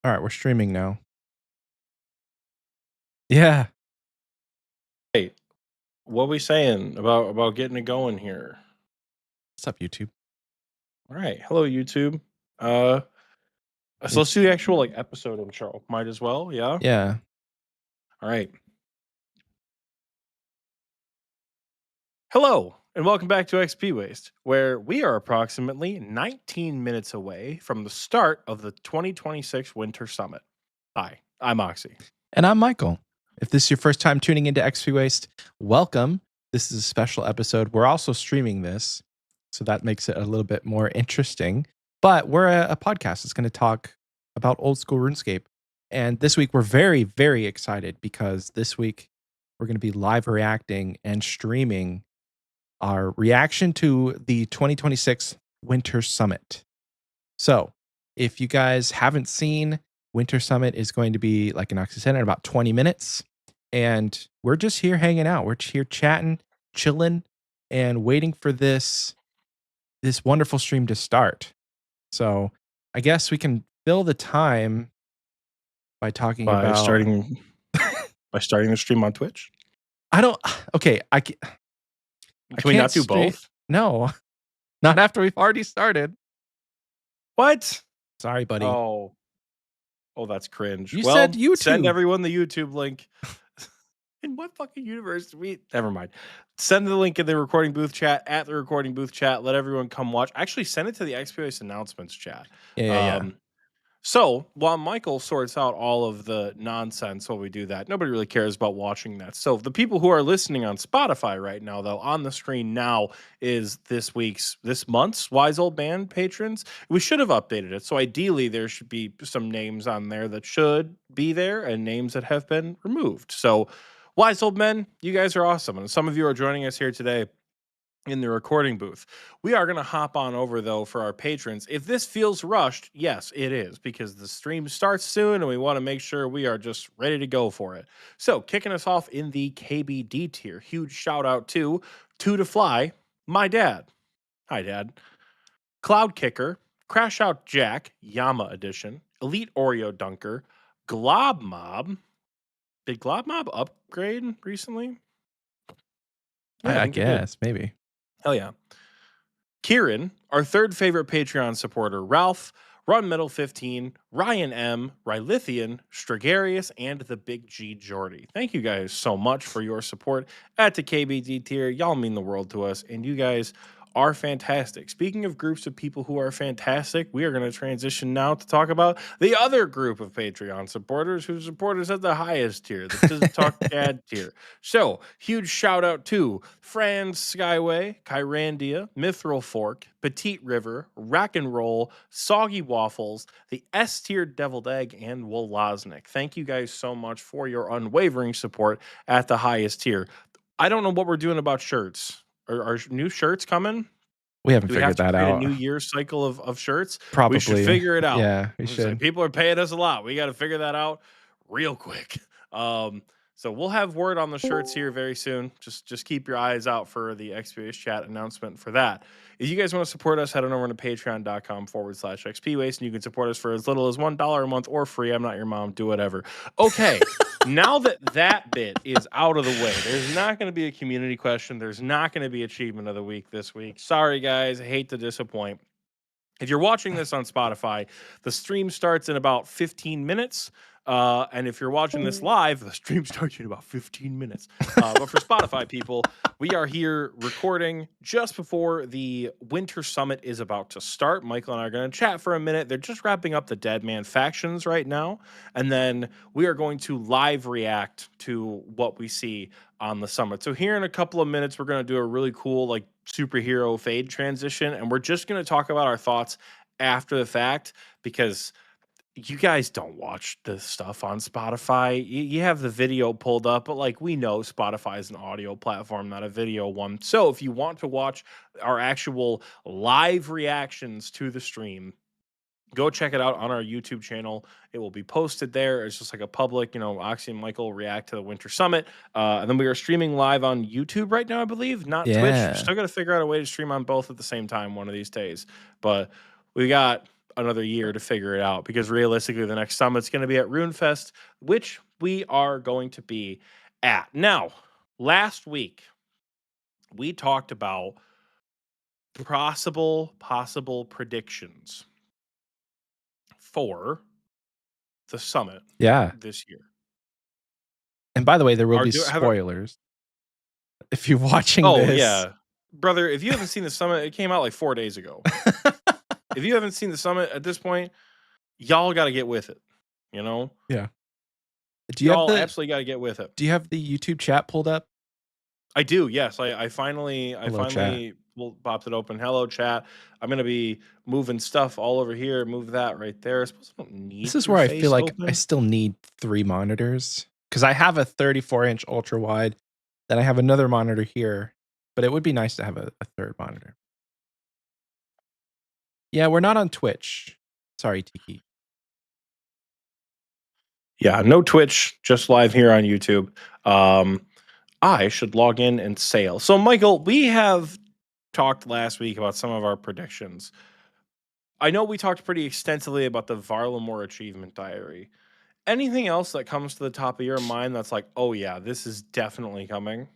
All right, we're streaming now. Yeah. Hey, what we saying about getting it going here? What's up, YouTube? All right, hello YouTube. Uh, so let's do the actual like episode intro. Might as well, yeah. Yeah. All right. Hello and welcome back to XP Waste, where we are approximately 19 minutes away from the start of the 2026 Winter Summit. Hi, I'm Oxy. And I'm Michael. If this is your first time tuning into XP Waste, welcome. This is a special episode. We're also streaming this, so that makes it a little bit more interesting. But we're a podcast that's going to talk about old school RuneScape. And this week, we're very, very excited because this week we're going to be live reacting and streaming our reaction to the 2026 Winter Summit. So, if you guys haven't seen, Winter Summit is going to be, like an Oxy said, in about 20 minutes. And we're just here hanging out. We're here chatting, chilling, and waiting for this wonderful stream to start. So, I guess we can fill the time by talking By about starting the stream on Twitch. I don't okay, Can we not do stream- both? No. Not after we've already started. What? Sorry, buddy. Oh, that's cringe. You Well, said YouTube. Send everyone the YouTube link. In what fucking universe do we? Never mind. Send the link in the recording booth chat at the recording booth chat. Let everyone come watch. Actually, send it to the XPOS announcements chat. Yeah. So while Michael sorts out all of the nonsense while we do that, nobody really cares about watching that. So the people who are listening on Spotify right now, though, on the screen now is this month's Wise Old Man patrons. We should have updated it. So ideally, there should be some names on there that should be there and names that have been removed. So Wise Old Men, you guys are awesome. And some of you are joining us here today in the recording booth. We are going to hop on over, though, for our patrons. If this feels rushed, yes, it is, because the stream starts soon and we want to make sure we are just ready to go for it. So, kicking us off in the KBD tier, huge shout out to Two to Fly, my dad. Hi, Dad. Cloud Kicker, Crash Out Jack, Yama Edition, Elite Oreo Dunker, Glob Mob. Did Glob Mob upgrade recently? I guess, maybe. Hell yeah. Kieran, our third favorite Patreon supporter, Ralph, Run Metal 15, Ryan M, Rylithian, Stragarius, and the Big G Jordy. Thank you guys so much for your support at the KBD tier. Y'all mean the world to us, and you guys are fantastic. Speaking of groups of people who are fantastic, we are going to transition now to talk about the other group of Patreon supporters who support us at the highest tier, the Doesn't Talk Dad tier. So, huge shout out to Franz Skyway, Kyrandia, Mithril Fork, Petite River, Rack and Roll, Soggy Waffles, the S tier Deviled Egg, and Woloznik. Thank you guys so much for your unwavering support at the highest tier. I don't know what we're doing about shirts. Are new shirts coming? We haven't Do we have figured to that create out. a New Year's cycle of shirts? Probably. We should figure it out. Yeah, we should. People are paying us a lot. We got to figure that out real quick. So we'll have word on the shirts here very soon. Just keep your eyes out for the XPWaste chat announcement for that. If you guys want to support us, head on over to patreon.com/XPWaste, and you can support us for as little as $1 a month or free. I'm not your mom. Do whatever. Okay. Now that bit is out of the way, there's not going to be a community question. There's not going to be achievement of the week this week. Sorry, guys. I hate to disappoint. If you're watching this on Spotify, the stream starts in about 15 minutes. And if you're watching this live, the stream starts in about 15 minutes. But for Spotify people, we are here recording just before the Winter Summit is about to start. Michael and I are going to chat for a minute. They're just wrapping up the Dead Man factions right now. And then we are going to live react to what we see on the summit. So here in a couple of minutes, we're going to do a really cool like superhero fade transition. And we're just going to talk about our thoughts after the fact because you guys don't watch this stuff on Spotify. You have the video pulled up, but like we know Spotify is an audio platform, not a video one. So if you want to watch our actual live reactions to the stream, go check it out on our YouTube channel. It will be posted there. It's just like a public, Oxy and Michael react to the Winter Summit. And then we are streaming live on YouTube right now, I believe, not Twitch. Yeah. We're still got to figure out a way to stream on both at the same time one of these days. But we got another year to figure it out because realistically, the next summit's going to be at RuneFest, which we are going to be at. Now, last week we talked about possible predictions for the summit Yeah. this year. And by the way, there will Are be do have a, spoilers if you're watching oh this. yeah, brother. If you haven't seen the summit, it came out like 4 days ago. If you haven't seen the summit at this point, y'all got to get with it. You know, Yeah. Do you have y'all the absolutely got to get with it. Do you have the YouTube chat pulled up? I do. Yes, I finally Hello, chat. popped it open. Hello, chat. I'm gonna be moving stuff all over here. Move that right there. I suppose I don't This need is your where I feel face like I open. still need 3 monitors because I have a 34-inch ultra wide, then I have another monitor here, but it would be nice to have a third monitor. Yeah, we're not on Twitch. Sorry, Tiki. Yeah, no Twitch, just live here on YouTube. I should log in and sail. So, Michael, we have talked last week about some of our predictions. I know we talked pretty extensively about the Varlamore achievement diary. Anything else that comes to the top of your mind that's like, oh yeah, this is definitely coming?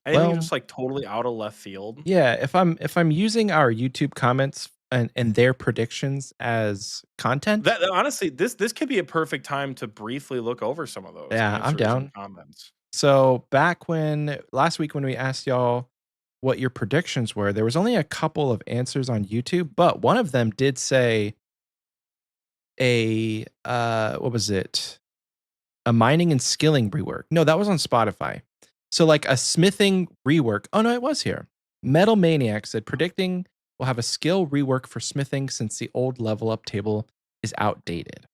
Anything Well, just like totally out of left field? yeah, if I'm using our YouTube comments and their predictions as content, That honestly, this could be a perfect time to briefly look over some of those yeah, I'm answers and down. comments. So back when last week when we asked y'all what your predictions were, there was only a couple of answers on YouTube, but one of them did say a what was it? A mining and skilling rework. No, that was on Spotify. So like a smithing rework. Oh no, it was here. Metal Maniac said predicting will have a skill rework for smithing since the old level up table is outdated.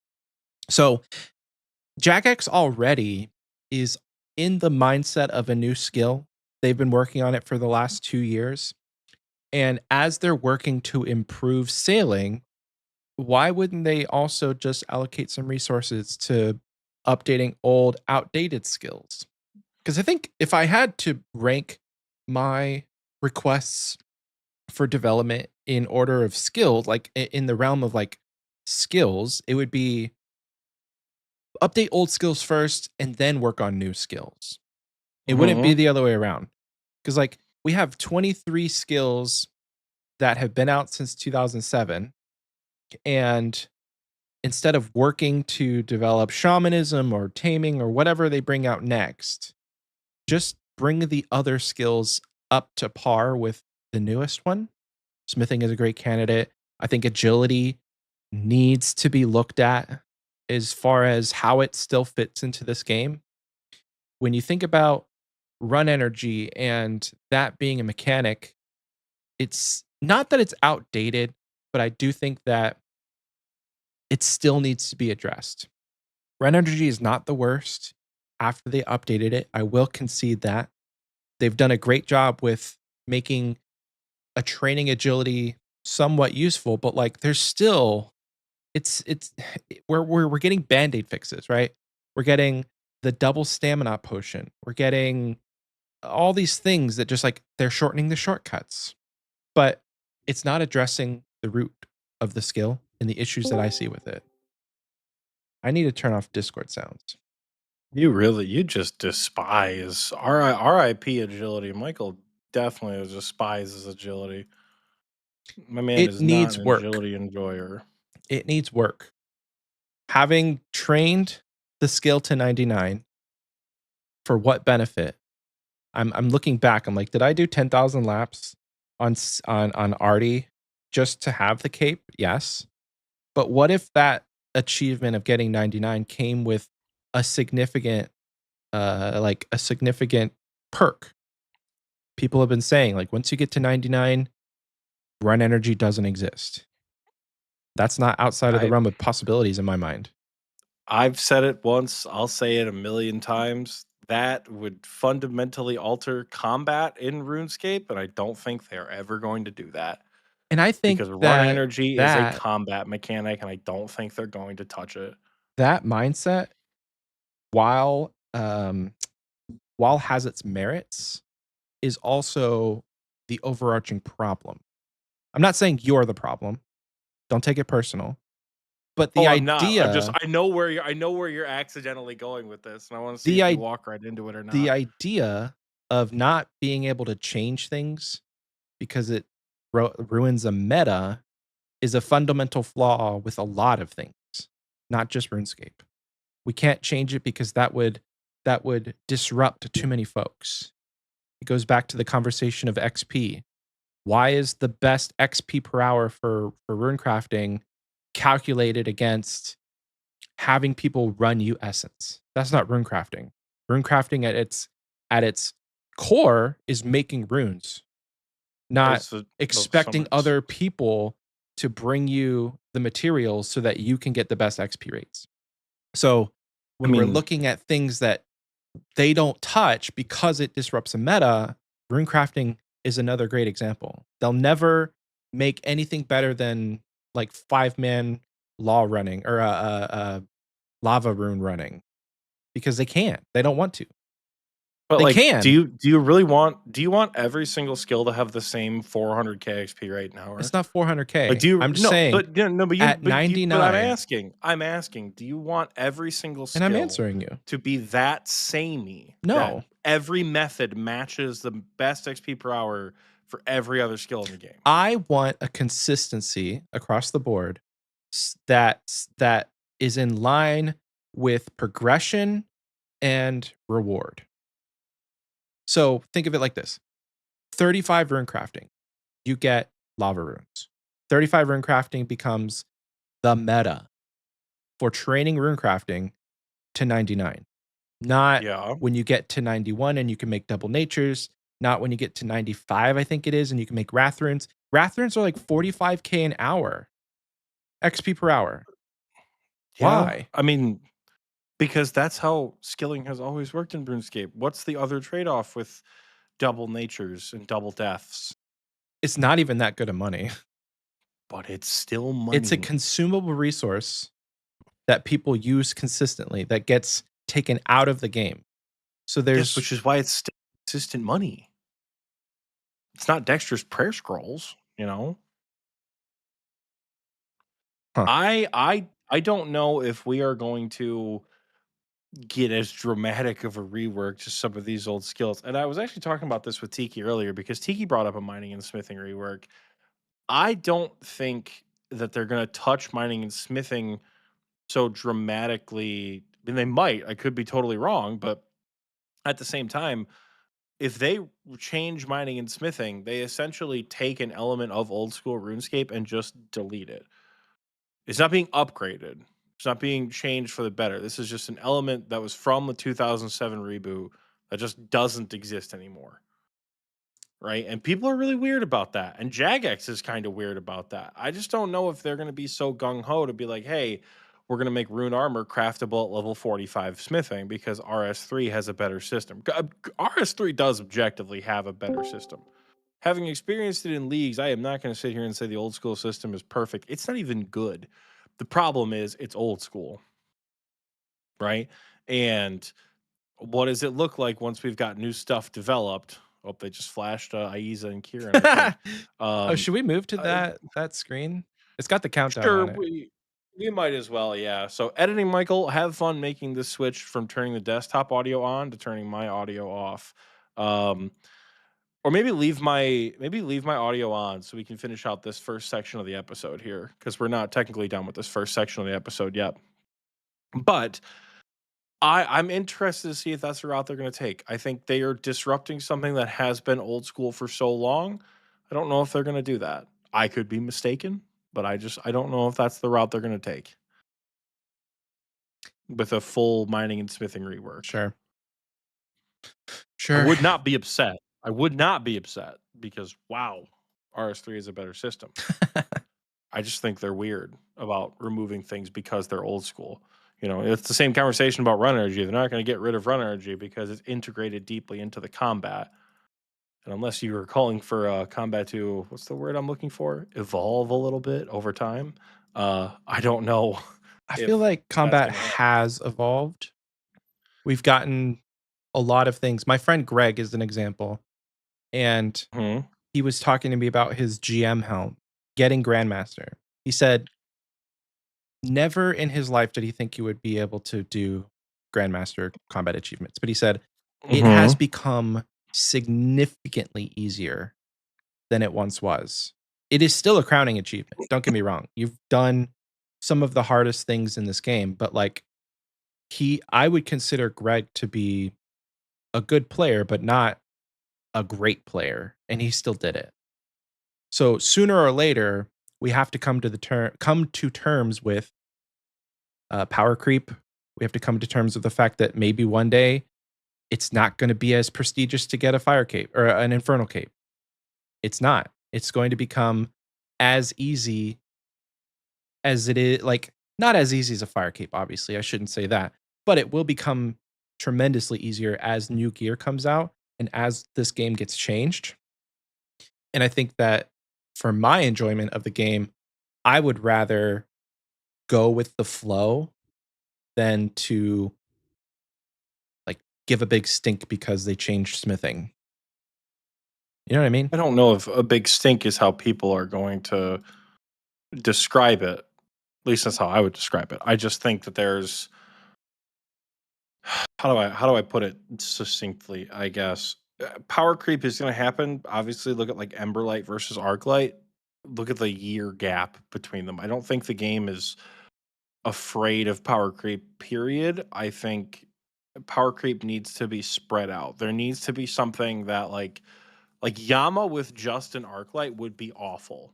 So Jagex already is in the mindset of a new skill. They've been working on it for the last 2 years. And as they're working to improve sailing, why wouldn't they also just allocate some resources to updating old, outdated skills? Because I think if I had to rank my requests for development in order of skills, like in the realm of like skills, it would be update old skills first and then work on new skills. It wouldn't be Mhm. the other way around. Because like we have 23 skills that have been out since 2007. And instead of working to develop shamanism or taming or whatever they bring out next, just bring the other skills up to par with the newest one. Smithing is a great candidate. I think agility needs to be looked at as far as how it still fits into this game. When you think about run energy and that being a mechanic, it's not that it's outdated, but I do think that it still needs to be addressed. Run energy is not the worst after they updated it. I will concede that. They've done a great job with making a training agility somewhat useful, but like there's still it's we're getting band-aid fixes, right? We're getting the double stamina potion. We're getting all these things that just like they're shortening the shortcuts. But it's not addressing the root of the skill and the issues that I see with it. I need to turn off Discord sounds. You just despise RIP agility. Michael definitely despises agility. My man It is not needs an work. agility enjoyer. It needs work. Having trained the skill to 99, for what benefit? I'm looking back. I'm like, did I do 10,000 laps on Artie just to have the cape? Yes. But what if that achievement of getting 99 came with a significant like a significant perk? People have been saying like once you get to 99, run energy doesn't exist. That's not outside of the I realm of possibilities in my mind. I've said it once, I'll say it a million times. That would fundamentally alter combat in RuneScape, and I don't think they're ever going to do that And I think because run that energy is a that combat mechanic, and I don't think they're going to touch it. that mindset, while while has its merits, is also the overarching problem. I'm not saying you're the problem. Don't take it personal. But the Oh, I'm not. idea, I know where you're accidentally going with this, and I want to see the if you i- walk right into it or the not. idea of not being able to change things because it ruins a meta is a fundamental flaw with a lot of things, not just RuneScape. We can't change it because that would disrupt too many folks. It goes back to the conversation of XP. Why is the best XP per hour for rune crafting calculated against having people run you essence? That's not rune crafting. Rune crafting at its core is making runes, not It's the expecting summons. other people to bring you the materials so that you can get the best XP rates. So I when we're mean, looking at things that they don't touch because it disrupts a meta, rune crafting is another great example. They'll never make anything better than like 5-man law running or a lava rune running because they can't. They don't want to. but They like, can. do you really want every single skill to have the same 400k XP rate now? It's not 400k. Like, do you I'm just no, saying but no, at but 99, I'm asking, do you want every single and I'm skill answering you. to be that samey that No. every method matches the best XP per hour for every other skill in the game? I want a consistency across the board that is in line with progression and reward. So think of it like this: 35 rune crafting, you get lava runes. 35 rune crafting becomes the meta for training rune crafting to 99. Not Yeah. when you get to 91 and you can make double natures, not when you get to 95, I think it is, and you can make wrath runes. Wrath runes are like 45k an hour, XP per hour. Yeah. Why? I mean, because that's how skilling has always worked in RuneScape. What's the other trade-off with double natures and double deaths? It's not even that good of money. But it's still It's a money. consumable resource that people use consistently that gets taken out of the game. So Yes, there's which is why it's still consistent money. It's not Dexter's prayer scrolls, you know? huh. I don't know if we are going to get as dramatic of a rework to some of these old skills. And I was actually talking about this with Tiki earlier because Tiki brought up a mining and smithing rework. I don't think that they're going to touch mining and smithing so dramatically. I mean, they might. I could be totally wrong, but at the same time, if they change mining and smithing, they essentially take an element of old school RuneScape and just delete it. It's not being upgraded. It's not being changed for the better. This is just an element that was from the 2007 reboot that just doesn't exist anymore. Right? And people are really weird about that. And Jagex is kind of weird about that. I just don't know if they're going to be so gung ho to be like, hey, we're going to make rune armor craftable at level 45 smithing because RS3 has a better system. RS3 does objectively have a better system. Having experienced it in leagues, I am not going to sit here and say the old school system is perfect. It's not even good. The problem is it's old school, right? And what does it look like once we've got new stuff developed? Oh, they just flashed Aiza and Kieran, I think. Oh, Um, should we move to I, that screen? It's got the countdown sure, on it. we might as well, yeah. So editing, Michael, have fun making this switch from turning the desktop audio on to turning my audio off. Um, or maybe leave my audio on so we can finish out this first section of the episode here because we're not technically done with this first section of the episode yet. But I'm interested to see if that's the route they're going to take. I think they are disrupting something that has been old school for so long. I don't know if they're going to do that. I could be mistaken, but I don't know if that's the route they're going to take with a full mining and smithing rework. Sure. I Sure. would not be upset. I would not be upset because wow, RS3 is a better system. I just think they're weird about removing things because they're old school. You know, it's the same conversation about run energy. They're not going to get rid of run energy because it's integrated deeply into the combat. And unless you were calling for combat to, what's the word I'm looking for? Evolve a little bit over time. I don't know I feel if like that's combat going to happen. has evolved. We've gotten a lot of things. My friend Greg is an example, and Hmm. he was talking to me about his GM helm getting Grandmaster. He said never in his life did he think he would be able to do Grandmaster combat achievements, but he said it has Mhm. become significantly easier than it once was. It is still a crowning achievement. Don't get me wrong. You've done some of the hardest things in this game, but like I would consider Greg to be a good player, but not a great player, and he still did it. So sooner or later, we have to come to terms with power creep. We have to come to terms with the fact that maybe one day it's not going to be as prestigious to get a fire cape or an infernal cape. It's not. It's going to become as easy as it is, like not as easy as a fire cape, obviously. I shouldn't say that, but it will become tremendously easier as new gear comes out and as this game gets changed. And I think that for my enjoyment of the game, I would rather go with the flow than to like give a big stink because they changed smithing. You know what I mean? I don't know if a big stink is how people are going to describe it. At least that's how I would describe it. I just think that there's how do I put it succinctly, I guess. Power creep is going to happen. Obviously, look at like Emberlight versus Arclight. Look at the year gap between them. I don't think the game is afraid of power creep, period. I think power creep needs to be spread out. There needs to be something that like Yama with just an Arclight would be awful,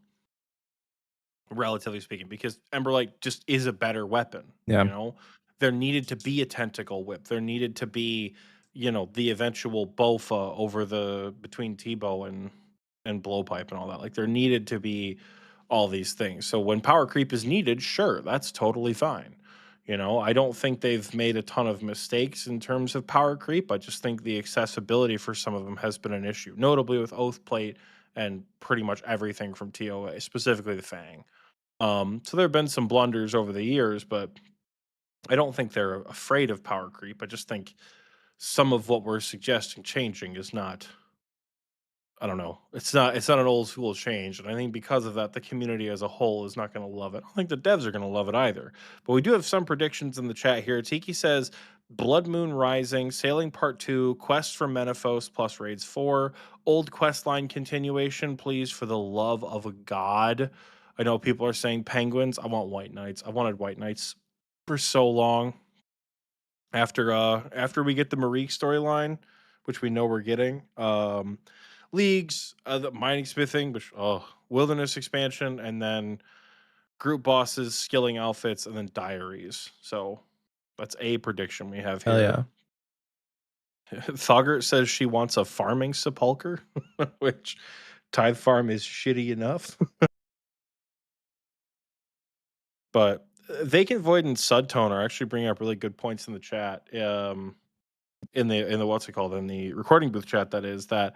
relatively speaking, because Emberlight just is a better weapon. Yeah. You know, there needed to be a tentacle whip. There needed to be, the eventual Bofa over the between Tebow and blowpipe and all that. Like there needed to be all these things. So when power creep is needed, sure, that's totally fine. I don't think they've made a ton of mistakes in terms of power creep. I just think the accessibility for some of them has been an issue, notably with Oath Plate and pretty much everything from TOA, specifically the Fang. So there have been some blunders over the years, but I don't think they're afraid of power creep. I just think some of what we're suggesting changing is not. I don't know. It's not an old school change, and I think because of that, the community as a whole is not going to love it. I don't think the devs are going to love it either. But we do have some predictions in the chat here. Tiki says Blood Moon Rising, Sailing Part 2, Quest for Menaphos plus Raids 4, old quest line continuation, please, for the love of a god. I know people are saying penguins. I want White Knights. I wanted White Knights for so long. After we get the Marie storyline, which we know we're getting. Leagues, the mining smithing, which wilderness expansion, and then group bosses, skilling outfits, and then diaries. So that's a prediction we have Hell here. yeah. Thogert says she wants a farming sepulcher, which Tithe Farm is shitty enough. But Vacant Void and Sudtone are actually bringing up really good points in the chat. In the what's it called, in the recording booth chat, that is, that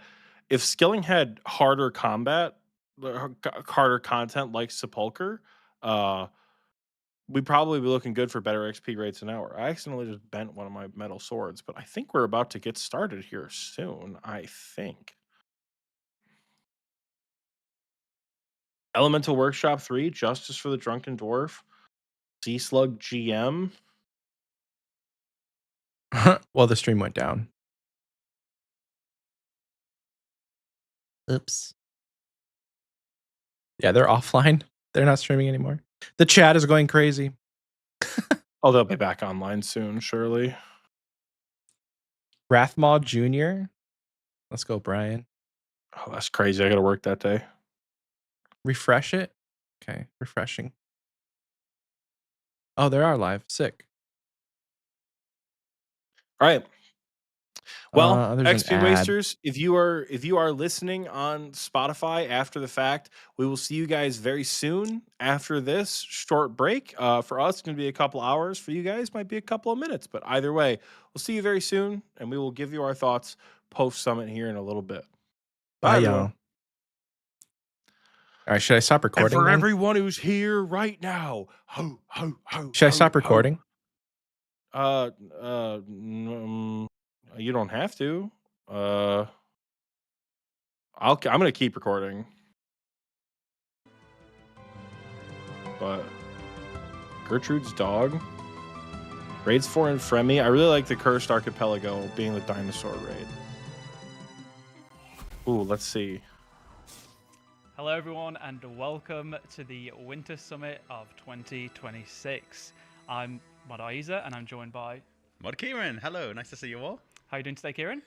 if skilling had harder combat, harder content like Sepulcher, uh we'd probably be looking good for better XP rates an hour. I accidentally just bent one of my metal swords, but I think we're about to get started here soon. I think Elemental Workshop 3, Justice for the Drunken Dwarf, Sea Slug GM. Well, the stream went down. Oops. Yeah, they're offline. They're not streaming anymore. The chat is going crazy. Oh, they'll be back online soon, surely. Rathmaw Jr. Let's go, Brian. Oh, that's crazy. I gotta work that day. Refresh it. Okay, refreshing. Oh, they are live. Sick. All right. Well, There's an XP ad. Wasters, if you are listening on Spotify after the fact, we will see you guys very soon after this short break. For us, it's going to be a couple hours. For you guys, might be a couple of minutes. But either way, we'll see you very soon, and we will give you our thoughts post summit here in a little bit. Bye, Bye, everyone. y'all. All right, should I stop And recording for then? everyone who's here right now, ho ho ho. Should I ho, stop ho. recording? You don't have to. I'm gonna keep recording, but Gertrude's dog. Raids 4 and Fremi. I really like the Cursed Archipelago being the dinosaur raid. Ooh, let's see. Hello everyone and welcome to the Winter Summit of 2026. I'm Mod Aiza and I'm joined by... Mod Kieran, hello, nice to see you all. How are you doing today, Kieran?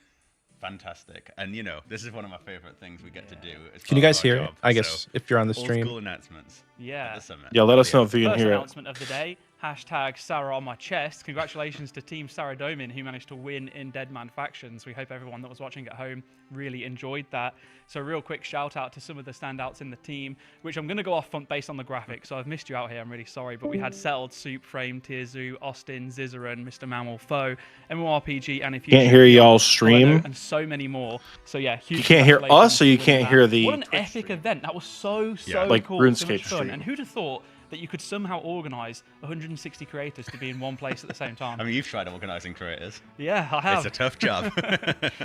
Fantastic. And you know, this is one of my favorite things we get to do. As Can you part guys of our hear it? job. I guess So, if you're on the old stream. school announcements. Yeah. At the summit. Yeah, let us know if you can First hear it. announcement of the day, hashtag Sarah on my chest. Congratulations to Team Sarah Domin who managed to win in Dead Man Factions. We hope everyone that was watching at home really enjoyed that. So real quick shout out to some of the standouts in the team, which I'm going to go off front based on the graphics. So I've missed you out here, I'm really sorry. But we had Settled, Soup, Frame, Tierzu, Austin, Zizaran, Mr. Mammal, Foe, MMORPG, and if you Can't hear y'all stream. and so many more. So yeah, huge You can't hear congratulations us, or you for winning can't that. hear the What an Twitch epic stream? event! That was so Yeah. Like cool. RuneScape so much fun. stream. And who'd have thought that you could somehow organize 160 creators to be in one place at the same time? I mean, you've tried organizing creators. Yeah, I have. It's a tough job.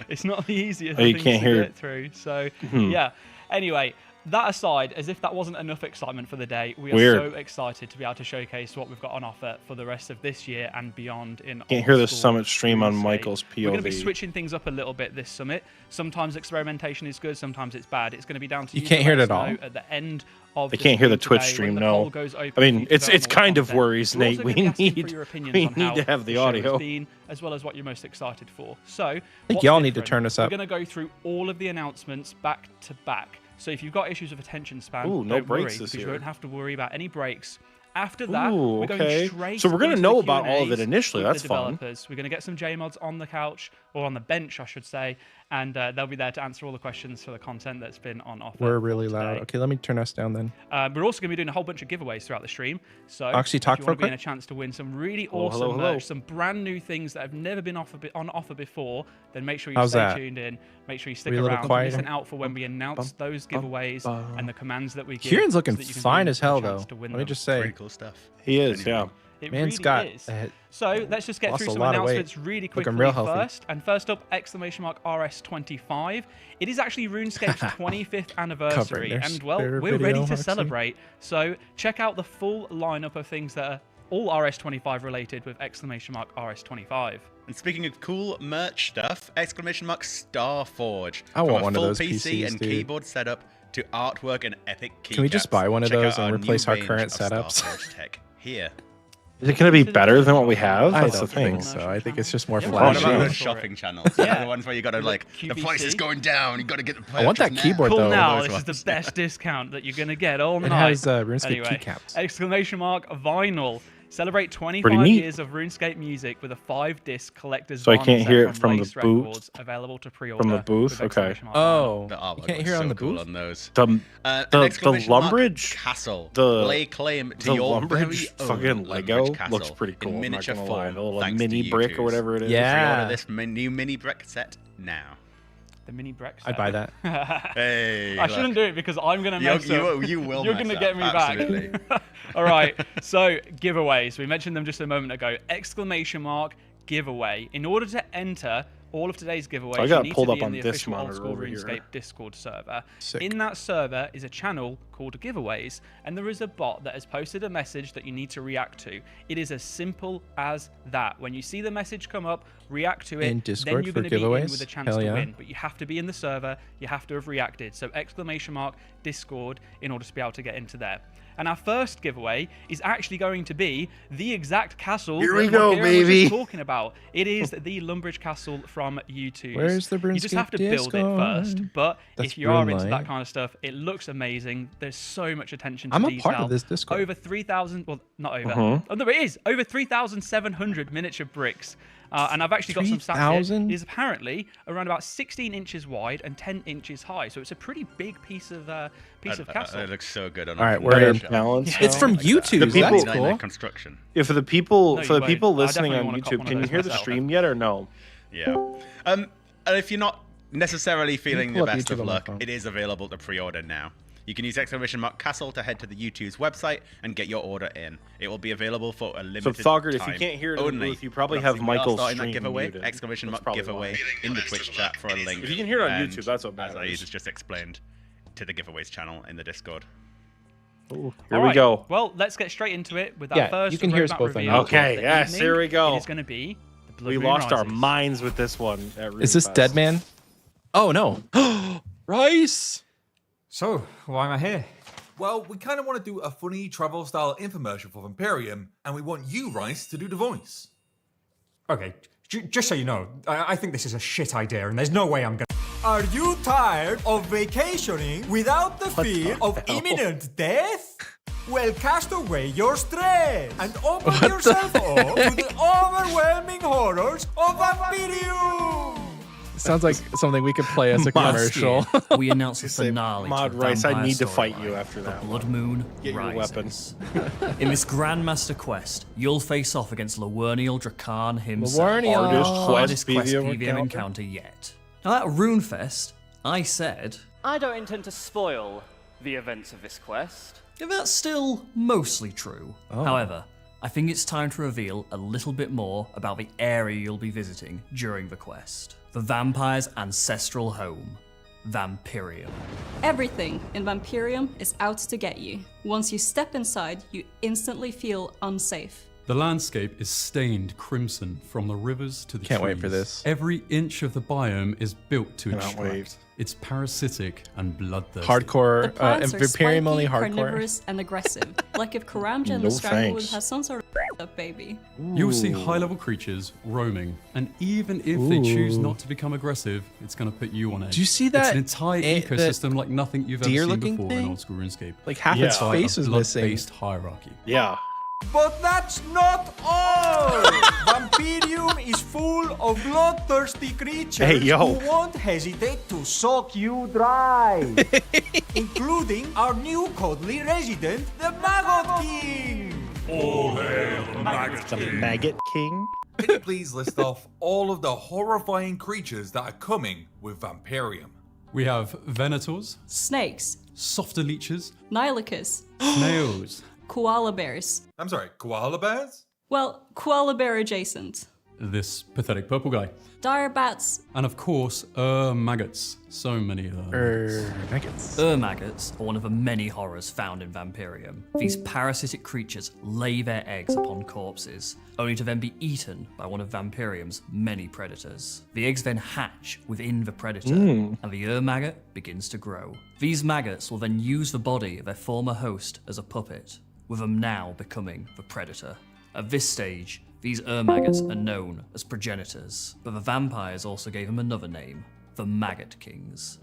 It's not the easiest Oh, you thing can't to hear get through. So Hmm. yeah. Anyway, that aside, as if that wasn't enough excitement for the day, we are Weird. so excited to be able to showcase what we've got on offer for the rest of this year and beyond in Can't hear the old school summit stream on RuneScape. Michael's We're going to be POV. switching things up a little bit this summit. Sometimes experimentation is good, sometimes it's bad. It's going to be down to You you can't to hear let it us at all? know at the end of I the can't hear the stream Twitch today, stream, when the no. poll goes open I mean, for it's development kind of content. worries, We're also Nate. gonna We be asking for need your opinions we on how need to have the show has audio. been, as well as what you're most excited for. So, I think what's y'all need to different? turn us We're up. going to go through all of the announcements back to back. So if you've got issues of attention span, Ooh, no don't breaks worry, this because you year. won't have to worry about any breaks. After that, Ooh, we're going okay. straight So we're gonna into know the about all of it Q&As initially, with that's the fun. developers. We're going to get some JMods on the couch, or on the bench, I should say, and they'll be there to answer all the questions for the content that's been on offer. We're for really loud. today. Okay, let me turn us down then. We're also going to be doing a whole bunch of giveaways throughout the stream. So Actually, talk if you real want to be in quick. a chance to win some really Hello, awesome hello, hello. merch, some brand new things that have never been on offer before, then make sure you How's stay that? tuned in. Make sure you stick Are you a little around. quieter? Listen out for when we announce those giveaways and the commands that we give. Kieran's looking so that you can fine win as for a hell, chance though. to win Let me them. just say, Pretty cool stuff. He is, yeah. It man's really got is. a- So let's just get lost through a some lot of weight. announcements really Looking quickly real healthy. first. And first up, exclamation mark RS25. It is actually RuneScape's 25th anniversary. their And well, spare we're video, ready to Roxy. celebrate. So check out the full lineup of things that are all RS25 related with exclamation mark RS25. And speaking of cool merch stuff, exclamation mark Starforge. I want From a one of full those PC PCs, and dude. keyboard setup to artwork and epic keycaps. Can we just buy one of Check those out and our replace new our range current of setups? Starforge tech here. Is it going to be better than what we have? I That's don't the thing. think so. I think it's just more Yeah, What flashy. about Sure. those shopping channels? Yeah. The ones where you got to like, the price is QVC. going down. You got to get the I want that purchase keyboard, Cool though. now, Those this is ones. the best discount that you're going to get all It night. has RuneScape Anyway, keycaps. exclamation mark vinyl. Celebrate Pretty 25 neat. years of RuneScape music with a 5-disc collector's So I vinyl can't set hear it from the Lace booth? Records, available to pre-order. From the booth? with Okay. exclamation mark vinyl. Oh, The you artwork can't looks hear on so the cool booth? on those. The An the exclamation mark Lumbridge, castle. the- lay claim to the your very Lumbridge own fucking Lego Lumbridge castle looks pretty cool. in I'm not miniature gonna lie. form. The little thanks to mini you brick or twos. whatever it is. Yeah. Pre-order this new mini brick set now. The mini Brex. I'd buy that. Hey, I shouldn't do it because I'm going to mess up. You will. You're mess going to up, get me absolutely. back. All right. So giveaways. We mentioned them just a moment ago. Exclamation mark giveaway. In order to enter all of today's giveaways, I got you need pulled to up be in on the this official Old monitor School over here. RuneScape Discord server. Sick. In that server is a channel called Giveaways, and there is a bot that has posted a message that you need to react to. It is as simple as that. When you see the message come up, react to it. In then Discord you're for going to be in giveaways? with a chance Hell to yeah. win. But you have to be in the server. You have to have reacted. So exclamation mark Discord in order to be able to get into there. And our first giveaway is actually going to be the exact castle Here we that go, Kieran was baby. just talking about. It is the Lumbridge Castle from YouTube. Where's the You just have to RuneScape build it first. Discord? But That's if you are into Runelite. that kind of stuff, it looks amazing. There's so much attention to I'm a detail. part of this Discord. Over 3,000, well, not over. Uh-huh. Oh, no, it is. Over 3,700 miniature bricks. And I've actually got some stats here. 3,000? It is apparently around about 16 inches wide and 10 inches high. So it's a pretty big piece of castle. It looks so good on All right, our we're Better in. balance. Yeah. It's from Like that. YouTube. The That's people- cool. Like construction. Yeah, for the people, No, for you the people won't. I listening definitely on wanna cop YouTube, one of can you those hear the myself. stream yet or no? Yeah. And if you're not necessarily feeling pull the up best YouTube of on my luck, phone. it is available to pre-order now. You can use exclamation mark castle to head to the YouTube's website and get your order in. It will be available for a So limited Thogert, if time you can't hear it in the only. booth, you probably But have obviously we are Michael's starting stream that giveaway. muted. Exclamation That's mark probably giveaway why. in the Twitch chat for a link. If you can hear it on And YouTube, that's what as I matters. just explained to the giveaways channel in the Discord. Ooh, here All we right, go. Well, let's get straight into it with our Yeah, first you can hear us roadmap both on reveal YouTube. Okay, of the yes, evening. here we go. It is going to be the Blood We Moon lost our Rises. minds with this one. At Is this RuneFest. Dead Man? Oh no. Rice. So, why am I here? Well, we kind of want to do a funny travel style infomercial for Vampirium, and we want you, Rice, to do the voice. Okay, just so you know, I think this is a shit idea and there's no way I'm gonna. Are you tired of vacationing without the fear of imminent death? Well, cast away your stress and open yourself up to the overwhelming horrors of Vampirium! Sounds like something we could play as a commercial. We announced the Say, finale Mod to Rice, I Vampire need to fight you Storyline, after that The one. Blood Moon Get your Rises. In this Grandmaster quest, you'll face off against Lawernial Drakan himself. Lawernial. Hardest Hardest PvM PvM encounter yet. Now at RuneFest, I said, I don't intend to spoil the events of this quest. that's still mostly true. However, I think it's time to reveal a little bit more about the area you'll be visiting during the quest. The vampire's ancestral home, Vampirium. Everything in Vampirium is out to get you. Once you step inside, you instantly feel unsafe. The landscape is stained crimson from the rivers to the Can't trees. wait for this. Every inch of the biome is built to Cannot extract. wait. It's parasitic and bloodthirsty. Hardcore. The plants are spiky, Vampirium only hardcore. carnivorous, and aggressive. Like if Karamja and No the Stranglewood thanks. has some sort of up baby. You'll see high-level creatures roaming, and even if they choose not to become aggressive, it's going to put you on edge. Do you see It's that an entire the ecosystem like nothing you've ever seen deer-looking before thing? in old school RuneScape. Like half Yeah. its face was missing. Blood-based hierarchy. Yeah. But that's not all! Vampirium is full of bloodthirsty creatures Hey, yo. who won't hesitate to suck you dry, including our new cuddly resident, the Maggot King! The Maggot King. Can you please list off all of the horrifying creatures that are coming with Vampirium? We have Venators, Snakes, softer leeches, Nilochus, snails, koala bears. I'm sorry, koala bears? Well, koala bear adjacent. this pathetic purple guy, Dire bats, and of course, maggots. So many Maggots. Maggots are one of the many horrors found in Vampirium. These parasitic creatures lay their eggs upon corpses, only to then be eaten by one of Vampirium's many predators. The eggs then hatch within the predator, and the maggot begins to grow. These maggots will then use the body of their former host as a puppet, with them now becoming the predator. At this stage, these maggots are known as progenitors, but the vampires also gave them another name, the Maggot Kings.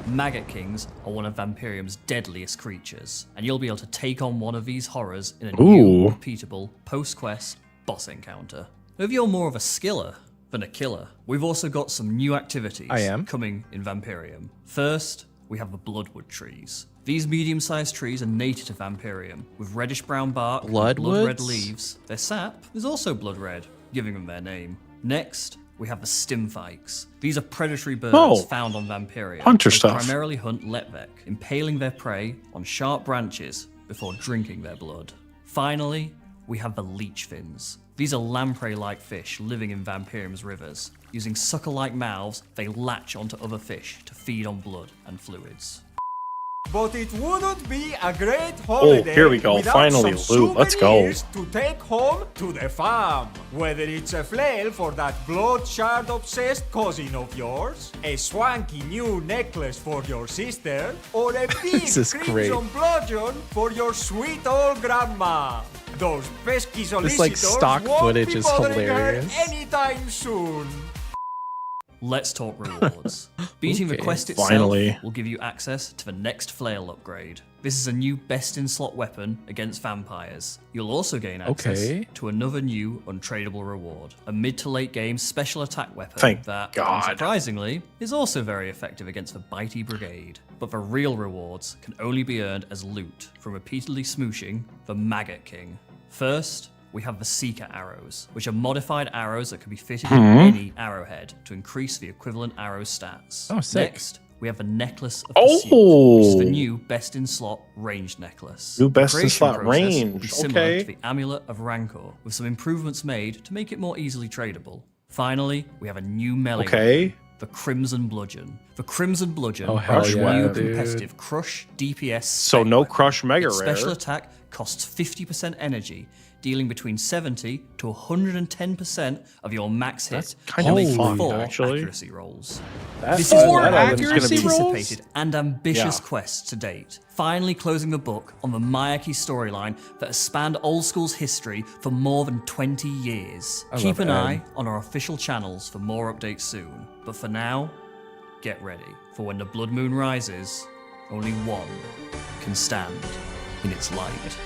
Maggot Kings are one of Vampirium's deadliest creatures, and you'll be able to take on one of these horrors in a new, repeatable, post-quest boss encounter. If you're more of a skiller than a killer, we've also got some new activities coming in Vampirium. First, we have the Bloodwood trees. These medium-sized trees are native to Vampirium, with reddish-brown bark and blood-red Bloodwoods? leaves. Their sap is also blood-red, giving them their name. Next, we have the Stimfikes. These are predatory birds found on Vampirium. Hunter They stuff. primarily hunt Letvek, impaling their prey on sharp branches before drinking their blood. Finally, we have the Leechfins. These are lamprey-like fish living in Vampirium's rivers. Using sucker-like mouths, they latch onto other fish to feed on blood and fluids. But it wouldn't be a great holiday here we go. without Finally, some loot. Let's go. souvenirs to take home to the farm. Whether it's a flail for that blood shard obsessed cousin of yours, a swanky new necklace for your sister, or a big This is great. crimson bludgeon for your sweet old grandma. Those pesky solicitors like, stock won't footage be is bothering her hilarious. anytime soon. Let's talk rewards. Beating the Okay. quest itself Finally. will give you access to the next flail upgrade. This is a new best-in-slot weapon against vampires. You'll also gain access Okay. to another new untradeable reward, a mid to late game special attack weapon Thank that, God. unsurprisingly, is also very effective against the Bitey Brigade. But the real rewards can only be earned as loot from repeatedly smooshing the Maggot King. First, we have the Seeker arrows, which are modified arrows that can be fitted in any arrowhead to increase the equivalent arrow stats. Oh, sick. Next, we have the Necklace of Pursuit, which is the new best-in-slot ranged necklace. New The best-in-slot creation process will be range, similar okay. to the Amulet of Rancor, with some improvements made to make it more easily tradable. Finally, we have a new melee Okay. weapon, the Crimson Bludgeon. The Crimson Bludgeon Oh, hell is a yeah, new dude. competitive Crush DPS. So spec no weapon. Crush Mega Its Rare. special attack costs 50% energy, dealing between 70 to 110% of your max hit. kind of with fun, 4 actually. accuracy rolls. That This is is one of the item's most gonna be- anticipated and ambitious Yeah. quests to date. Finally closing the book on the Mayaki storyline that has spanned Old School's history for more than 20 years. I Keep love an Ed. eye on our official channels for more updates soon. But for now, get ready, for when the Blood Moon rises, only one can stand in its light.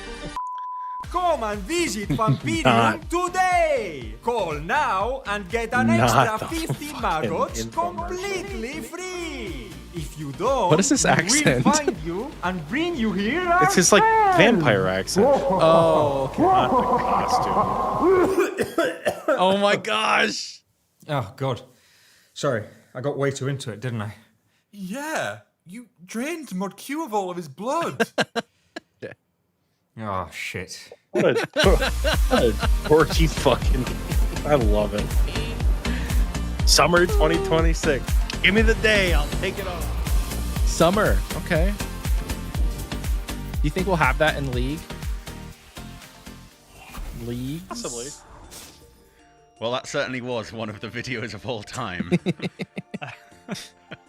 Come and visit Vampirium today! Call now and get an Not extra the 50 fucking maggots infomercial. completely free! If you don't, What is this we accent? will find you and bring you here It's his like vampire accent. Oh, okay. Not the costume. Oh my gosh. Oh, God. Sorry, I got way too into it, didn't I? Yeah, you drained ModQ of all of his blood. Oh, shit. What a dorky fucking. I love it. Summer 2026. Give me the day. I'll take it off. Summer. Okay. Do you think we'll have that in League? League? Possibly. Well, that certainly was one of the videos of all time.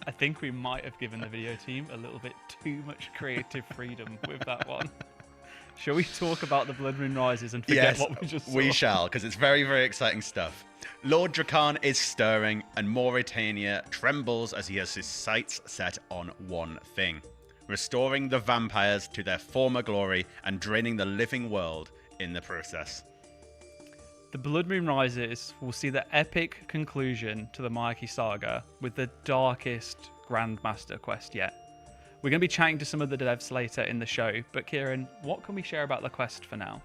I think we might have given the video team a little bit too much creative freedom with that one. Shall we talk about the Blood Moon Rises and forget Yes, what we just saw? we shall, because it's very, very exciting stuff. Lord Drakan is stirring, and Mauritania trembles as he has his sights set on one thing: restoring the vampires to their former glory and draining the living world in the process. The Blood Moon Rises will see the epic conclusion to the Mayaki saga with the darkest Grandmaster quest yet. We're going to be chatting to some of the devs later in the show, but Kieran, what can we share about the quest for now?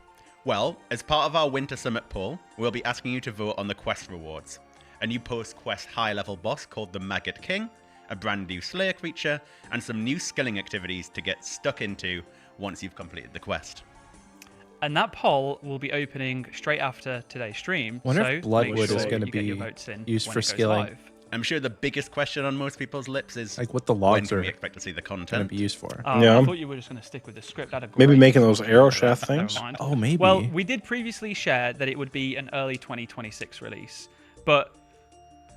Well, as part of our Winter Summit poll, we'll be asking you to vote on the quest rewards. A new post-quest high-level boss called the Maggot King, a brand new Slayer creature, and some new skilling activities to get stuck into once you've completed the quest. And that poll will be opening straight after today's stream. Wonder so if Bloodwood make sure is going to you get your be votes in used when for it goes skilling. live. I'm sure the biggest question on most people's lips is Like what the when logs can are we expect to see the going to content? be used for. Yeah. I thought you were just going to stick with the script. That'd Maybe great. making those arrow shaft Never things. mind. Oh, maybe. Well, we did previously share that it would be an early 2026 release, but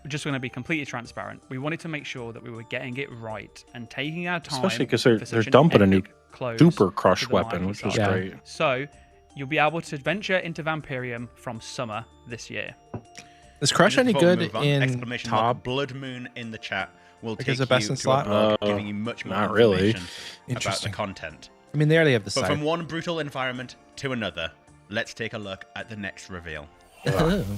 we're just going to be completely transparent. We wanted to make sure that we were getting it right and taking our time. Especially 'cause for they're such an dumping a new epic close Super Crush to the weapon, Mayaki which was saga. great. So you'll be able to venture into Vampirium from summer this year. Is Crush any Before we good move on, in exclamation mark, top? Blood Moon in the chat will Like take as a you best in to slot? a blog giving you much more not really. information about the Interesting. content. I mean, they already have the But side. from one brutal environment to another, let's take a look at the next reveal.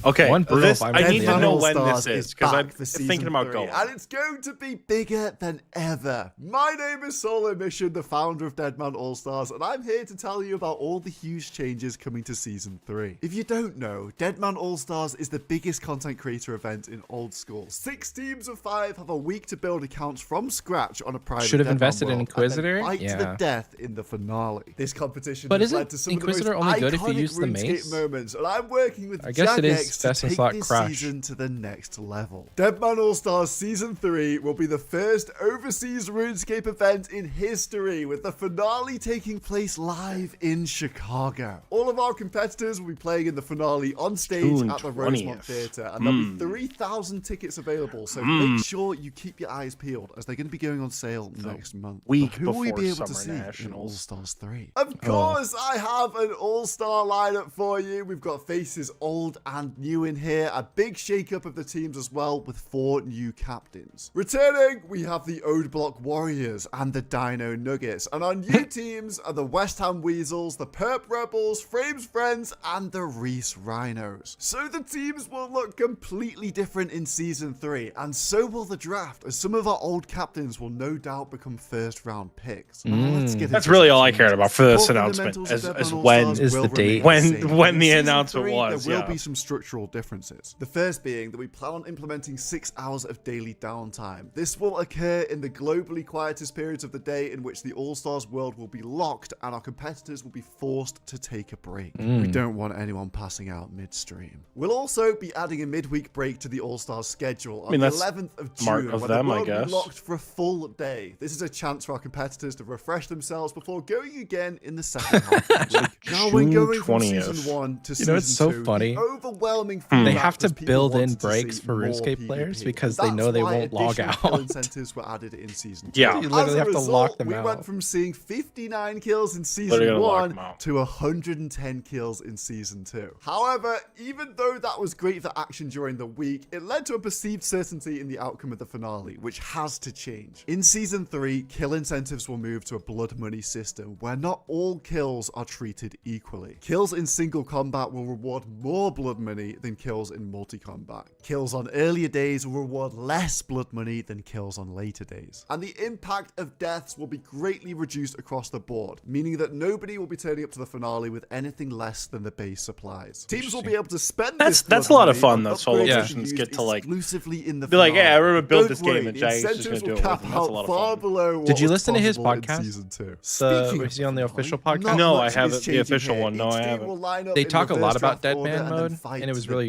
Okay, One brutal this, I environment need to to the know other. when Stars this is is because back I'm for thinking season about 3, going. and it's going to be bigger than ever. My name is Solo Mission, the founder of Deadman All Stars, and I'm here to tell you about all the huge changes coming to season 3. If you don't know, Deadman All Stars is the biggest content creator event in Old School. 6 teams of 5 have a week to build accounts from scratch on a private Should have Deadman invested in world, and then Inquisitor? fight to Yeah. the death in the finale. This competition But has isn't led to some Inquisitor of the most only good if you iconic use the RuneScape mace? moments, and I'm working with I guess it is Jagex to best in take slot this Crash. season to the next level. Deadman All Stars Season 3 will be the first overseas RuneScape event in history, with the finale taking place live in Chicago. All of our competitors will be playing in the finale on stage June at the 20th. Rosemont Theatre, and there'll be 3,000 tickets available, so make sure you keep your eyes peeled, as they're going to be going on sale next month. week But who will we before be able to Summer see in Nationals. All Stars 3? Of course, I have an all-star lineup for you. We've got faces old and new in here, a big shake-up of the teams as well, with 4 new captains. Returning, we have the Ode Block Warriors and the Dino Nuggets, and our new teams are the West Ham Weasels, the Perp Rebels, Frames Friends, and the Reese Rhinos. So the teams will look completely different in Season 3, and so will the draft, as some of our old captains will no doubt become first-round picks. Now, let's get That's into really some all I changes. cared about for this Core announcement, fundamentals of as Deadman when All-Stars is will the remain date. the When- same. when In the Season announcement 3, was, there will yeah. be some structural differences. The first being that we plan on implementing 6 hours of daily downtime. This will occur in the globally quietest periods of the day in which the All-Stars world will be locked and our competitors will be forced to take a break. We don't want anyone passing out midstream. We'll also be adding a midweek break to the All-Stars schedule on the 11th of June, when the world will be locked for a full day. This is a chance for our competitors to refresh themselves before going again in the second half of the week. Now, when going from season 1 to season 2, it's so funny. the overwhelming They have to build in breaks for RuneScape players because they know they won't log out. Kill incentives were added in season 2. Yeah, you literally have to lock them we out. went from seeing 59 kills in season 1 to 110 kills in season 2. However, even though that was great for action during the week, it led to a perceived certainty in the outcome of the finale, which has to change. In season 3, kill incentives will move to a blood money system where not all kills are treated equally. Kills in single combat will reward more blood money than kills in multi-combat. Kills on earlier days will reward less blood money than kills on later days. And the impact of deaths will be greatly reduced across the board, meaning that nobody will be turning up to the finale with anything less than the base supplies. Teams will be able to spend that's a lot of fun that solo missions get to like exclusively in the be like, yeah, we're gonna build Don't this worry, game and Jack's just gonna do it with them. That's a lot of fun. Did you listen to his podcast? Was he on the official podcast? No, I haven't. The official one. No, I haven't. They talk a lot about Deadman mode, and it was really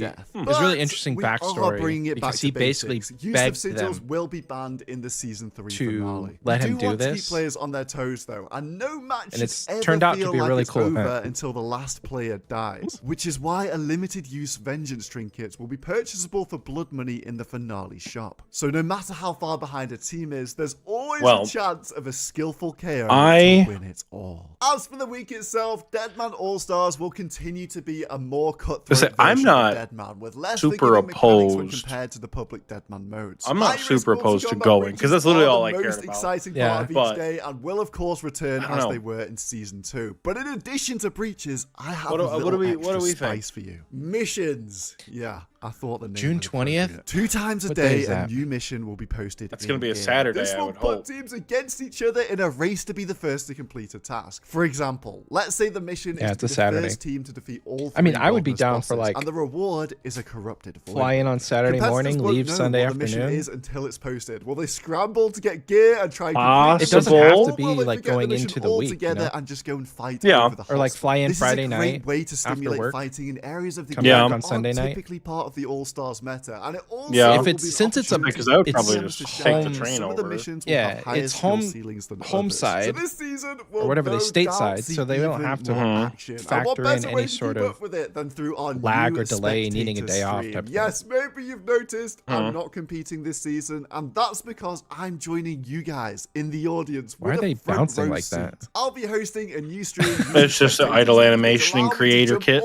interesting backstory because he basically begged them will be banned in the season 3 to finale. let him do want to keep this. players on their toes though, and no match And it's ever turned out to feel be a like really it's cool over event. until the last player dies, which is why a limited use vengeance trinkets will be purchasable for blood money in the finale shop. So no matter how far behind a team is, there's always a chance of a skillful KO to win it all. As for the week itself, Deadman All-Stars will continue to be a more cutthroat version I'm not of Deadman, with less super forgiving mechanics when opposed. compared to the public Deadman modes. I'm not super opposed to going because that's literally all I care most about. exciting part of each day, and will of course return as they were in season 2. But in addition to breaches, I have a little extra spice for you. Missions. Yeah, I thought the name June 20th? 2 times a day, a new mission will be posted. That's going to be a Saturday, This I will would put hope. teams against each other in a race to be the first to complete a task. For example, let's say the mission is it's to a be the Saturday. first team to defeat all 3 I mean, I would be Godless down for, bosses, like, and the reward is a corrupted void. fly in on Saturday morning, Competitors won't leave know Sunday what the mission afternoon. is until it's posted. Will they scramble to get gear and try and complete It doesn't have to Or be will they like forget going mission into the week, you altogether know? and just go and fight Yeah. over the Or like hostel? fly in This Friday is a great night way to after stimulate work. fighting in areas of the Come game back that on Sunday aren't night. typically part of the All-Stars meta. And it also Yeah. If will it's be since it's a opportunity because I would for probably teams just to take the shine. train Some of the over. missions will Yeah, have higher it's skill home- ceilings than home others. side. So this season will Or whatever they no state doubt side, see so they don't even have to more action. And what factor in better way any to sort keep of up with it than through our lag new or delay, needing a spectator day off stream. type thing. Yes, maybe you've noticed I'm not competing this season, and that's because I'm joining you guys in the audience. Why with are a they front bouncing row like that? seat. I'll be hosting a new stream. It's just an idle animation and creator kit.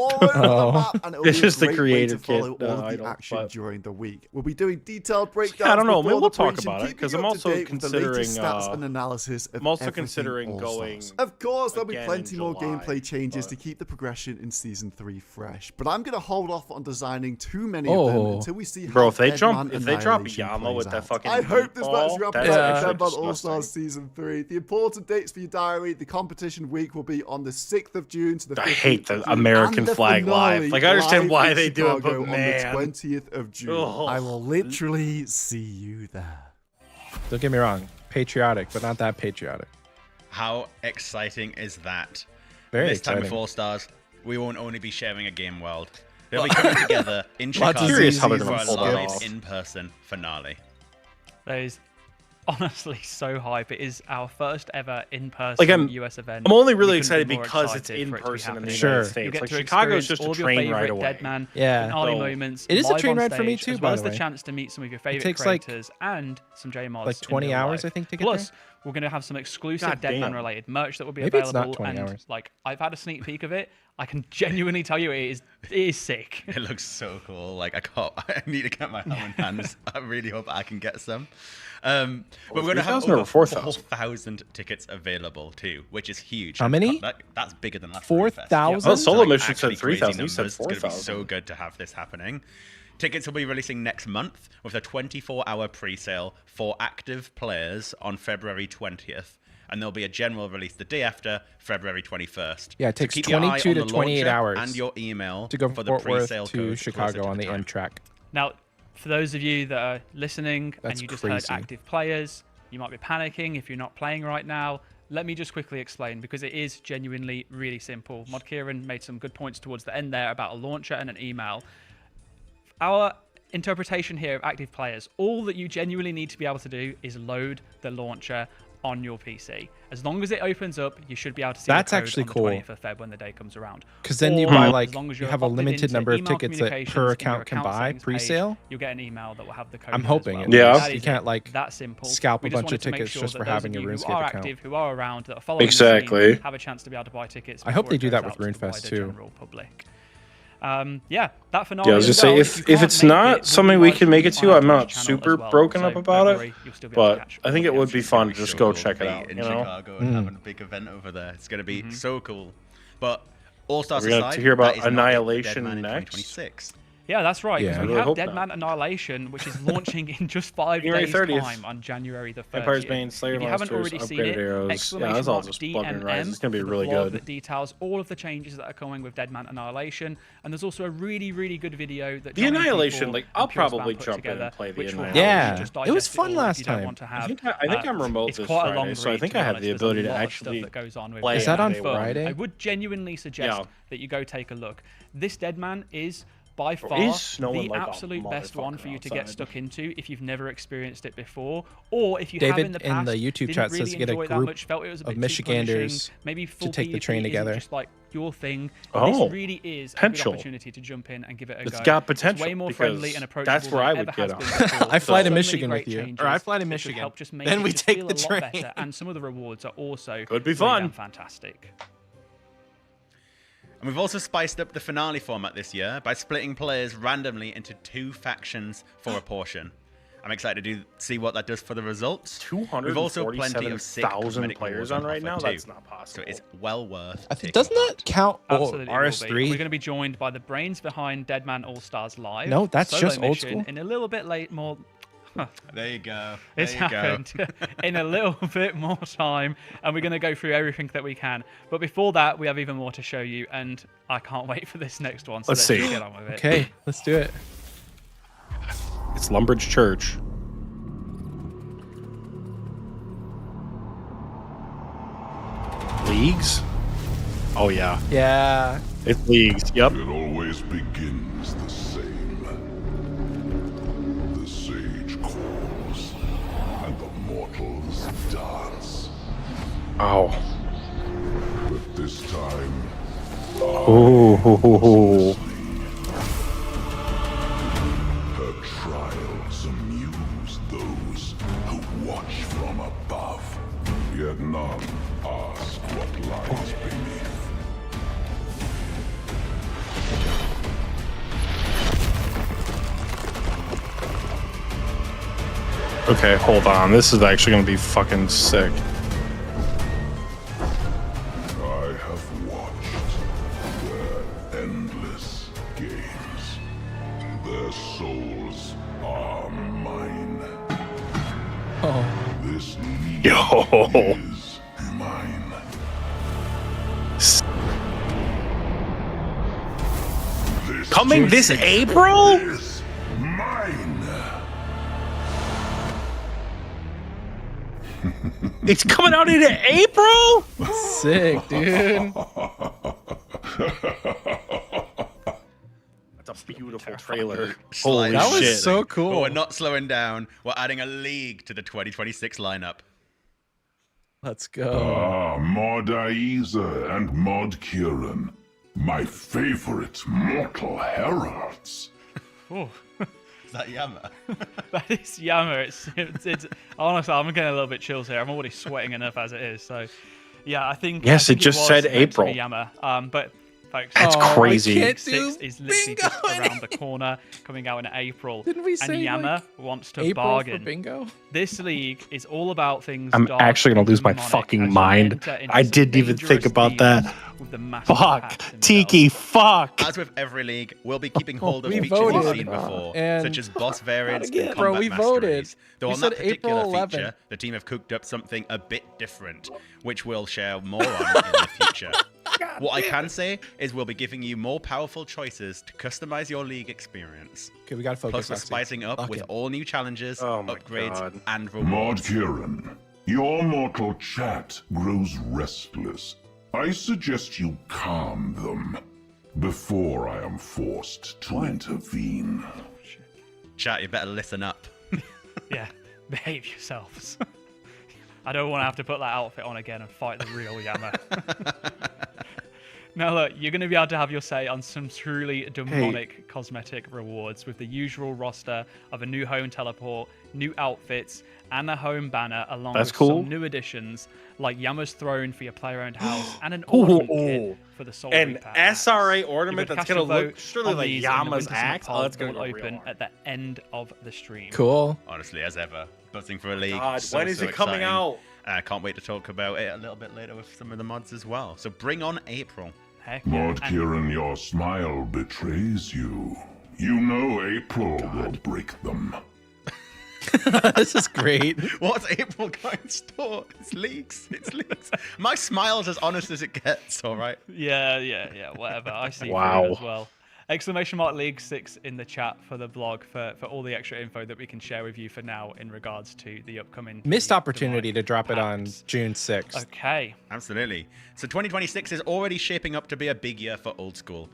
It's just the creator kit, All of the idle, action but- during the week. We'll be doing detailed breakdowns. I don't know. before Maybe we'll the talk breach and about it, keeping 'cause you I'm up to also date with the latest considering, stats and analysis of I'm also everything considering All-Stars. going Of course, there'll be again plenty in more July, gameplay changes but- to keep the progression in season 3 fresh. But I'm gonna hold off on designing too many of them Oh. until we see Bro, how if they Deadman drop Annihilation Yama with plays that out. fucking I hope this match meatball, wraps that's up actually Deadman disgusting. All-Stars season 3. The important dates for your diary: the competition week will be on the 6th of June to the 15th I hate the of June, American and the flag live. finale Like, I understand live why in they do it, Chicago but on man. the 20th of June. Ugh. I will literally see you there. Don't get me wrong, patriotic, but not that patriotic. How exciting is that? Very this time exciting. with All-Stars, we won't only be sharing a game world. They'll be coming together in Lots Chicago of curious how they're for gonna a pull that live off. in-person finale. That is honestly so hype. It is our first ever in-person Like, I'm- US event. I'm only We really couldn't be excited more because it's excited in for it to be person in the happening. Sure. United You States. get Like to Chicago's experience just all a of your train right favorite away. Deadman Yeah. finale So- moments. It is a live train on ride for me stage, too, as well by as the the way. chance to meet some of your favorite takes, like- creators and some JMods. like in 20 real hours, life. I think, to get Plus, there. we're going to have some exclusive God damn. Deadman related merch that will be Maybe it's not available. 20 And hours. like, I've had a sneak peek of it. I can genuinely tell you it is sick. It looks so cool. Like I need to get my helmet in hands. I really hope I can get some. But we're going to have 3,000 or over 4,000? 4,000 tickets available too, which is huge. How many? That's bigger than last 4,000? Oh, Solo Mission actually said crazy 3,000. You said numbers. It's going to be 4,000. so good to have this happening. Tickets will be releasing next month with a 24-hour pre-sale for active players on February 20th. and there'll be a general release the day after, February 21st. Yeah, it So takes keep your eye 22 on to the 28 launcher hours and your email to go for from the Fort Worth pre-sale to codes Chicago closer on to the time. Amtrak. Now, for those of you that are listening That's and you just crazy. heard active players, you might be panicking if you're not playing right now. Let me just quickly explain, because it is genuinely really simple. Mod Kieran made some good points towards the end there about a launcher and an email. Our interpretation here of active players, all that you genuinely need to be able to do is load the launcher on your PC. As long as it opens up, you should be able to see That's the code actually on cool. the 20th of Feb when the day comes around. Because then you Or buy as like long as you you're have a opted limited into number of email tickets that communications per in your account can buy settings page, pre-sale. you'll get an email that will have the code. I'm in as hoping. well. At Yeah. least. That You is can't it. like that simple. scalp We a just bunch of wanted to make tickets sure just that for those having of a you who RuneScape are account. active, who are around, that are following Exactly. the scene, have a chance to be able to buy tickets. I hope before they it do goes that with out to the RuneFest wider too. general public. Yeah, that finale. Yeah, I was as just say well, if you can't it's make not it, we'll something be we live can make it streaming to, on I'm our not Twitch channel super as well, broken so up don't about worry, it. you'll still be able to But catch I think all it the would be action. fun Very to just sure go we'll check it be out. in You know, Chicago and having a big event over there. It's going to be so cool. But All Stars We're gonna have aside, to hear about that is not it for Annihilation Deadman in next. 2026. Yeah, that's right. Yeah. Because I we really have hope Deadman Annihilation, which is launching in just 5 January days' 30th. time on January the 30th. Empire's Bane, Slayer If you haven't Monsters, already seen Upgraded it, Arrows. Yeah, exclamation that's all mark just Blood and Rise. DNM It's gonna be for the really vlog good. that details all of the changes that are coming with Deadman Annihilation. And there's also a really, really good video that The Johnny Annihilation, P4 like, and I'll Pure Spam probably put jump in together, and play the which will help Yeah, you just it was digest fun all if last you don't time. want to have, I think I'm remote it's this quite a long Friday, so I read, think to I be have honest. the There's a ability to lot of stuff actually that goes on with play Is that on day one. Friday? I would genuinely suggest Yeah. that you go take a look. This Deadman is by far is snowing the like a absolute best one for you to get motherfucker stuck into if you've never experienced it before, or if you David have in the in past, the YouTube didn't chat really says get a enjoy it that group much, felt it was a of bit too punishing, Michiganders maybe full take the train PvP isn't together. just like your thing. Oh, this really is a good potential. opportunity to jump in and give it a It's go. got potential, It's way more because friendly and approachable that's where than I it would ever get has on. been before. I fly to So many Michigan great with you. changes Or I fly to that should Michigan. help just make Then it we just take feel the a lot train. better, and some of the rewards are also Could be really fun. damn fantastic. And we've also spiced up the finale format this year by splitting players randomly into 2 factions for a portion. I'm excited to see what that does for the results. We've also plenty of sick 247,000 cosmetic players rewards on right offer now. too. That's not So possible. it's well worth. I think, taking doesn't part. that count? Absolutely, it will be. RS3. We're going to be joined by the brains behind Deadman All Stars Live. No, that's solo just old mission school. in a little bit late, more. There you go. It's There you go. happened in a little bit more time, and we're going to go through everything that we can. But before that, we have even more to show you, and I can't wait for this next one. So Let's see. just get on with it. Okay, let's do it. It's Lumbridge Church. Leagues? Oh yeah, Yeah. it's leagues. Yep. It always begins the same. The sage calls, and the mortals dance. Oh. But this time, Ooh. her trials amuse those who watch from above. Yet none ask what lies beneath. Okay, hold on. This is actually gonna be fucking sick. I have watched their endless games. Their souls are mine. Oh. This league Yo. is mine. This Coming this April? is mine. It's coming out in April? Sick, dude. That's a beautiful trailer. Slide. Holy That was shit. so But cool. we're not slowing down. We're adding a league to the 2026 lineup. Let's go. Ah, Mod Aiza and Mod Kieran, my favorite mortal heralds. Ooh. Is that Yama? That is Yammer. It's honestly, I'm getting a little bit chills here. I'm already sweating enough as it is. So, yeah, I think. Yes, I think it just was said meant to be April. Yammer. But folks. That's crazy. We can't 6 do is literally bingo just in around the corner, coming out in April. Didn't we and say, Yama like, wants to April bargain. for bingo? This league is all about things. I'm dark actually gonna and lose my demonic fucking as you mind. enter into I some didn't even think dangerous about that. deals with the massive Fuck. packs themselves. Tiki, fuck. As with every league, we'll be keeping hold of We features you've voted, seen before, and- such as boss variants again, and bro, combat we voted. masteries. Though We on that said April particular 11th. feature, the team have cooked up something a bit different, which we'll share more on in the future. What I can say is we'll be giving you more powerful choices to customize your league experience. Okay, we gotta focus. Plus, we're Lexi. spicing up Lock with in. all new challenges, upgrades, and Mod rewards. Kieran, your mortal chat grows restless. I suggest you calm them before I am forced to intervene. Chat, you better listen up. Yeah, behave yourselves. I don't want to have to put that outfit on again and fight the real Yama. Now look, you're going to be able to have your say on some truly demonic cosmetic rewards with the usual roster of a new home teleport, new outfits, and a home banner along That's with cool. some new additions like Yama's throne for your player-owned house and an ornament kit for the Soul An Reaper axe. SRA You ornament would that's cast gonna your look vote surely on like these and the Yama's Winter Summit axe. poll Oh, that's gonna will go real open hard. at the end of the stream. Cool. Honestly, as ever, buzzing for a league. God, so, when is so it coming exciting. out? I can't wait to talk about it a little bit later with some of the mods as well. So bring on April. Heck Mod Kieran, your smile betrays you. You know April will break them. This is great. What's April going to store? It's leaks. It's leaks. My smile's as honest as it gets, all right? Yeah, whatever. I see Wow. through it as well. Exclamation mark League 6 in the chat for the blog for all the extra info that we can share with you for now in regards to the upcoming Missed league opportunity to drop it on packs. June 6th. Okay. Absolutely. So 2026 is already shaping up to be a big year for Old School.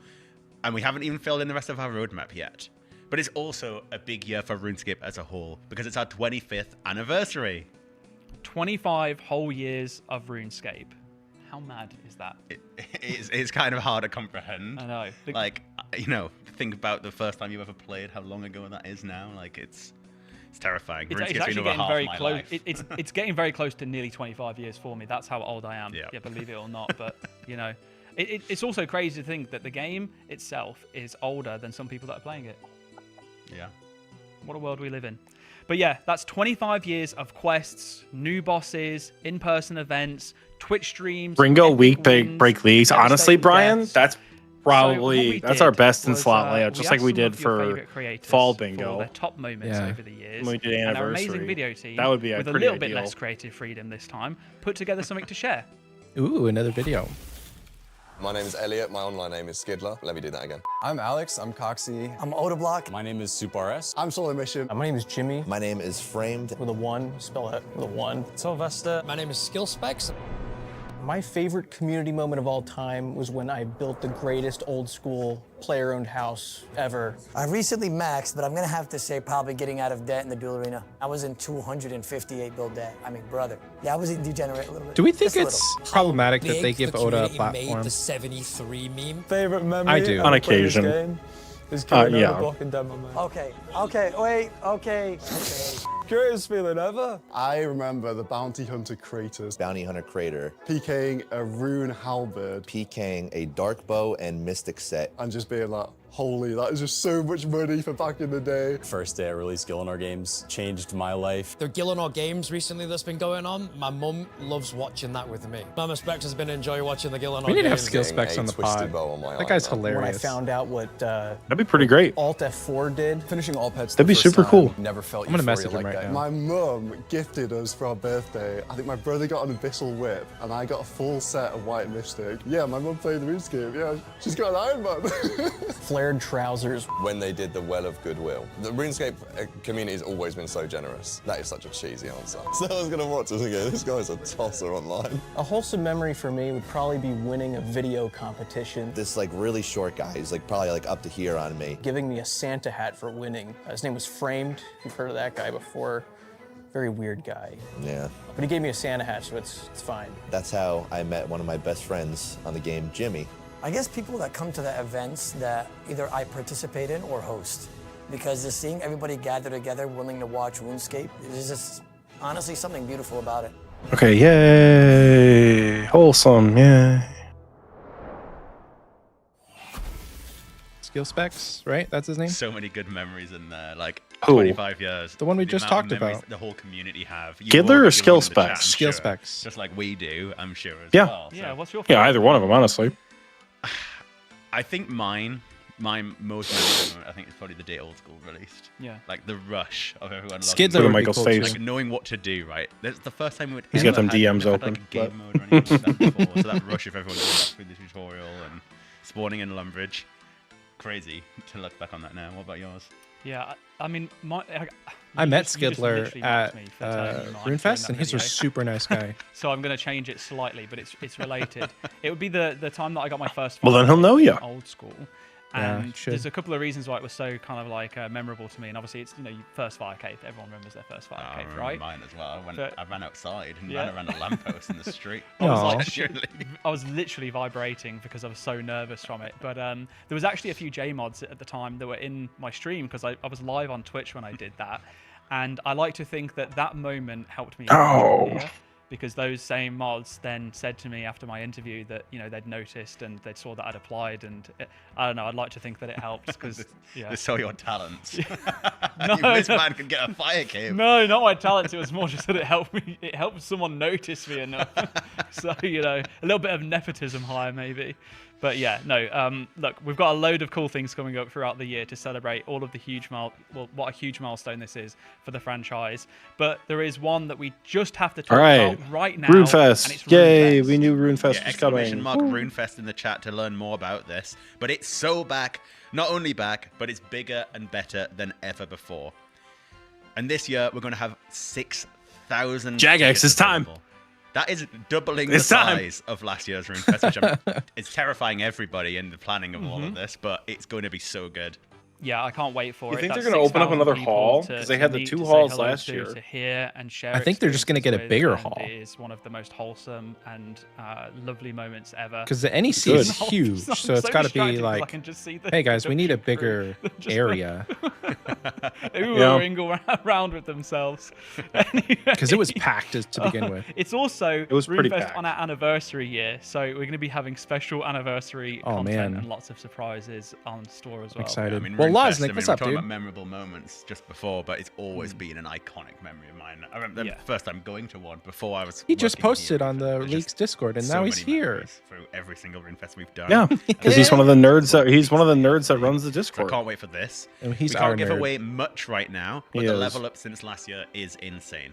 And we haven't even filled in the rest of our roadmap yet. But it's also a big year for RuneScape as a whole because it's our 25th anniversary. 25 whole years of RuneScape. How mad is that? It's kind of hard to comprehend. I know. Like, you know, think about the first time you ever played, how long ago that is now. Like, it's terrifying. It's RuneScape's actually been over getting half very my close. life. It's getting very close to nearly 25 years for me. That's how old I am. Yeah. Yeah, believe it or not. But you know, it's also crazy to think that the game itself is older than some people that are playing it. Yeah. What a world we live in. But yeah, that's 25 years of quests, new bosses, in-person events, Twitch streams. Bringo epic week wins, break leagues. Honestly, devastating Brian, deaths. that's So what probably we that's our did best in was, slot layout, just we like we asked some did of your for favourite creators fall for bingo. their top moments Yeah. over the years. When we did and our anniversary. amazing video team, That would be with a pretty little bit ideal. less creative freedom this time, put together something to share. Ooh, another video. My name is Elliot. My online name is Skidler. Let me do that again. I'm Alex. I'm Coxie. I'm Odablock. My name is SuperS. I'm Solo Mission. My name is Jimmy. My name is Framed. With a 1. Spell it with a 1. Sylvester. My name is Skillspecs. My favorite community moment of all time was when I built the greatest old school player-owned house ever. I recently maxed, but I'm gonna have to say probably getting out of debt in the duel arena. I was in 258 bill debt. I mean, brother. Yeah, I was a degenerate a little bit. Do we think Just a it's little. problematic that they give Oda a Made platform? the 73 meme. Favorite memory I do. of On playing occasion. This game is killing yeah. Odablock and Dead Man. Okay, Greatest feeling ever. I remember the Bounty Hunter Kratos Bounty Hunter Crater, PKing a Rune Halberd PKing a Dark Bow and Mystic set. and just being like, holy, that is just so much money for back in the day. First day I released Gillinor games changed my life. The Gillinor games recently that's been going on, my mum loves watching that with me. Mama Specs has been enjoying watching the Gillinor We need to have games. skill specs on the pod. That guy's When I hilarious. found out what That'd be pretty great. Alt F4 did. Finishing all pets. That'd be super cool. Never felt I'm gonna euphoria message him like right that. now. My mum gifted us for our birthday. I think my brother got an Abyssal Whip, and I got a full set of White Mystic. Yeah, my mum played the RuneScape. Yeah, she's got an Iron Man. Flared trousers. When they did the Well of Goodwill. The RuneScape community has always been so generous. That is such a cheesy answer. So I was gonna watch this and go, this guy's a tosser online. A wholesome memory for me would probably be winning a video competition. This like really short guy, he's like probably like up to here on me. Giving me a Santa hat for winning. His name was Framed. You've heard of that guy before. Very weird guy. Yeah. But he gave me a Santa hat, so it's fine. That's how I met one of my best friends on the game, Jimmy. I guess people that come to the events that either I participate in or host. Because just seeing everybody gather together willing to watch RuneScape is just honestly something beautiful about it. Okay, yay. Wholesome, yeah. Skill Specs, right? That's his name. So many good memories in there, like Who? 25 years. The one we just amount of talked memories about. The whole community have. You Skidler all or get Skill one in the chat, I'm Specs? Skill sure. Specs. Just like we do, I'm sure as Yeah. well. Yeah, what's your Yeah, favorite? either one of them, honestly. I think my most memorable moment, I think, is probably the day Old School released. Yeah. Like the rush of everyone. Skidler Look would at be Michael's cool, face. too. Like knowing what to do, right? That's the first time we'd He's ever got them had, DMs never open, had like a game but- mode or anything like that before. So that rush of everyone going back through the tutorial and spawning in Lumbridge. Crazy to look back on that now. What about yours? Yeah, I mean, I met you just Skidler literally at mocked me for telling me mine during RuneFest, that and he's a video. super nice guy. So I'm going to change it slightly, but it's related. It would be the time that I got my first. Well, then he'll know ya. Old School. Yeah, And should. there's a couple of reasons why it was so kind of like memorable to me, and obviously it's your first fire cave. Everyone remembers their first fire I cave, remember right? mine as well. But- I ran outside and Yeah. ran around a lamppost in the street. I was, Aw. like, Surely. I was literally vibrating because I was so nervous from it. But there was actually a few J mods at the time that were in my stream because I was live on Twitch when I did that, and I like to think that moment helped me. Oh. Here, because those same mods then said to me after my interview that they'd noticed and they saw that I'd applied, and I don't know. I'd like to think that it helped because They saw your talents. No, This no. man could get a fire cave. No, not my talents. It was more just that it helped me. It helped someone notice me enough. So a little bit of nepotism hire maybe. But yeah, no. Look, we've got a load of cool things coming up throughout the year to celebrate all of the what a huge milestone this is for the franchise. But there is one that we just have to talk All right. about right now. RuneFest. And it's Yay, RuneFest. we knew RuneFest Yeah, was exclamation coming. mark Woo. RuneFest in the chat to learn more about this. But it's so back. Not only back, but it's bigger and better than ever before. And this year, we're going to have 6,000 Jagex, tickets it's time. available. That is doubling It's the time. size of last year's RuneFest, which it's terrifying everybody in the planning of all of this, but it's going to be so good. Yeah, I can't wait for You it. think they're That's gonna open up 6,000 another people hall? to- 'Cause they to had the meet, 2 to say halls hello last to, year. To hear and share. I think they're just gonna get a experiences bigger with, hall. and It is one of the most wholesome and lovely moments ever. Because the NEC Good. is huge, I'm so it's so got to be distracted 'cause I like, can just see the hey guys, we need a production crew. bigger Just area. They were Yeah. ring around with themselves. Because it was packed to begin with. It's also It was pretty RuneFest packed. on our anniversary year, so we're going to be having special anniversary Oh, content man. and lots of surprise on store as well. Excited. I mean, Well, RuneFest, Loznick, I what's mean, up, we're talking dude? about memorable moments just before, but it's always been an iconic memory of mine. I remember the first time going to one before I was. He just working posted here. on the There's League's just Discord, and so now he's many here. memories through every single RuneFest we've done. Yeah, because he's one of the nerds that runs the So I Discord. can't wait for this. And he's we our can't give nerd. away much right now, but He the is. level up since last year is insane.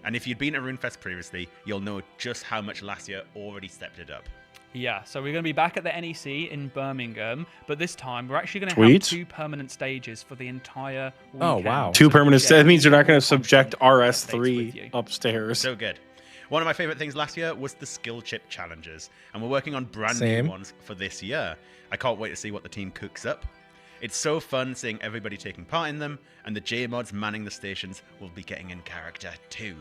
And if you'd been at RuneFest previously, you'll know just how much last year already stepped it up. Yeah, so we're going to be back at the NEC in Birmingham, but this time we're actually going to Sweet. have 2 permanent stages for the entire Oh, weekend. wow. 2 So permanent. share That means they're not going more to subject content updates with you. RS3 upstairs. So good. One of my favorite things last year was the skill chip challenges, and we're working on brand Same. new ones for this year. I can't wait to see what the team cooks up. It's so fun seeing everybody taking part in them, and the J-mods manning the stations will be getting in character too.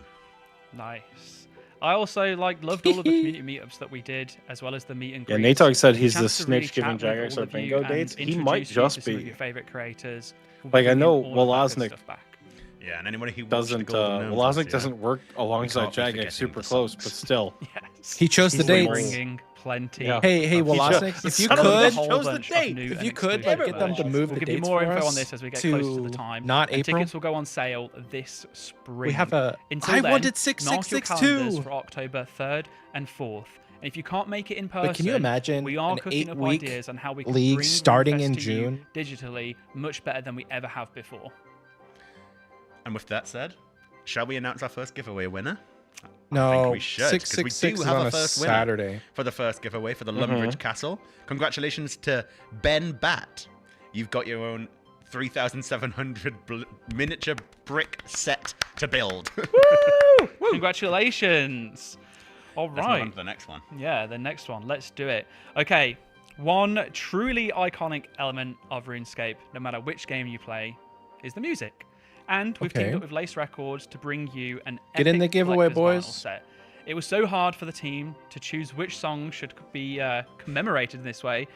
Nice. I also loved all of the community meetups that we did, as well as the meet and Yeah, greets. Natog said he's Chance the to really snitch giving chat with Jagex all our of you bingo and dates. He introduce might you to just some of be. your favorite creators. We'll Like, be I bringing know all of that good Woloznik stuff back. Yeah, and anybody who doesn't. watched the Golden Gnomes Woloznik last year, doesn't work alongside can't be Jagex forgetting super the close, songs. but still. Yes. He chose the He's dates. bringing plenty. Yeah. Hey, He Woloznik, chose- if you son of a could, bitch chose the date. if you could, get them to move we'll the give you dates more for info us on this as we get to closer to the time. not And April. tickets will go on sale this spring. We have a. Until I then, wanted mark your 6662. calendars for October 3rd and 4th. And if you can't make it in person, But can you imagine we are an cooking up 8-week ideas on how we can league bring starting RuneFest in to you June? digitally much better than we ever have before. And with that said, shall we announce our first giveaway winner? I No, think we should, 'cause we 666 do is have on a a first winner Saturday. for the first giveaway for the Mhm. Lumbridge Castle. Congratulations to Ben Bat. You've got your own 3,700 miniature brick set to build. Congratulations. All Let's move on right. to the next one. Yeah, the next one. Let's do it. Okay. One truly iconic element of RuneScape, no matter which game you play, is the music. And we've Okay. teamed up with Lace Records to bring you an Get in epic the giveaway, collector's vinyl boys. set. It was so hard for the team to choose which song should be commemorated in this way.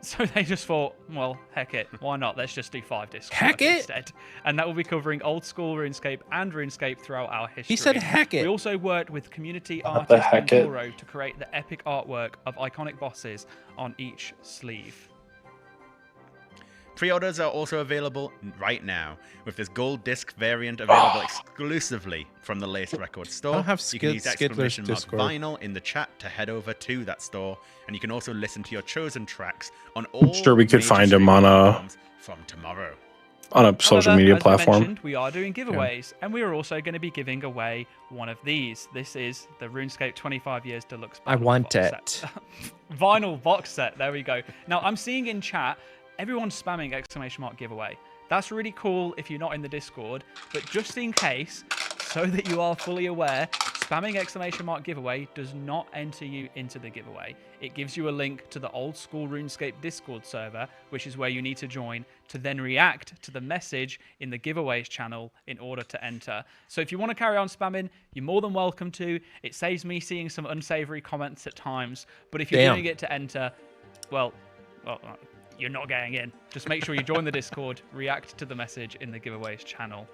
So they just thought, well, heck it, why not? Let's just do 5 discs Heck it! instead. And that will be covering old school RuneScape and RuneScape throughout our history. He said heck it. We also worked with community What the artist heck it? Enduro to create the epic artwork of iconic bosses on each sleeve. Pre-orders are also available right now, with this gold disc variant available exclusively from the Laced Records store. I don't have You can use Skidler's exclamation mark Discord. vinyl in the chat to head over to that store, and you can also listen to your chosen tracks on all Sure, we could major find him streaming on a platforms from tomorrow. social However, media as platform. mentioned, we are doing giveaways, and we are also going to be giving away one of these. This is the RuneScape 25 Years Deluxe. I want box it. set. Vinyl box set. There we go. Now, I'm seeing in chat, everyone's spamming exclamation mark giveaway. That's really cool if you're not in the Discord, but just in case, so that you are fully aware, spamming exclamation mark giveaway does not enter you into the giveaway. It gives you a link to the old school RuneScape Discord server, which is where you need to join to then react to the message in the giveaways channel in order to enter. So if you want to carry on spamming, you're more than welcome to. It saves me seeing some unsavory comments at times, but if you're doing it to enter, well, you're not getting in. Just make sure you join the Discord, react to the message in the giveaways channel.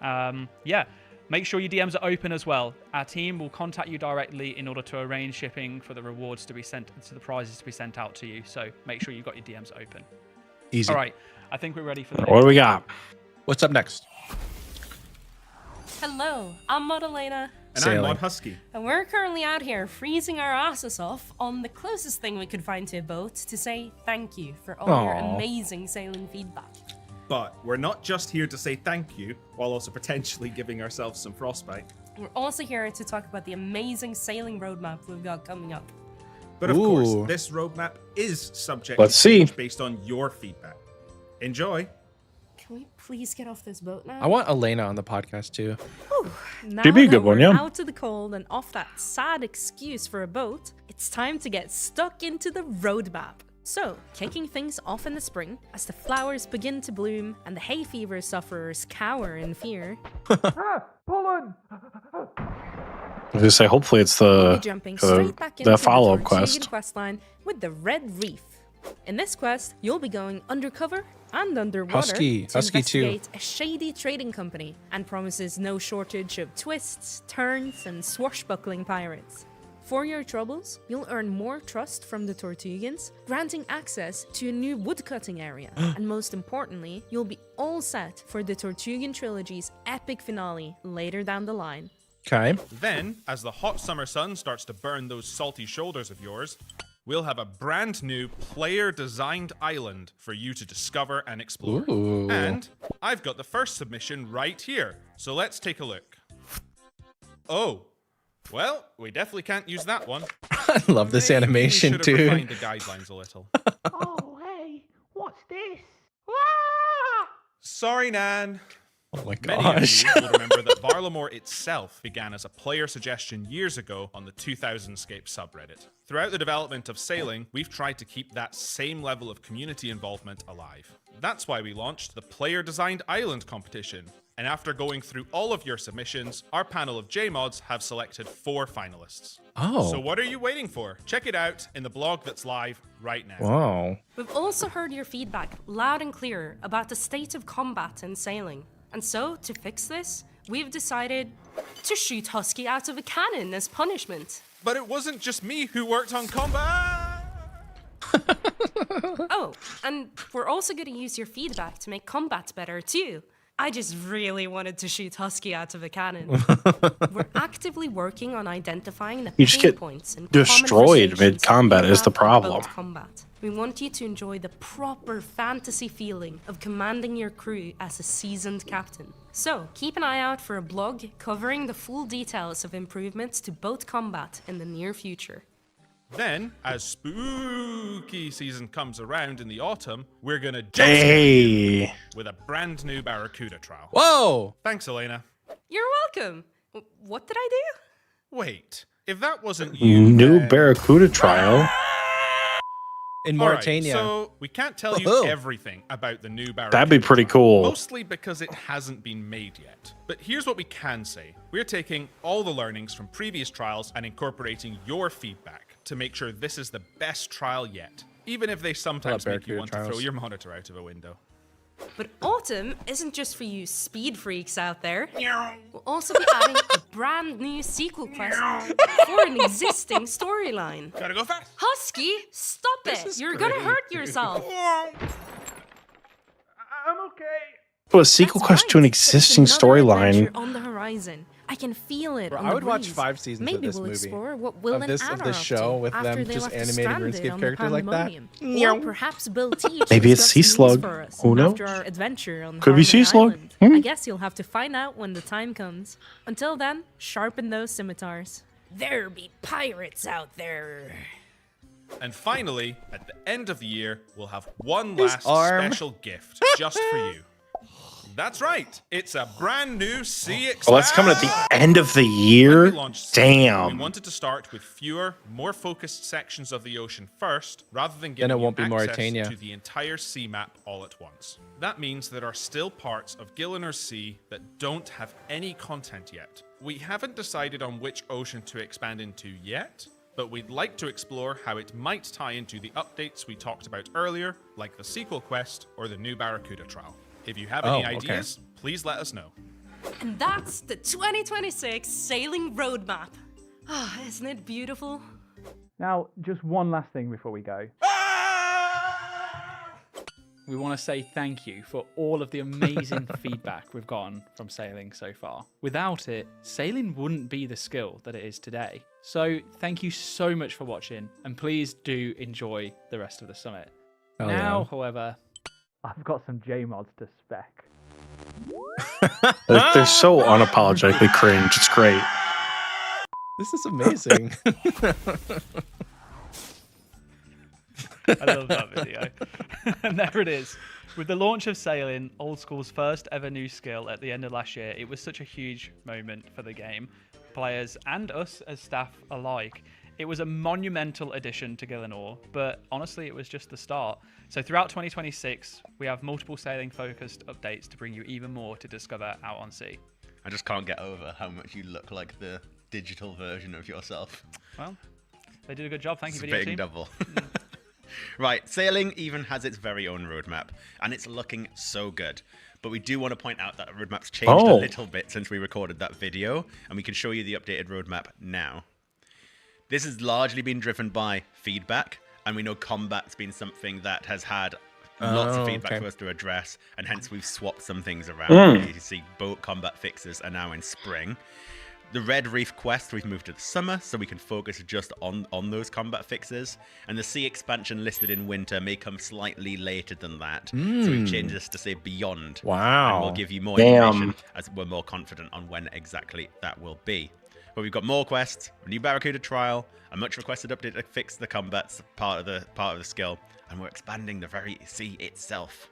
Yeah. Make sure your DMs are open as well. Our team will contact you directly in order to arrange shipping for the rewards to be sent, to the prizes to be sent out to you. So make sure you've got your DMs open. Easy. All right. I think we're ready for the What do we got? What's up next? Hello, I'm Mod Elena. And I'm Mod Husky. And we're currently out here freezing our asses off on the closest thing we could find to a boat to say thank you for all your Aw. amazing sailing feedback. But we're not just here to say thank you, while also potentially giving ourselves some frostbite. We're also here to talk about the amazing sailing roadmap we've got coming up. But of course, this roadmap is subject Let's to change see. based on your feedback. Enjoy. Can we please get off this boat now? I want Elena on the podcast too. Now She'd be a that good one, we're yeah. out of the cold and off that sad excuse for a boat, it's time to get stuck into the roadmap. So, kicking things off in the spring, as the flowers begin to bloom and the hay fever sufferers cower in fear, Pollen! I was gonna say, hopefully it's we'll be jumping straight back into the follow-up Tortugan quest. questline with the Red Reef. In this quest, you'll be going undercover and underwater Husky to too. investigate a shady trading company and promises no shortage of twists, turns, and swashbuckling pirates. For your troubles, you'll earn more trust from the Tortugans, granting access to a new woodcutting area. And most importantly, you'll be all set for the Tortugan Trilogy's epic finale later down the line. Okay. Then, as the hot summer sun starts to burn those salty shoulders of yours, we'll have a brand new player-designed island for you to discover and explore. Ooh. And I've got the first submission right here, so let's take a look. Oh, well, we definitely can't use that one. I love this Maybe we animation, should have dude. refined the guidelines a little. Oh, hey, what's this? Sorry, Nan. Oh my Many gosh. of you will remember that Varlamore itself began as a player suggestion years ago on the 2000scape subreddit. Throughout the development of Sailing, we've tried to keep that same level of community involvement alive. That's why we launched the Player Designed Island competition. And after going through all of your submissions, our panel of JMods have selected 4 finalists. Oh. So what are you waiting for? Check it out in the blog that's live right now. Wow. We've also heard your feedback loud and clear about the state of combat in sailing. And so, to fix this, we've decided to shoot Husky out of a cannon as punishment. But it wasn't just me who worked on combat! Oh, and we're also going to use your feedback to make combat better too. I just really wanted to shoot Husky out of a cannon. We're actively working on identifying the You just pain get points and destroyed common mid-combat is the frustrations problem. about combat. We want you to enjoy the proper fantasy feeling of commanding your crew as a seasoned captain. So, keep an eye out for a blog covering the full details of improvements to boat combat in the near future. Then, as spooky season comes around in the autumn, we're gonna jump Hey. with a brand new Barracuda trial. Whoa! Thanks, Elena. You're welcome. What did I do? Wait, if that wasn't you, New then... Barracuda trial. In All right, Mauritania. so we can't tell you Woohoo. everything about the new Barracuda. That'd be pretty cool. Mostly because it hasn't been made yet. But here's what we can say. We're taking all the learnings from previous trials and incorporating your feedback to make sure this is the best trial yet. Even if they sometimes make you Barracuda want to trials. throw your monitor out of a window. But autumn isn't just for you speed freaks out there. We'll also be adding a brand new sequel quest for an existing storyline. Gotta go fast. Husky, stop it! You're gonna hurt yourself. To a sequel quest to an existing storyline. On the horizon. I can feel it. Bro, on I the would watch breeze. 5 seasons Maybe of this we'll movie. explore what Will and Of Anna this are up show to with after them they just left animated stranded RuneScape on the characters like that. Pandemonium. Or perhaps Bill Teach Maybe has it's got Sea some news Slug. for us Who knows? after our adventure on Could be Harmony Sea Slug. Island. Hmm. I guess you'll have to find out when the time comes. Until then, sharpen those scimitars. There be pirates out there. And finally, at the end of the year, we'll have one His last arm. special gift just for you. That's right. It's a brand new Sea Expansion. Oh, that's coming at the end of the When year? we launched Sea, Damn. We wanted to start with fewer, more focused sections of the ocean first, rather than Then giving it won't you be access Mauritania. to the entire sea map all at once. That means there are still parts of Gillinor's Sea that don't have any content yet. We haven't decided on which ocean to expand into yet, but we'd like to explore how it might tie into the updates we talked about earlier, like the sequel quest or the new Barracuda trial. If you have any Oh, okay. ideas, please let us know. And that's the 2026 sailing roadmap. Ah, isn't it beautiful? Now, just one last thing before we go. We want to say thank you for all of the amazing feedback we've gotten from sailing so far. Without it, sailing wouldn't be the skill that it is today. So thank you so much for watching, and please do enjoy the rest of the summit. Hell Now, yeah. however, I've got some J-mods to spec. They're so unapologetically cringe. It's great. This is amazing. I love that video. And there it is. With the launch of Sailing, Old School's first ever new skill at the end of last year, it was such a huge moment for the game, players and us as staff alike. It was a monumental addition to Gielinor, but honestly, it was just the start. So throughout 2026, we have multiple sailing-focused updates to bring you even more to discover out on sea. I just can't get over how much you look like the digital version of yourself. Well, they did a good job. Thank you, It's video big team. double. Right, Sailing even has its very own roadmap, and it's looking so good. But we do want to point out that the roadmap's changed a little bit since we recorded that video, and we can show you the updated roadmap now. This has largely been driven by feedback, and we know combat's been something that has had lots of feedback for us to address, and hence we've swapped some things around. You see boat combat fixes are now in spring. The Red Reef quest we've moved to the summer, so we can focus just on those combat fixes. And the Sea expansion listed in winter may come slightly later than that. So we've changed this to say beyond. Wow. And we'll give you more information as we're more confident on when exactly that will be. But we've got more quests, a new Barracuda trial, a much requested update to fix the combat's part of the skill, and we're expanding the very sea itself.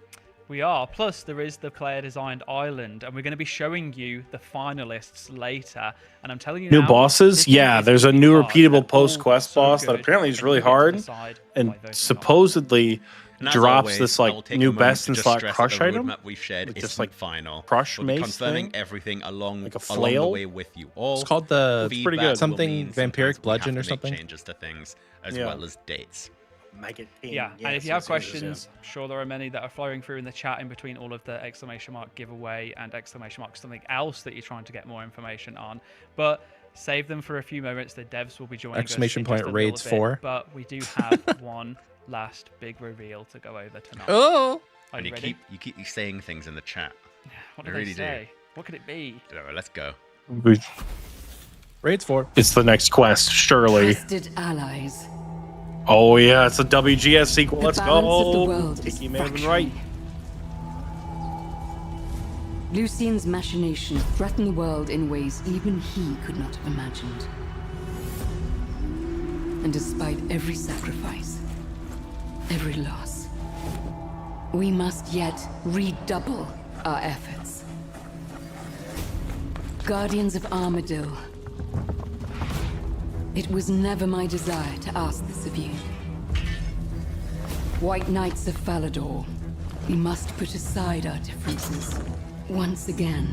We are. Plus, there is the player-designed island, and we're going to be showing you the finalists later. And I'm telling you New now, bosses? this Yeah, is there's a really new hard. repeatable They're post-quest all so boss that good, apparently is and really you get to hard decide and by voting on. supposedly And as drops always, this I'll like take a new moment best to and just slot stress crush that the item. roadmap we've shared Like is just like final. crush We'll be mace confirming thing? everything along Like a the flail? way with you all. It's called the Feedback pretty good. will Something mean sometimes vampiric we bludgeon have or to make something? changes to things as Yeah. well as dates. Yeah, and if you have questions, sure there are many that are flowing through in the chat in between all of the exclamation mark giveaway and exclamation mark something else that you're trying to get more information on. But save them for a few moments. The devs will be joining Exclamation us in just point a little raids bit, 4. But we do have one last big reveal to go over tonight. Oh! Are And you ready? you keep saying things in the chat. What You did really they say? What could it be? Alright, let's go. Raids 4. It's the next quest, surely. Trusted allies. Oh yeah, it's a WGS sequel. The Let's balance of the go. world is Tiki may have been right. Lucien's machinations threaten the world in ways even he could not have imagined. And despite every sacrifice, every loss, we must yet redouble our efforts. Guardians of Armadil, it was never my desire to ask this of you. White Knights of Falador, we must put aside our differences once again.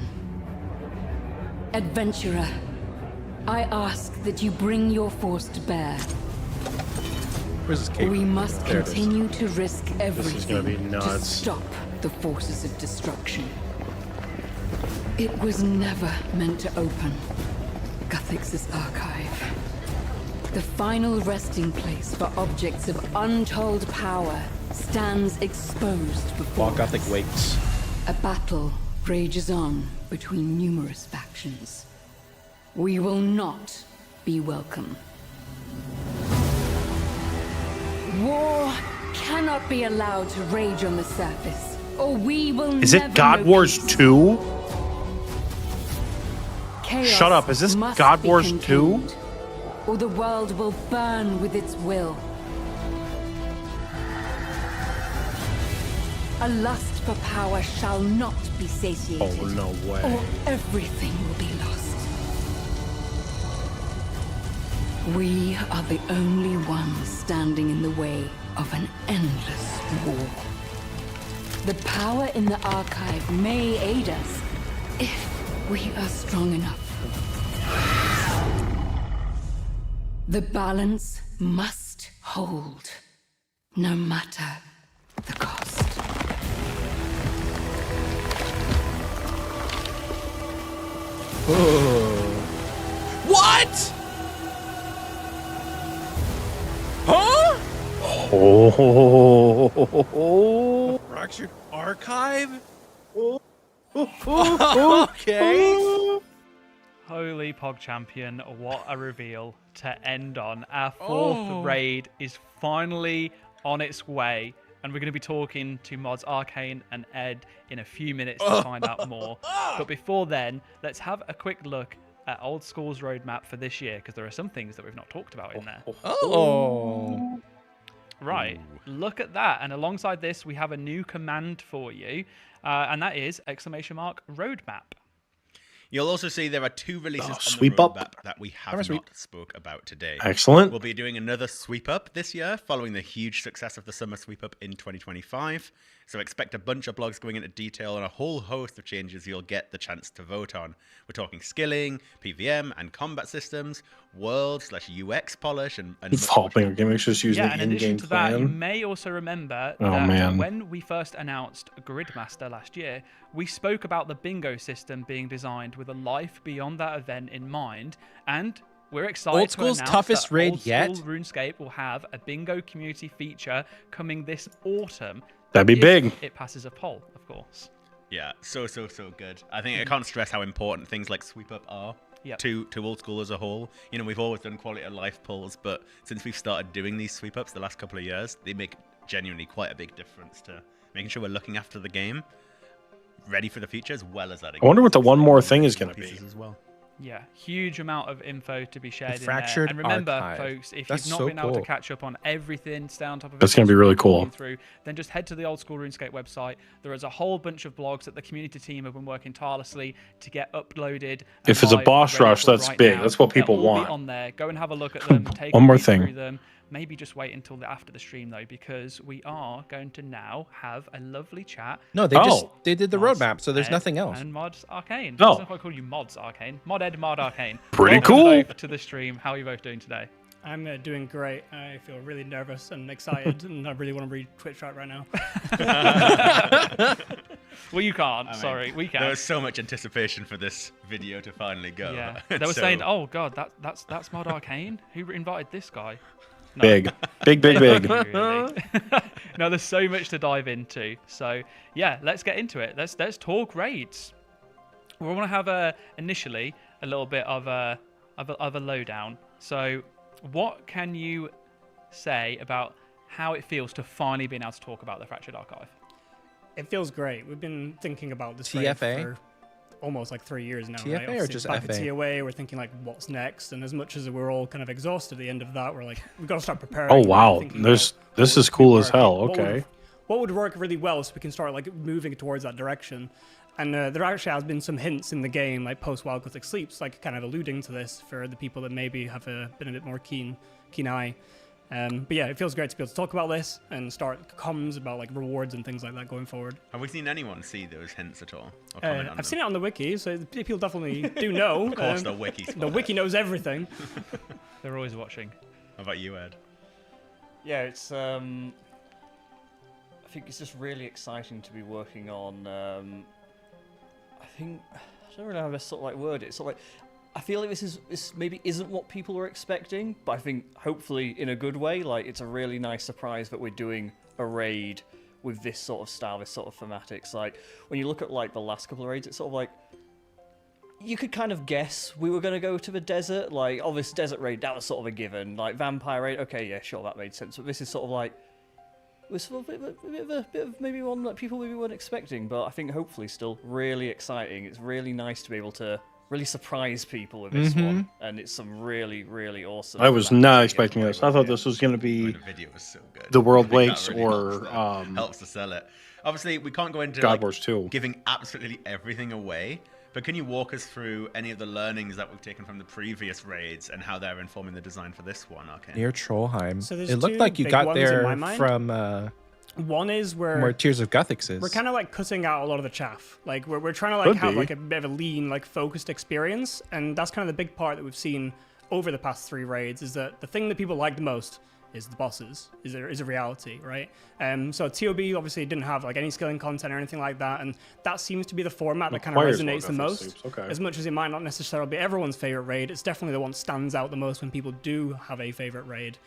Adventurer, I ask that you bring your force to bear. Where's this cape? We must There it is. continue to risk everything is gonna be to nuts. stop the forces of destruction. It was never meant to open Guthix's archive. The final resting place for objects of untold power stands exposed before While Gothic us. wakes. A battle rages on between numerous factions. We will not be welcome. War cannot be allowed to rage on the surface, or we will Is never it God know Wars peace. 2? Chaos Shut up. Is this must God be Wars 2? contained, or the world will burn with its will. A lust for power shall not be satiated. Oh, no way. Or everything will be lost. We are the only ones standing in the way of an endless war. The power in the archive may aid us if we are strong enough. The balance must hold, no matter the cost. What? Huh? Oh. Fractured Archive? Okay. Holy Pog Champion, what a reveal to end on. Our fourth raid is finally on its way, and we're going to be talking to Mods Arcane and Ed in a few minutes to find out more. But before then, let's have a quick look at Old School's roadmap for this year, because there are some things that we've not talked about in there. Oh. Right, look at that. And alongside this, we have a new command for you, and that is ! Roadmap. You'll also see there are 2 releases on the sweep up. roadmap that we have not spoke about today. Excellent. We'll be doing another sweep up this year, following the huge success of the summer sweep up in 2025. So expect a bunch of blogs going into detail on a whole host of changes you'll get the chance to vote on. We're talking skilling, PVM, and combat systems, world/UX polish, and Defaulting gimmicks just using Yeah, and in addition in-game to that, you plan. may also remember Oh, that man. when we first announced Gridmaster last year, we spoke about the bingo system being designed with a life beyond that event in mind, and we're excited Old to School's announce toughest that raid Old yet? School RuneScape will have a bingo community feature coming this autumn. That'd be if big. It passes a poll, of course. Yeah, so good. I think I can't stress how important things like sweep up are Yep. to Old School as a whole. You know, we've always done quality of life polls, but since we've started doing these sweep ups the last couple of years, they make genuinely quite a big difference to making sure we're looking after the game, ready for the future, as well as adding. I wonder what the one more thing is going to be. pieces as well. Yeah, huge amount of info to be shared in there. Fractured And remember, Archive. folks, if That's you've not so been able to cool. catch up on everything, stay on top of it. That's gonna be really cool. Through, then just head to the Old School RuneScape website. There is a whole bunch of blogs that the community team have been working tirelessly to get uploaded. and If it's a live boss ready rush, for that's right big. now. That's what They'll people all want. Be on there. Go and have a look at them. Take One a more read thing. through them. Maybe just wait until after the stream though, because we are going to now have a lovely chat. No, they did the roadmap, so there's Ed nothing else. And Mods Arcane. Oh. I don't know if I call you Mods Arcane. Mod Ed, Mod Arcane. Pretty Welcome cool. both to the stream. How are you both doing today? I'm doing great. I feel really nervous and excited, and I really want to read Twitch chat right now. Well, you can't. I mean, Sorry, we can. There was so much anticipation for this video to finally go. Yeah, they were So- saying, "Oh God, that's Mod Arcane. Who invited this guy?" No. Big. Big. Really. No, there's so much to dive into. So yeah, let's get into it. Let's talk raids. We want to have initially a little bit of a lowdown. So, what can you say about how it feels to finally being able to talk about the Fractured Archive? It feels great. We've been thinking about this raid TFA? for almost like 3 years now. TFA right? or Obviously, just back FA? at TOA, we're thinking like, what's next? And as much as we're all kind of exhausted at the end of that, we're like, we've got to start preparing. Oh wow, thinking this about this what is would cool be as hell. working. Okay. What would work really well so we can start like moving towards that direction. And there actually has been some hints in the game, like post Wild Gothic Sleeps, like kind of alluding to this for the people that maybe have been a bit more keen eye. But yeah, it feels great to be able to talk about this and start comms about like rewards and things like that going forward. Have we seen anyone see those hints at all? Or comment on I've them? seen it on the wiki, so people definitely do know. Of course, the wiki's The spot wiki it. knows everything. They're always watching. How about you, Ed? Yeah, it's I think it's just really exciting to be working on. I think I don't really know how to sort of like word it. It's sort of like I feel like this maybe isn't what people are expecting, but I think hopefully in a good way. Like it's a really nice surprise that we're doing a raid with this sort of style, this sort of thematics. Like when you look at like the last couple of raids, it's sort of like you could kind of guess we were going to go to the desert. Like, oh, this desert raid, that was sort of a given. Like vampire raid, okay, yeah, sure, that made sense. But this is sort of like it was sort of a bit of maybe one that people maybe weren't expecting, but I think hopefully still really exciting. It's really nice to be able to really surprise people with this one, and it's some really, really awesome. I was not expecting this. I thought this was going to be The video was so good. The World I think that Wakes really or helps to sell it. Obviously, we can't go into God like, Wars 2. giving absolutely everything away. But can you walk us through any of the learnings that we've taken from the previous raids and how they're informing the design for this one, Arcane? Near Trollheim. So there's It looked two like you big got ones in there my mind. from One is where Tears of Guthix is. we're kind of like cutting out a lot of the chaff. Like we're trying to like Could have be. like a bit of a lean, like focused experience, and that's kind of the big part that we've seen over the past 3 raids. Is that the thing that people like the most is the bosses, is a reality, right? So TOB obviously didn't have like any skilling content or anything like that, and that seems to be the format that kind of Requires resonates the Wargothic most. sleeps, okay. As much as it might not necessarily be everyone's favorite raid, it's definitely the one that stands out the most when people do have a favorite raid.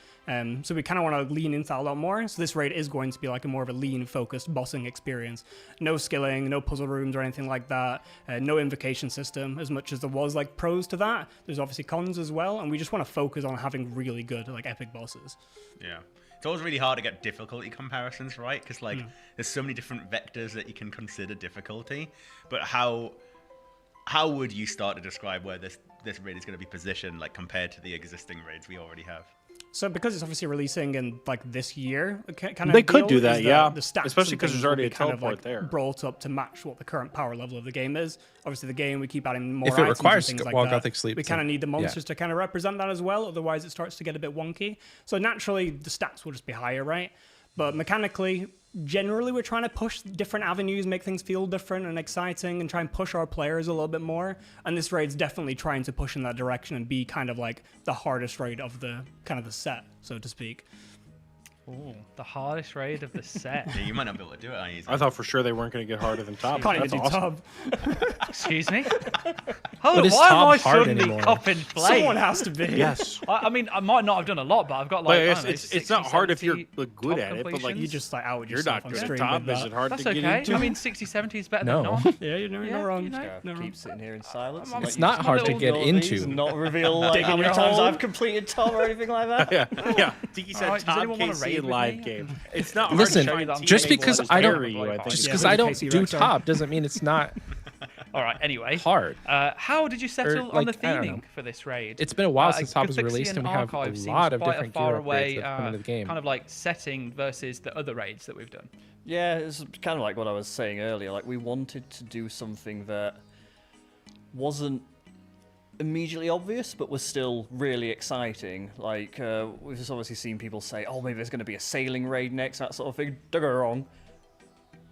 So we kind of want to lean into that a lot more. So this raid is going to be like a more of a lean, focused bossing experience. No skilling, no puzzle rooms or anything like that. No invocation system. As much as there was like pros to that, there's obviously cons as well. And we just want to focus on having really good, like epic bosses. Yeah. It's always really hard to get difficulty comparisons, right? Because like there's so many different vectors that you can consider difficulty. But how would you start to describe where this raid is going to be positioned, like compared to the existing raids we already have? So because it's obviously releasing in like this year, kind of They could deal do that, is yeah. The stats Especially and 'cause things there's already will a be kind of teleport like there. brought up to match what the current power level of the game is. Obviously, the game we keep adding more If it items requires and things like Wild that. Gothic sleeps, We kind of then- need the yeah. monsters to kind of represent that as well. Otherwise, it starts to get a bit wonky. So naturally, the stats will just be higher, right? But mechanically, generally, we're trying to push different avenues, make things feel different and exciting, and try and push our players a little bit more. And this raid's definitely trying to push in that direction and be kind of like the hardest raid of the kind of the set, so to speak. Ooh, the hardest raid of the set. Yeah, you might not be able to do it on easy. I thought for sure they weren't going to get harder than Top. Can't even That's do awesome. Excuse me? But Oh, is why am Tom I hard suddenly anymore? copping flame? Someone has to be. Yes. I mean, I might not have done a lot, but I've got But like, I it's, don't know, it's not 60, hard if 70 you're good top at it, but like You completions. just like out you're yourself not on good at stream Top. with Is that. it hard That's to get okay. into? I mean, 60, 70 is better No. than none. Yeah, you're Yeah, not wrong. you know. No wrong. Keep sitting here in silence. I'm- and It's let you not just hard to little get goalies into. and not reveal like, Dig how in many your times hole. I've completed Tom or anything like that. Yeah. Tiki said Alright, does Top anyone wanna KC raid with live me? game. It's not Listen, hard to find just teammates because that I don't, carry you, I think. just Yeah, because with I the don't KC do Rex on. top doesn't mean it's not All right, anyway. hard. How did you settle on the like, I don't know. theming for this raid? It's been a while since Top was Gothixian released, and we have a Archive seems lot of quite different far gear away, upgrades that come into the game. kind of like setting versus the other raids that we've done. Yeah, it's kind of like what I was saying earlier. Like, we wanted to do something that wasn't immediately obvious, but was still really exciting. Like, we've just obviously seen people say, oh, maybe there's going to be a sailing raid next, that sort of thing. Don't get me wrong.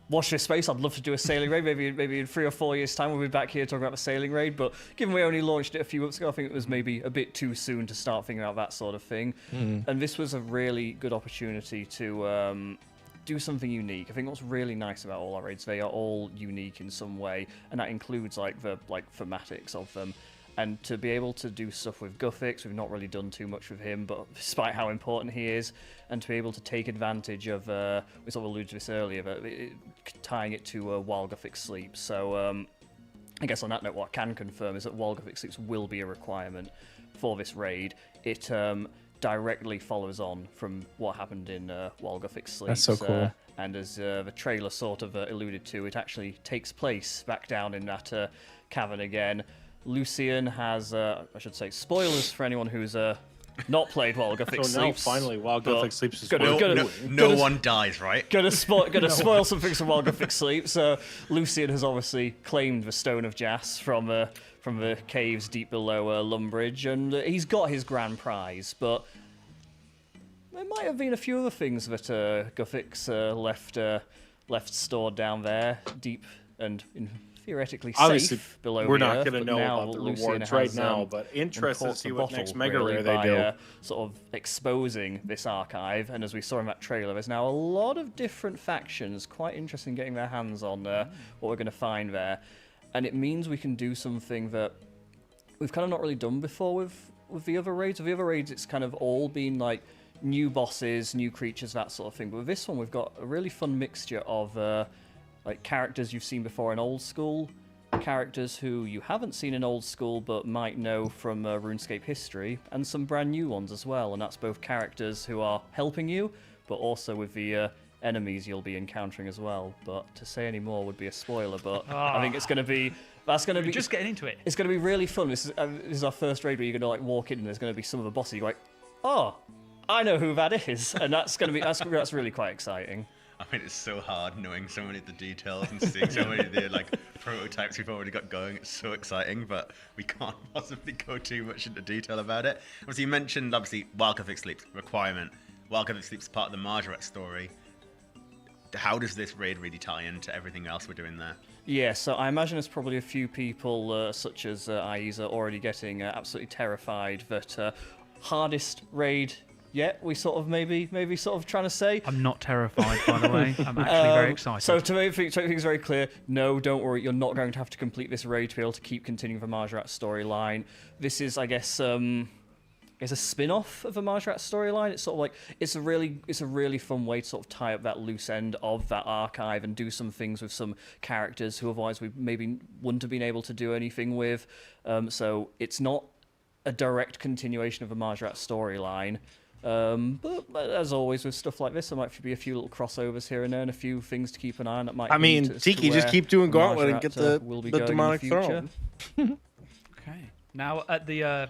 Watch this space. I'd love to do a sailing raid. Maybe in 3 or 4 years' time we'll be back here talking about the sailing raid. But given we only launched it a few months ago, I think it was maybe a bit too soon to start thinking about that sort of thing. And this was a really good opportunity to do something unique. I think what's really nice about all our raids, they are all unique in some way, and that includes like the thematics of them. And to be able to do stuff with Guthix, we've not really done too much with him, but despite how important he is, and to be able to take advantage of, we sort of alluded to this earlier, but tying it to Wild Gothic Sleep. So I guess on that note, what I can confirm is that Wild Gothic Sleeps will be a requirement for this raid. It directly follows on from what happened in Wild Gothic Sleeps. That's so cool. And as the trailer sort of alluded to, it actually takes place back down in that cavern again. Lucian has, I should say, spoilers for anyone who's not played Wild Gothic So now Sleeps. finally Wild Gothic Sleeps is No one dies, right? Gonna spoil some things from Wild Gothic Sleep. So Lucian has obviously claimed the Stone of Jas from the caves deep below Lumbridge, and he's got his grand prize. But there might have been a few other things that Guthix left stored down there, deep and theoretically Obviously, safe below we're the not earth, going to but know now about the Lucian rewards right has, now, but interested to uncorked see the what bottle, next Mega really, Rare they by, do. Sort of exposing this archive, and as we saw in that trailer, there's now a lot of different factions. Quite interesting getting their hands on what we're going to find there, and it means we can do something that we've kind of not really done before with the other raids. With the other raids, it's kind of all been like new bosses, new creatures, that sort of thing. But with this one, we've got a really fun mixture of like characters you've seen before in Old School, characters who you haven't seen in Old School but might know from RuneScape history, and some brand new ones as well. And that's both characters who are helping you, but also with the enemies you'll be encountering as well. But to say any more would be a spoiler, but I think it's going to be... That's going to be just getting into it. It's going to be really fun. This is our first raid where you're going to like walk in and there's going to be some of the bosses. You're like, oh, I know who that is, and that's going to be that's really quite exciting. I mean, it's so hard knowing so many of the details and seeing so many of the like prototypes we've already got going. It's so exciting, but we can't possibly go too much into detail about it. Obviously, you mentioned Wild Gothic Sleep's requirement. Wild Gothic Sleep's part of the Margaret story. How does this raid really tie into everything else we're doing there? Yeah, so I imagine there's probably a few people, such as Aiza, already getting absolutely terrified that hardest raid yet. We sort of maybe sort of trying to say. I'm not terrified, by the way. I'm actually very excited. So to make things very clear, no, don't worry. You're not going to have to complete this raid to be able to keep continuing the Marjarat storyline. This is, I guess, it's a spin-off of the Marjarat storyline. It's sort of like it's a really fun way to sort of tie up that loose end of that archive and do some things with some characters who otherwise we maybe wouldn't have been able to do anything with. So it's not a direct continuation of the Marjarat storyline. But as always with stuff like this, there might be a few little crossovers here and there, and a few things to keep an eye on. That might. I mean, Tiki, just keep doing Gauntlet and get the demonic throne. Okay. Now at the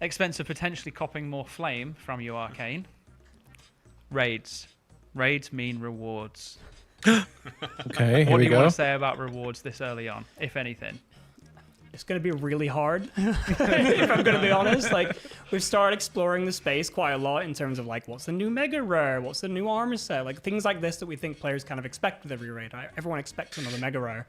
expense of potentially copying more flame from you, Arcane. Raids mean rewards. Okay, here what we do you go. want to say about rewards this early on, if anything? It's going to be really hard, if I'm going to be honest. Like, we've started exploring the space quite a lot in terms of, like, what's the new mega rare? What's the new armor set? Like, things like this that we think players kind of expect with every raid. Everyone expects another mega rare.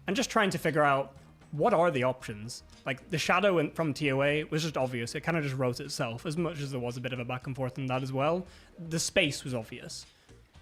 And just trying to figure out what are the options. Like, the shadow from TOA was just obvious. It kind of just wrote itself, as much as there was a bit of a back and forth in that as well. The space was obvious.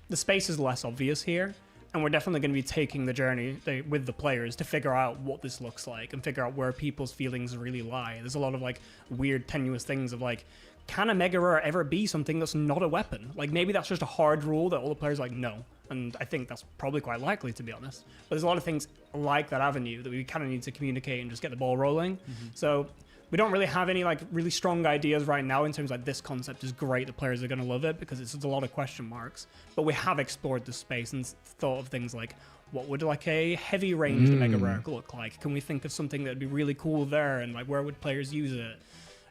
The space is less obvious here. And we're definitely going to be taking the journey with the players to figure out what this looks like and figure out where people's feelings really lie. There's a lot of like weird, tenuous things of like, can a mega rare ever be something that's not a weapon? Like maybe that's just a hard rule that all the players are like, no. And I think that's probably quite likely, to be honest. But there's a lot of things like that avenue that we kind of need to communicate and just get the ball rolling. So we don't really have any like really strong ideas right now in terms of like this concept is great, the players are going to love it, because it's a lot of question marks. But we have explored the space and thought of things like, what would like a heavy ranged mega rare look like? Can we think of something that would be really cool there, and like where would players use it,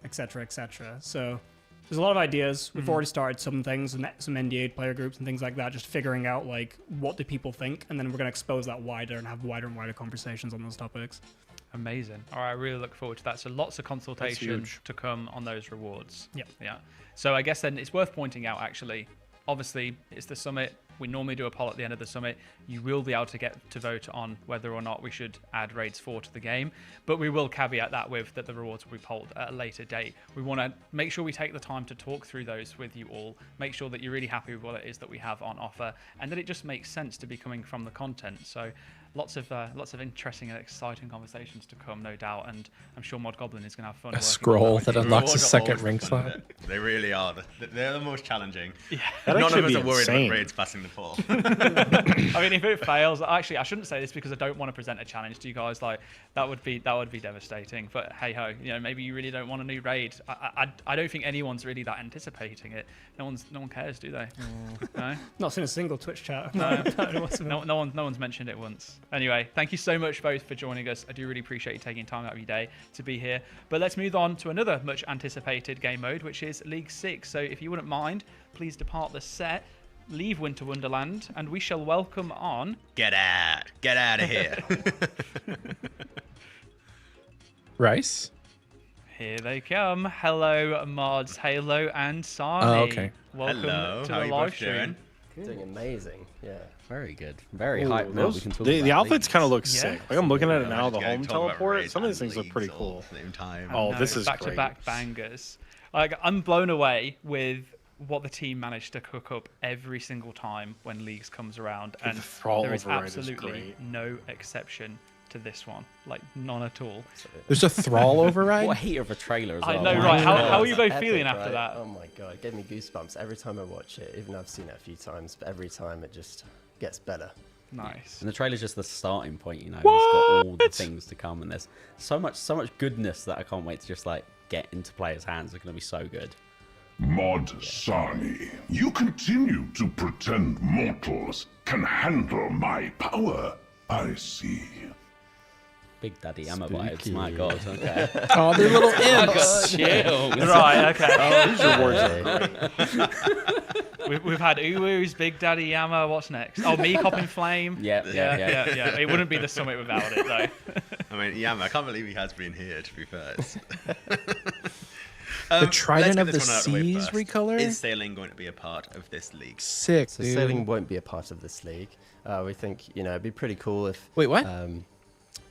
etc., etc. So there's a lot of ideas. We've already started some things, some NDA player groups and things like that, just figuring out like what do people think, and then we're going to expose that wider and have wider and wider conversations on those topics. Amazing. All right, I really look forward to that. So lots of consultation to come on those rewards. Yep. Yeah. So I guess then it's worth pointing out, actually, obviously it's the summit. We normally do a poll at the end of the summit. You will be able to get to vote on whether or not we should add Raids 4 to the game, but we will caveat that with that the rewards will be polled at a later date. We want to make sure we take the time to talk through those with you all, make sure that you're really happy with what it is that we have on offer, and that it just makes sense to be coming from the content. So lots of interesting and exciting conversations to come, no doubt, and I'm sure Mod Goblin is going to have fun. A scroll that unlocks a second ring slot. They really are. They're the most challenging. Yeah. None of us are worried about raids passing the poll. I mean, if it fails, actually, I shouldn't say this because I don't want to present a challenge to you guys. Like that would be devastating. But hey ho, maybe you really don't want a new raid. I don't think anyone's really that anticipating it. No one cares, do they? No. Not seen a single Twitch chat. No one's mentioned it once. Anyway, thank you so much both for joining us. I do really appreciate you taking time out of your day to be here. But let's move on to another much anticipated game mode, which is League 6. So if you wouldn't mind, please depart the set, leave Winter Wonderland, and we shall welcome on... Get out of here. Rice? Here they come. Hello, Mods, Halo, and Sani. Oh, okay. Welcome Hello. to How the are you live both stream. Doing amazing. Yeah, very good. Very Ooh, hype. Now we can talk the about outfits kind of look Yeah. sick. Like I'm looking at it now, the Just getting home told about teleport. raids Some of these and things look pretty leagues all cool. at the same time. Oh, this is back-to-back bangers. Like I'm blown away with what the team managed to cook up every single time when Leagues comes around, and The Thrall there is override is absolutely great. no exception to this one. Like, none at all. There's a Thrall override? What a heat of a trailer as I well. know, My right? How God. are you both Epic, feeling after right? that? Oh my God, it gave me goosebumps every time I watch it. Even though I've seen it a few times, but every time it just gets better. Nice. And the trailer's just the starting point, you know. It's got all the things to come, and there's so much goodness that I can't wait to just like get into players' hands. It's gonna be so good. Mod Sani, you continue to pretend mortals can handle my power. I see. Big Daddy Yama vibes, my God. Okay. Oh, they're little Oh, imps. God, chill. Right, okay. Oh, these rewards are great. We've had Uwu's, Big Daddy Yama. What's next? Oh, me Cop in Flame. Yeah. It wouldn't be the summit without it, though. I mean, Yama, I can't believe he has been here, to be fair. The Trident let's of get the this one out of the way Seas first. recolor? Is sailing going to be a part of this league? Sick, So dude. sailing won't be a part of this league. We think, you know, it'd be pretty cool if... Wait, what?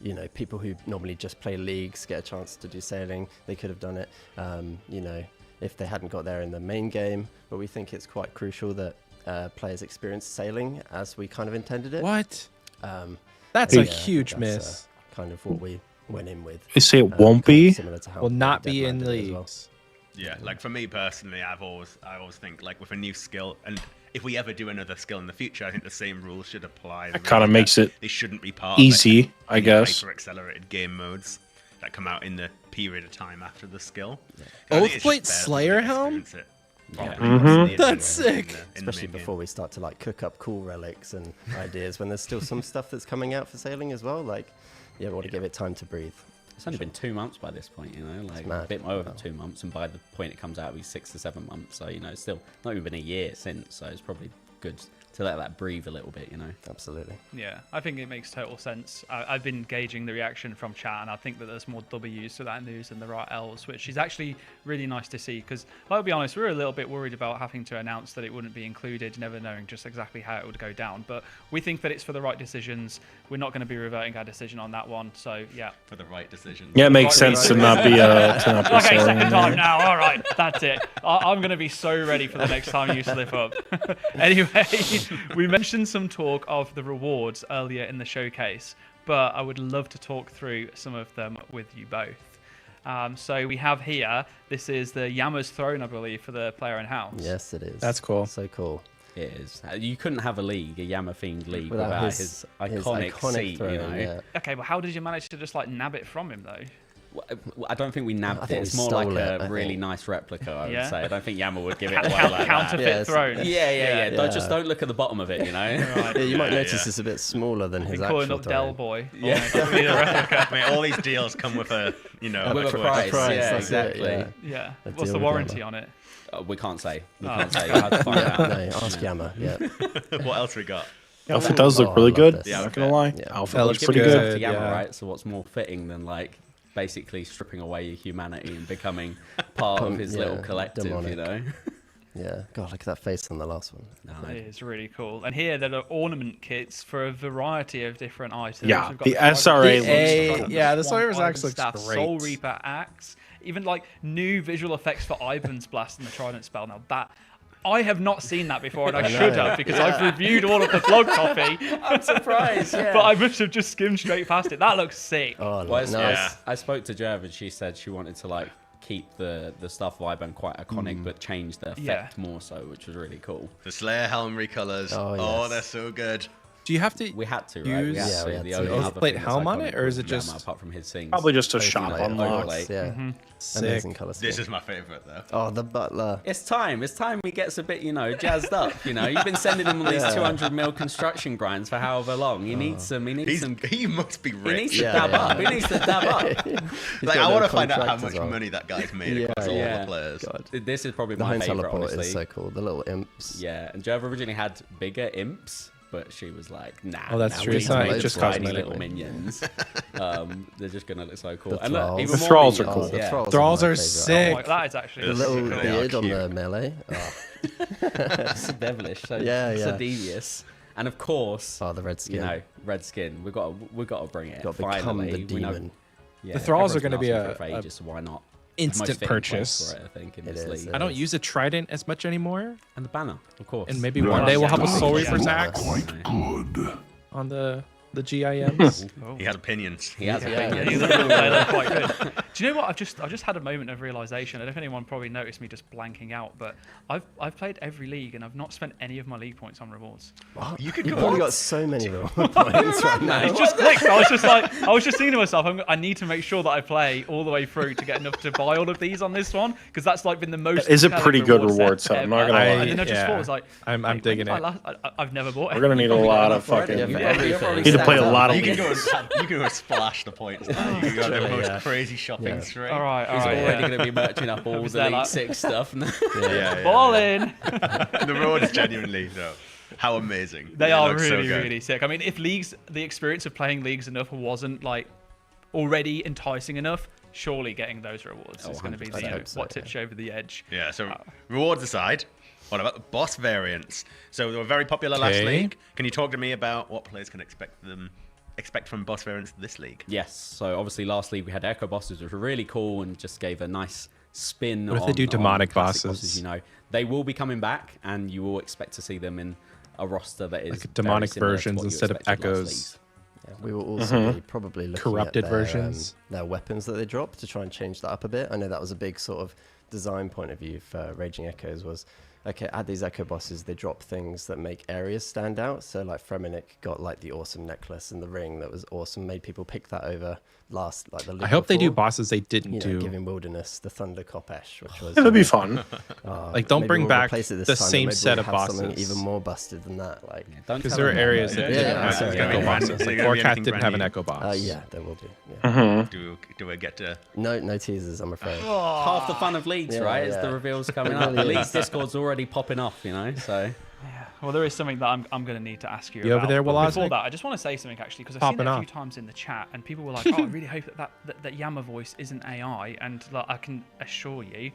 You know, people who normally just play leagues get a chance to do sailing. They could have done it, you know, if they hadn't got there in the main game. But we think it's quite crucial that players experience sailing as we kind of intended it. What? That's a huge that's, miss. Kind of what we went in with. They say it won't be? Similar to how Will not be Deadman in did it as leagues. well. Yeah, like for me personally, I always think like with a new skill, and if we ever do another skill in the future, I think the same rules should apply. That kinda makes it they shouldn't be part easy, of I guess. hyper accelerated game modes that come out in the period of time after the skill. Oathblade Slayer helm? That's sick. Especially before we start to like cook up cool relics and ideas when there's still some stuff that's coming out for sailing as well. Like, yeah, we want to give it time to breathe. It's only been 2 months by this point, you know, like a bit over 2 months, and by the point it comes out, it'll be 6 to 7 months. So, you know, it's still not even been a year since, so it's probably good to let that breathe a little bit, you know. Absolutely. Yeah, I think it makes total sense. I've been gauging the reaction from chat, and I think that there's more W's to that news than there are L's, which is actually really nice to see. Because, I'll be honest, we were a little bit worried about having to announce that it wouldn't be included, never knowing just exactly how it would go down. But we think that it's for the right decisions. We're not going to be reverting our decision on that one. So, yeah. For the right decision. Yeah, it makes sense to not be Okay, selling second it. time now. All right, that's it. I'm going to be so ready for the next time you slip up. Anyway, we mentioned some talk of the rewards earlier in the showcase, but I would love to talk through some of them with you both. So we have here, this is the Yama's Throne, I believe, for the player in house. Yes, it is. That's cool. So cool. It is. You couldn't have a league, a Yama-themed league, Without without his his iconic seat, throne, you know. yeah. Okay, but how did you manage to just like nab it from him though? I don't think we nabbed I it. think It's we more stole like it, a I really think. nice replica, I would Yeah? say. I don't think Yama would give it Count- away like that. counterfeit throne. Yeah. Yeah. Just don't look at the bottom of it, you know. Right. Yeah, you might notice it's a bit smaller than his Been calling actual up throne. Del Boy. Yeah. Definitely the replica. I mean, all these deals come with a, you know, With a price. price, Yeah, that's it, exactly. yeah. Yeah. A What's deal the with warranty Yama. on it? We can't say. We Oh. can't say. You'll have to find out. No, ask Yama. Yeah. What else we got? Outfit does Oh, look I really love good. this. Not gonna lie. Yeah. Outfit That looks looks pretty good. good. To Yama, yeah. right? So what's more fitting than like basically stripping away your humanity and becoming part of his little Yeah, collective, demonic. you know? Yeah. God, look at that face on the last one. It is really cool. And here there are ornament kits for a variety of different items. Yeah, We've got the Trident SRA Staff, looks Swan yeah, the SRA Ivan actually looks Staff, great. Soul Reaper Axe, even like new visual effects for Ivan's Blast and the Trident spell. Now that I have not seen that before, and I should have because I've reviewed all of the blog copy. I'm surprised, yeah. But I must have just skimmed straight past it. That looks sick. Oh, Well, nice. I spoke to Jerv and she said she wanted to like keep the stuff vibe and quite iconic, but change the effect more so, which was really cool. The Slayer helm recolors. Oh, Oh, yes. they're so good. Do you have to We had to, right? use We had Yeah, we to. had The to. only Oathblade other thing that's helm on iconic it, or is it was Yama, just- apart from his things? Probably just a Both shop like unlock. orcs, yeah. Sick. Amazing colour scheme. This is my favorite though. Oh, the butler. It's time. It's time he gets a bit, you know, jazzed up. You know, you've been sending him on these 200 mil construction grinds for however long. He needs some. He needs some. He must be He rich. needs to dab up. He needs to dab up. Like, I want to find out how much money that guy's made Yeah, across all yeah. the players. God. This is probably The my home favorite, teleport honestly. is so cool. The little imps. Yeah, and Jerv originally had bigger imps, but she was like, "Nah, Oh, that's nah, true. we It's need not- to it's make just tiny cosmetic. little minions. They're just gonna look so cool. The And look, thralls. even The more thralls are minions, cool. The yeah. thralls Thralls my are favourite. sick. Oh my, that is actually The so little cool. beard on cute. the melee. Oh, so devilish, so, Yeah, so yeah. devious. And of course, oh, the red skin. you know, red skin. We've got to bring it. Got to become Finally, the we know- demon. yeah, The thralls are everyone's gonna be been asking for it a- for ages, so why not? Instant Most fitting place purchase. for it, I think, in It this is, league. I don't use a trident as much anymore, And the banner, of course. and maybe one day we'll have a Soul Reaper's axe Quite good. on the the GIMs. He has opinions. He has Yeah, opinions. these are they're quite good. Do you know what? I've just had a moment of realization. I don't know if anyone probably noticed me just blanking out, but I've played every league and I've not spent any of my league points on rewards. What? You could You've go probably on. got so many points right now. It just clicked. I was just thinking to myself, I need to make sure that I play all the way through to get enough to buy all of these on this one, because that's like been the most. It is a compelling pretty good reward reward set set, I'm not ever. gonna lie. And then I just thought, it was like, I'm wait, digging when it. did I've never bought it. We're gonna need a lot of fucking. Yeah, You need to play a lot of. You can leagues. go and splash the points. Now. You can go the most Yeah. crazy shopping spree. All right. He's already yeah. going to be merching up all was the there League like- 6 stuff. Ball in. The reward is genuinely though. How amazing. They It are looks so really, good. really sick. I mean, if the experience of playing leagues enough wasn't like already enticing enough, surely getting those rewards is going to be 100%. I hope so, what tips you over the edge. Yeah, so rewards aside, what about the boss variants? So they were very popular last Okay. league. Can you talk to me about what players can expect from boss variants this league? Yes, so obviously last league we had Echo Bosses, which were really cool and just gave a nice spin. What if they do on demonic classic bosses? You know, they will be coming back, and you will expect to see them in a roster that is Like very demonic similar to versions what you instead of expected last echoes. leagues. Yeah, we will also be probably looking Corrupted at their, versions. their weapons that they drop to try and change that up a bit. I know that was a big sort of design point of view for Raging Echoes was, okay, add these Echo Bosses, they drop things that make areas stand out. So like Fremenic got like the awesome necklace and the ring that was awesome, made people pick that over like the league I hope they do before. bosses they didn't You know, do. Giving Wilderness the Thunder Kopesh, which was It'll be fun. Like, don't maybe bring we'll back replace it this the time, but same maybe set we'll of have something bosses. even more busted than that. Like, Don't Because tell there are them that, areas though. that Yeah, didn't yeah, have sorry, echo yeah. bosses. Is Like there gonna be Orcat anything didn't have an brand echo boss. yeah, there will be. Yeah. Do we get to? No teasers, I'm afraid. Half the fun of leagues, Yeah, right? Is yeah. the reveals coming It up. really The is. leagues Discord's already popping off, you know. So Well, there is something that I'm going to need to ask you You about. over there, But before Wozniak? that, I just want to say something actually, because I've seen it Popping a off. few times in the chat, and people were like, "Oh, I really hope that Yammer voice isn't AI." And like, I can assure you,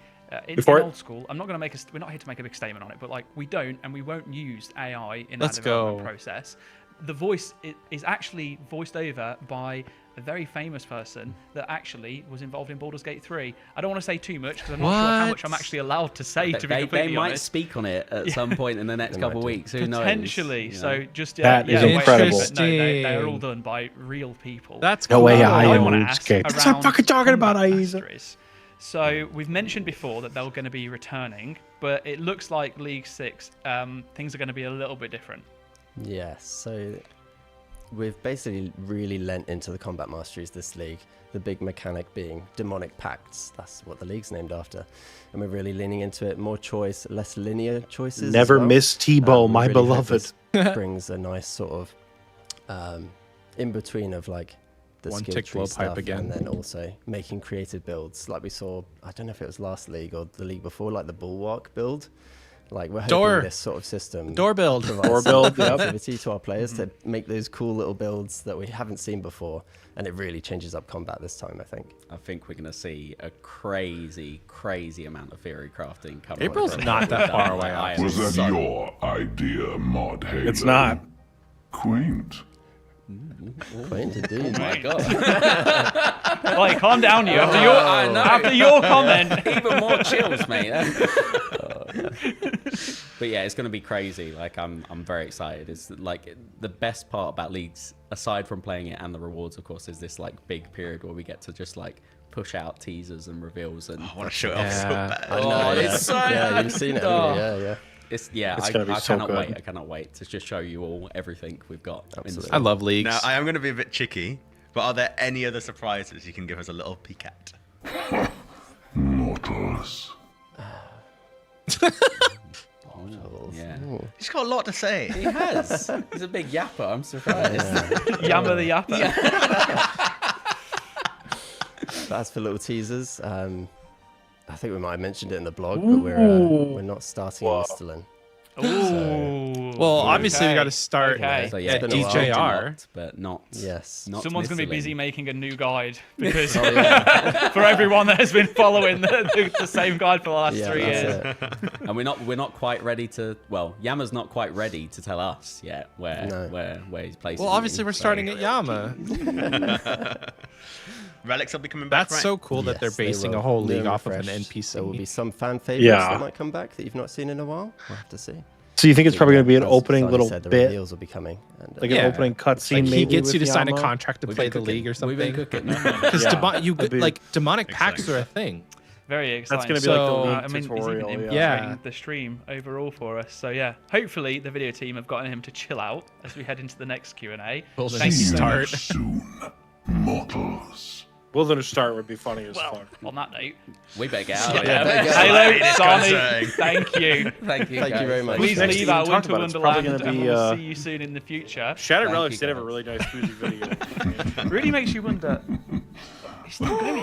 in Before it- old school, I'm not going to make we're not here to make a big statement on it, but like we don't and we won't use AI in Let's that development go. process. The voice is actually voiced over by a very famous person that actually was involved in Baldur's Gate 3. I don't want to say too much because I'm not sure how much I'm actually allowed to say. To be they completely might honest. speak on it at some point in the next couple of weeks. Who knows? Potentially. you know? So just That is wait, incredible. but no, they are all done by real people. That's No cool. way, I I wanna am ask RuneScape. That's what around I'm fucking talking about, combat Aiza. masteries. So we've mentioned before that they're going to be returning, but it looks like League 6 things are going to be a little bit different. Yes, so we've basically really lent into the combat masteries this league. The big mechanic being demonic pacts. That's what the league's named after. And we're really leaning into it. More choice, less linear choices. as Never well. miss Tebow, We my really hope beloved. this brings a nice sort of in between of like the One skill tick tree blowpipe stuff again. and then also making creative builds like we saw. I don't know if it was last league or the league before, like the Bulwark build. Like we're hoping Door. this sort of system Door build. provides Door some build, yep. creativity to our players to make those cool little builds that we haven't seen before, and it really changes up combat this time, I think. I think we're going to see a crazy, crazy amount of theory crafting coming. April's from not that far away, I am Was that so- your idea, Mod Haven? It's not. Quaint. Quaint indeed. Oh my god. Like, calm down, you. I know. After your comment. Even more chills, mate. But yeah, it's going to be crazy. Like I'm very excited. It's like the best part about leagues, aside from playing it and the rewards, of course, is this like big period where we get to just like push out teasers and reveals and. I want to show it off so Yeah. bad. Oh, yeah. it's so Yeah, you've seen it, haven't you? Yeah, yeah. It's It's gonna be I so cannot good. wait. I cannot wait to just show you all everything we've got. in Absolutely. I love leagues. Now I am going to be a bit cheeky, but are there any other surprises you can give us a little peek at? Mortals. Yeah. He's got a lot to say. He has. He's a big yapper. I'm surprised. Yammer the Yapper. But as for little teasers, I think we might have mentioned it in the blog, but we're not starting in Misthalin. Ooh. Well, obviously we got to Okay. start Okay. So yeah, at It's been a while. DJR. but not. Yes. Not Someone's going to be Misthalin. busy making a new guide because yeah. for everyone that has been following the same guide for the last Yeah, 3 that's years. it. And we're not quite ready to. Well, Yama's not quite ready to tell us yet where he's placing. Well, obviously you, we're so- starting at Yama. Relics will be coming back. That's right? so cool that Yes, they're they basing will. a whole New league and off of an fresh. NPC. There will be some fan favorites Yeah. that might come back that you've not seen in a while. We'll have to see. So you think it's probably going to be an as opening Sonny little said, the bit? reveals will be coming. And, Like an opening cutscene, Like maybe he gets you with to sign a Yama? contract to play the league or something. We've been cooking. Because Yeah. That'd be like demonic packs are a thing. Very exciting. gonna be like the So, league I mean, tutorial, he's even yeah. infiltrating the stream overall for us. So yeah, hopefully the video team have gotten him to chill out as we head into the next Q&A. Thank See you, you Start. soon, mortals. Wilder start would be funny as fuck. On that note, We better get out. yeah. of Halo, here. Sonny, thank you. Thank you. Thank you guys. very much. Please Next leave thing our you talk Winter about, it's probably Wonderland, gonna and be, we'll see you soon in the future. Shattered Thank Relics you, did have a guys. really nice boozy video. Really makes you wonder. He's still going.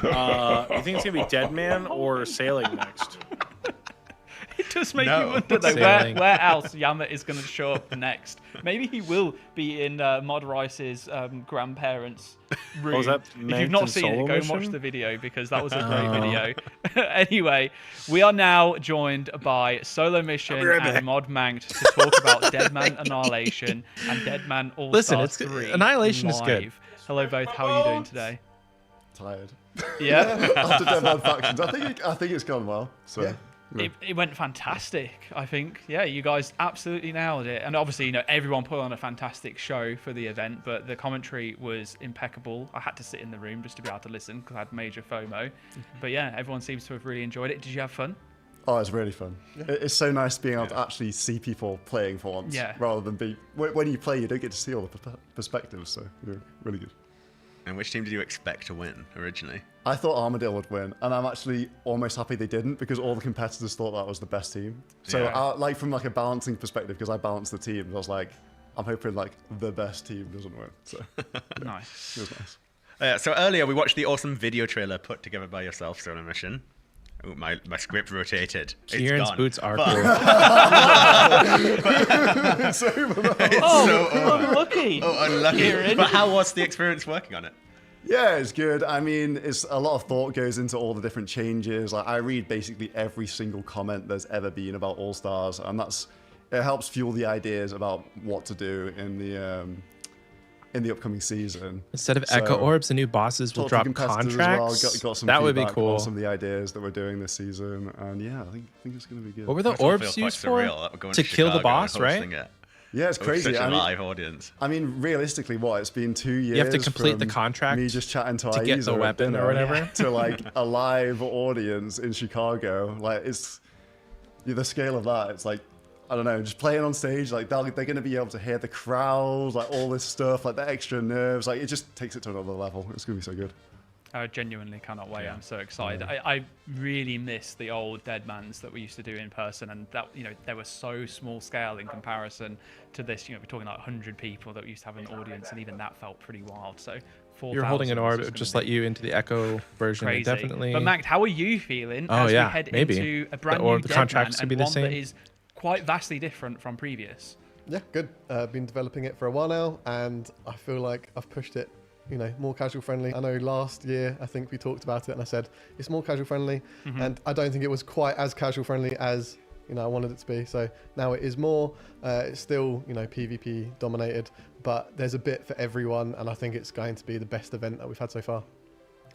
You think it's gonna be Dead Man or Sailing next? It does make No. you wonder though where else Yama is going to show up next. Maybe he will be in Mod Rice's grandparents' room. is that If you've meant not in seen it, Solo go and watch Mission? the video because that was a great video. Anyway, we are now joined by Solo Mission and Mod Manked to talk about Deadman Annihilation and Deadman All Listen, Stars it's 3. Annihilation is good. live. Hello both. How are you doing today? Tired. Yeah. After Deadman Factions, I think it's gone well. So. Yeah. It went fantastic, I think. Yeah, you guys absolutely nailed it. And obviously, you know, everyone put on a fantastic show for the event, but the commentary was impeccable. I had to sit in the room just to be able to listen because I had major FOMO. But yeah, everyone seems to have really enjoyed it. Did you have fun? Oh, it's really fun. It's so nice being able to actually see people playing for once, Yeah. rather than be when you play, you don't get to see all the perspectives. So yeah, really good. And which team did you expect to win originally? I thought Armadale would win, and I'm actually almost happy they didn't because all the competitors thought that was the best team. So, Yeah. like from like a balancing perspective, because I balanced the teams, I was like, I'm hoping like the best team doesn't win. So nice. It was nice. So earlier we watched the awesome video trailer put together by yourself, Solo Mission. Ooh, my script rotated. Kieran's it's gone. boots are But- cool. It's Oh, so unlucky. Oh, unlucky. Kieran. But how was the experience working on it? Yeah, it's good. I mean, it's a lot of thought goes into all the different changes. Like I read basically every single comment there's ever been about All Stars, and it helps fuel the ideas about what to do in the upcoming season. Instead of So, Echo Orbs, the new bosses will talked to drop competitors contracts. as well, got some That would be feedback cool. on some of the ideas that we're doing this season, and yeah, I think it's going to be good. What were the Must all orbs feel quite used for? surreal that we're going To kill the Chicago boss, and hosting right? it. Yeah, it's With crazy. Such a I mean- live audience. I mean, realistically, it's been 2 years. You have to complete the from contract Me just chatting to to get the Aiza at weapon or dinner whatever. to like a live audience in Chicago. Like the scale of that. It's like I don't know, just playing on stage. Like they're going to be able to hear the crowd, like all this stuff, like the extra nerves. Like it just takes it to another level. It's going to be so good. I genuinely cannot wait. I'm so excited. I really miss the old Deadmans that we used to do in person, and that, you know, they were so small scale in comparison to this. You know, we're talking like 100 people that we used to have an audience, and even that felt pretty wild. So 4,000 You're holding an is orb, just it gonna just be let you into the Echo version. It crazy. definitely. But Mac, how are you feeling Oh, as yeah, we head maybe. into a brand Or new the Deadman contracts could and be the one that same. is quite vastly different from previous? Yeah, good. Been developing it for a while now, and I feel like I've pushed it, you know, more casual friendly. I know last year, I think we talked about it and I said it's more casual friendly, and I don't think it was quite as casual friendly as, you know, I wanted it to be. So now it is more. It's still, you know, PvP dominated, but there's a bit for everyone, and I think it's going to be the best event that we've had so far.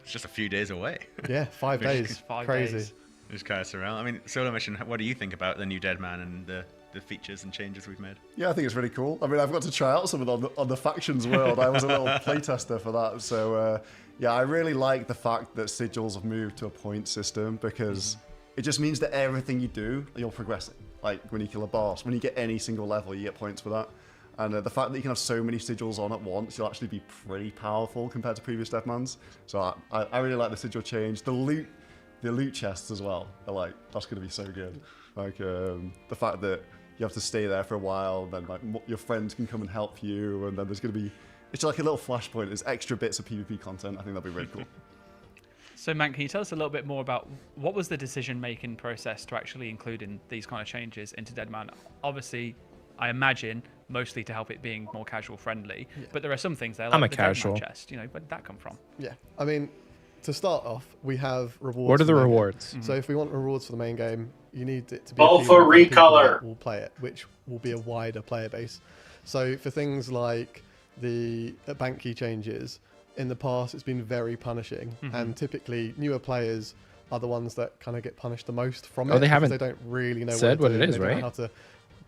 It's just a few days away. Yeah, 5 days. 5 Crazy. days. Just kind of surreal. I mean, Solo Mission, what do you think about the new Deadman and the features and changes we've made? Yeah, I think it's really cool. I mean, I've got to try out some of it on the Factions world. I was a little playtester for that. So, yeah, I really like the fact that sigils have moved to a point system because it just means that everything you do, you're progressing. Like when you kill a boss, when you get any single level, you get points for that. And the fact that you can have so many sigils on at once, you'll actually be pretty powerful compared to previous Deathmans. So I really like the sigil change. The loot chests as well are like, that's going to be so good. Like the fact that you have to stay there for a while, then like your friends can come and help you, and then there's going to be, it's like a little flashpoint. There's extra bits of PvP content. I think that'd be really cool. So, Man, can you tell us a little bit more about what was the decision-making process to actually include in these kind of changes into Deadman? Obviously, I imagine mostly to help it being more casual friendly, but there are some things there like I'm a the casual. Deadman chest. You know, where did that come from? Yeah, I mean, to start off, we have rewards. What are for the main game. rewards? So if we want rewards for the main game, you need it to be Vote appealing for the people recolor. that will play it, which will be a wider player base. So for things like the bank key changes, in the past it's been very punishing, and typically newer players are the ones that kind of get punished the most from Oh, it. they because haven't They don't really know said what what to it do, is, they don't know right? how to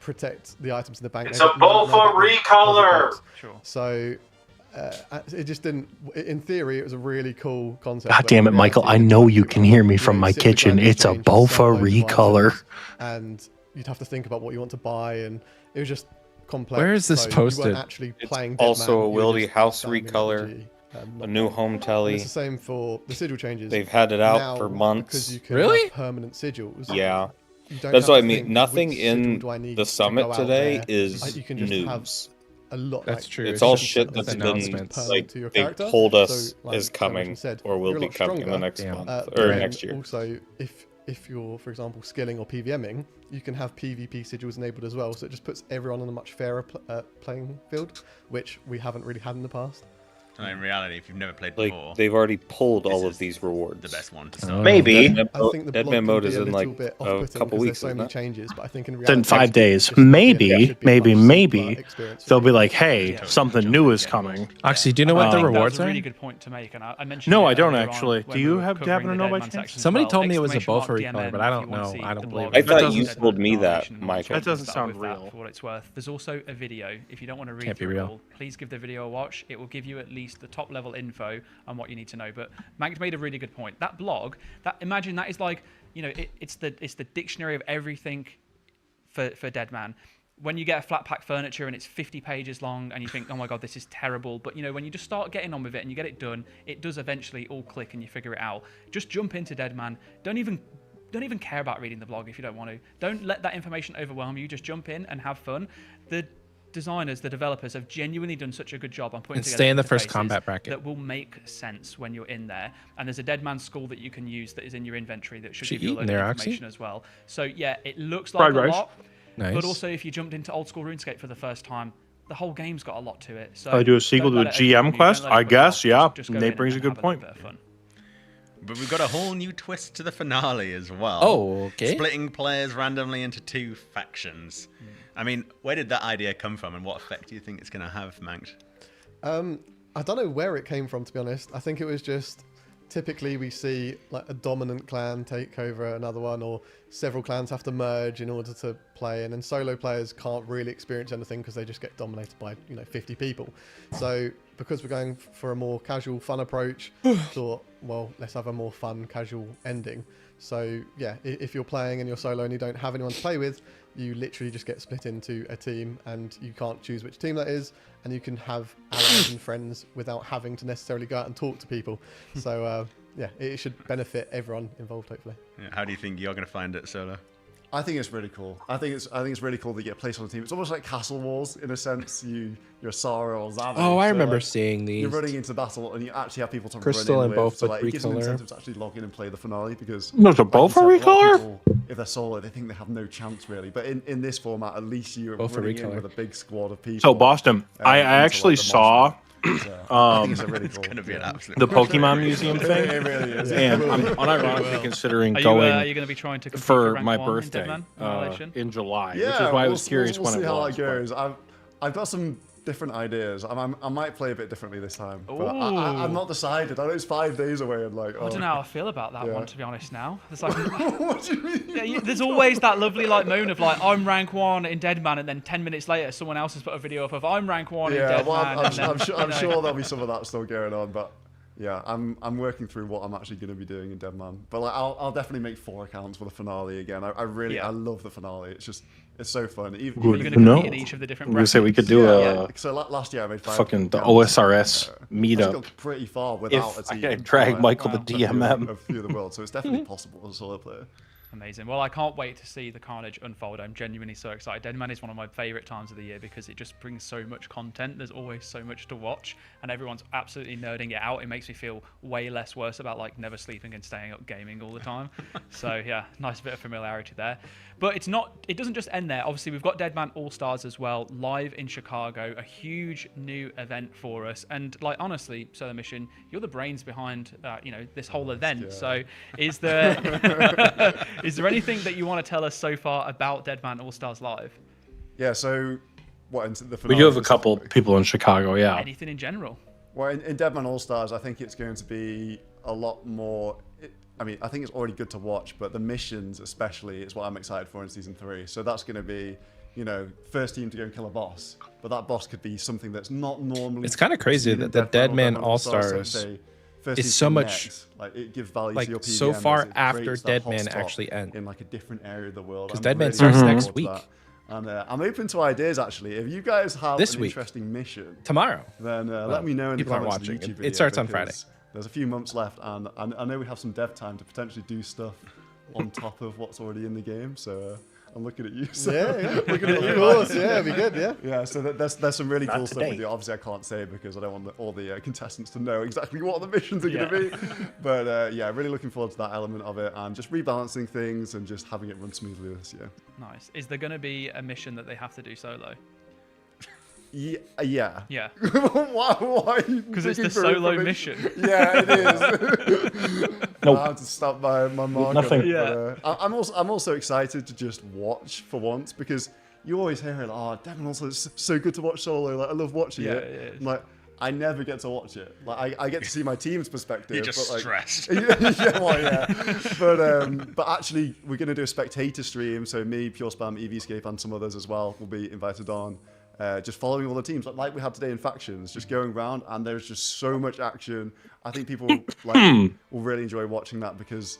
protect the items in the bank. It's They a don't know Bofa about the recolor! deposit box. Sure. So it just didn't. In theory, it was a really cool concept. God but damn in it, Michael! reality, I know you can hear me you from know, my sit at the kitchen. Grand It's a Exchange, sell Bofa loads of recolor. items, and you'd have to think about what you want to buy, and it was just complex. Where is this so posted? You weren't actually It's playing also Deadman, a you were Wildy just House spamming recolor, RPG, a new home and telly. it's the same for the sigil changes. They've had it out Now, for months. because you can Really? have permanent sigils. Yeah. you don't That's have what I to mean. think, Nothing which sigil in do I need the to summit go out today there? is You can just have news. a lot. That's like, true. It's all just shit with that's been announcements. like to your they character. told us So, like is Sam coming said, or will you're a be lot coming in the stronger, next month but or then next year. Also, if you're, for example, skilling or PVMing, you can have PvP sigils enabled as well. So it just puts everyone on a much fairer playing field, which we haven't really had in the past. And in reality, if you've never played Like before, they've already pulled all of these rewards. the best one to start. Maybe. I think the Deadman blog mode can is be a in little like bit a off-putting couple because weeks, there's so isn't many it? changes, but I think in In reality, 5 days, just the maybe, should be a maybe, much simpler maybe experience for they'll be people. like, "Hey, something new is coming." Actually, do you know what the I think rewards that's a are? really good point to make, and I mentioned. No, it I don't earlier on actually. when Do we you were have- do you covering happen to the know by Deadman chance? section as Somebody well. told me it was a Exclamation Bofa mark recolor, DMN but I if don't you wanna know. see I don't the believe blog. it. I thought Doesn't you say told me that, narration, Michael. That doesn't sound sound real. real. For what it's worth, there's also a video. If you don't want to read Can't be through it real. all, please give the video a watch. It will give you at least the top level info on what you need to know. But Max made a really good point. That blog, imagine that is like, it's the dictionary of everything for Deadman. When you get a flat pack furniture and it's 50 pages long and you think, oh my god, this is terrible. But when you just start getting on with it and you get it done, it does eventually all click and you figure it out. Just jump into Deadman. Don't even care about reading the blog if you don't want to. Don't let that information overwhelm you. Just jump in and have fun. The designers, the developers have genuinely done such a good job on putting And together stay in the first interfaces combat bracket. that will make sense when you're in there. And there's a Deadman skull that you can use that is in your inventory that should She give you a eating load of there, information Oxy? as well. So yeah, it looks like Fried a rice. lot. Nice. But also, if you jumped into old school RuneScape for the first time, the whole game's got a lot to it. So I do a sequel don't to a let it overwhelm GM you, quest, don't let it I put you guess. off. Yeah, Just go Nate in brings a and good have little point. bit of fun. But we've got a whole new twist to the finale as well. Oh, okay. Splitting players randomly into 2 factions. I mean, where did that idea come from, and what effect do you think it's going to have, Manx? I don't know where it came from, to be honest. I think it was just typically we see like a dominant clan take over another one, or several clans have to merge in order to play, and then solo players can't really experience anything because they just get dominated by 50 people. So because we're going for a more casual, fun approach, thought, well, let's have a more fun, casual ending. So yeah, if you're playing and you're solo and you don't have anyone to play with, you literally just get split into a team and you can't choose which team that is, and you can have allies and friends without having to necessarily go out and talk to people. So yeah, it should benefit everyone involved, hopefully. Yeah, how do you think you're going to find it, Solo? I think it's really cool. I think it's really cool that you get placed on a team. It's almost like Castle Wars in a sense. You're Sara or Zavi. Oh, I so, remember like, seeing these. You're running into battle and you actually have people to Crystal run in and with. Bofa So like, it gives them recolor. incentive to actually log in and play the finale because There's a like you Bofa said, a lot of recolor? people, if they're solo, they think they have no chance really. But in this format, at least you're Bofa running in recolor. with a big squad of people. So Boston, I into, actually like, the saw I think it's a really It's cool. going to be an absolute. the Pokemon Museum thing, It really is. and I'm unironically considering Are going you going to be trying to compete for rank my 1 in birthday Deadman Annihilation? in July, Yeah, which is why I was we'll curious see when it how was. that goes. I've got some different ideas. I might play a bit differently this time. But I'm Ooh. not decided. I know it's 5 days away and like. I don't know how I feel about that Yeah. one, to be honest. Now there's like, What do you mean? yeah, there's always that lovely like moan of like I'm rank 1 in Deadman, and then 10 minutes later someone else has put a video up of I'm rank 1 in Yeah, Deadman. well, and then, I'm you know. sure there'll be some of that still going on, but yeah, I'm working through what I'm actually going to be doing in Deadman. But like, I'll definitely make 4 accounts for the finale again. I really I love the finale. It's so fun. Even, Good You're to going to know. compete in each of the different I'm gonna say we could do yeah. So last year I made 5 fucking the accounts. OSRS I've meetup. got pretty far without If a I team. could drag Like, Michael the of few- DMM. of few of the world, so it's definitely possible as a solo player. Amazing. Well, I can't wait to see the carnage unfold. I'm genuinely so excited. Deadman is one of my favorite times of the year because it just brings so much content. There's always so much to watch, and everyone's absolutely nerding it out. It makes me feel way less worse about like never sleeping and staying up gaming all the time. So yeah, nice bit of familiarity there. But it's not. It doesn't just end there. Obviously, we've got Deadman All Stars as well, live in Chicago. A huge new event for us. And like honestly, Solar Mission, you're the brains behind this whole event. So is there is there anything that you want to tell us so far about Deadman All Stars Live? Yeah. So what into the We finale do have a specifically? couple people in Chicago, yeah. Anything in general? Well, in Deadman All Stars, I think it's going to be a lot more I mean, I think it's already good to watch, but the missions especially is what I'm excited for in Season 3. So that's going to be, you know, first team to go and kill a boss. But that boss could be something that's not normally... It's kind of crazy that the Deadman All-Stars is so much... Like, it gives value like, to your PVM so far as it after creates that Deadman hotspot actually ends. in, like, a different area of the world. Because I'm Deadman really starts looking next forward to week. that. And I'm open to ideas, actually. If you guys have This an week. interesting mission... Tomorrow. Then Well, let me know in the people aren't comments of the watching. YouTube video. It starts on Friday. because There's a few months left, and I know we have some dev time to potentially do stuff on top of what's already in the game. So I'm looking at you. So Yeah. Looking at you, of course. Yeah, it'd be good, yeah. Yeah, so there's some really Not cool stuff today. with you. Obviously, I can't say because I don't want all the contestants to know exactly what the missions are going to be. But yeah, really looking forward to that element of it and just rebalancing things and just having it run smoothly this year. Nice. Is there going to be a mission that they have to do solo? Yeah. Yeah. Why? Because it's the digging for solo information? mission. Yeah, it is. Nope. I have to stop my mark. Nothing. On it, Yeah. but, I'm also excited to just watch for once because you always hear it. Oh, Devon also it's so good to watch solo. Like I love watching Yeah, it. it is. I'm like I never get to watch it. Like I get to see my team's perspective. You're just but, like, stressed. yeah, well, yeah. But actually, we're going to do a spectator stream. So me, Pure Spam, EVscape, and some others as well will be invited on. Just following all the teams, like we had today in factions, just going around, and there's just so much action. I think people will really enjoy watching that because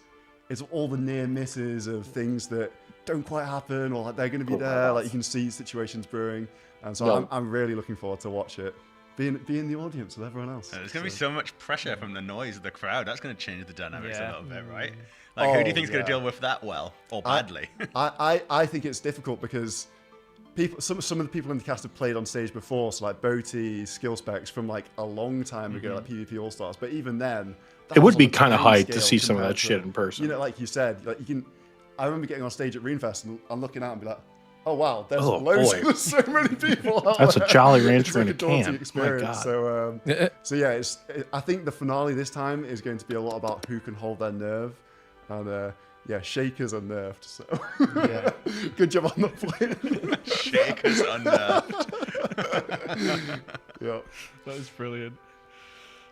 it's all the near misses of things that don't quite happen, or like they're going to be there. Like you can see situations brewing, and so I'm really looking forward to watch it. Be in the audience with everyone else. There's going to be so much pressure from the noise of the crowd. That's going to change the dynamics Yeah. a little bit, right? Like, who do you think is going to yeah. deal with that well or badly? I think it's difficult because some of the people in the cast have played on stage before, so like Boaty, Skill Specs from like a long time ago, like PvP All Stars. But even then, that It would was be on a kinda tiny hype to scale see some of compared that shit in person. You know, like you said, like you can. I remember getting on stage at RuneFest and I'm looking out and be like, oh wow, there's Oh, loads, boy. there's so many people. Out That's a there. Jolly It's Rancher like in a daunting can. My experience. God. So yeah, I think the finale this time is going to be a lot about who can hold their nerve, and yeah, Shakers are nerfed. So Yeah. good job on the plane. Shakers are nerfed. Yeah, that was brilliant.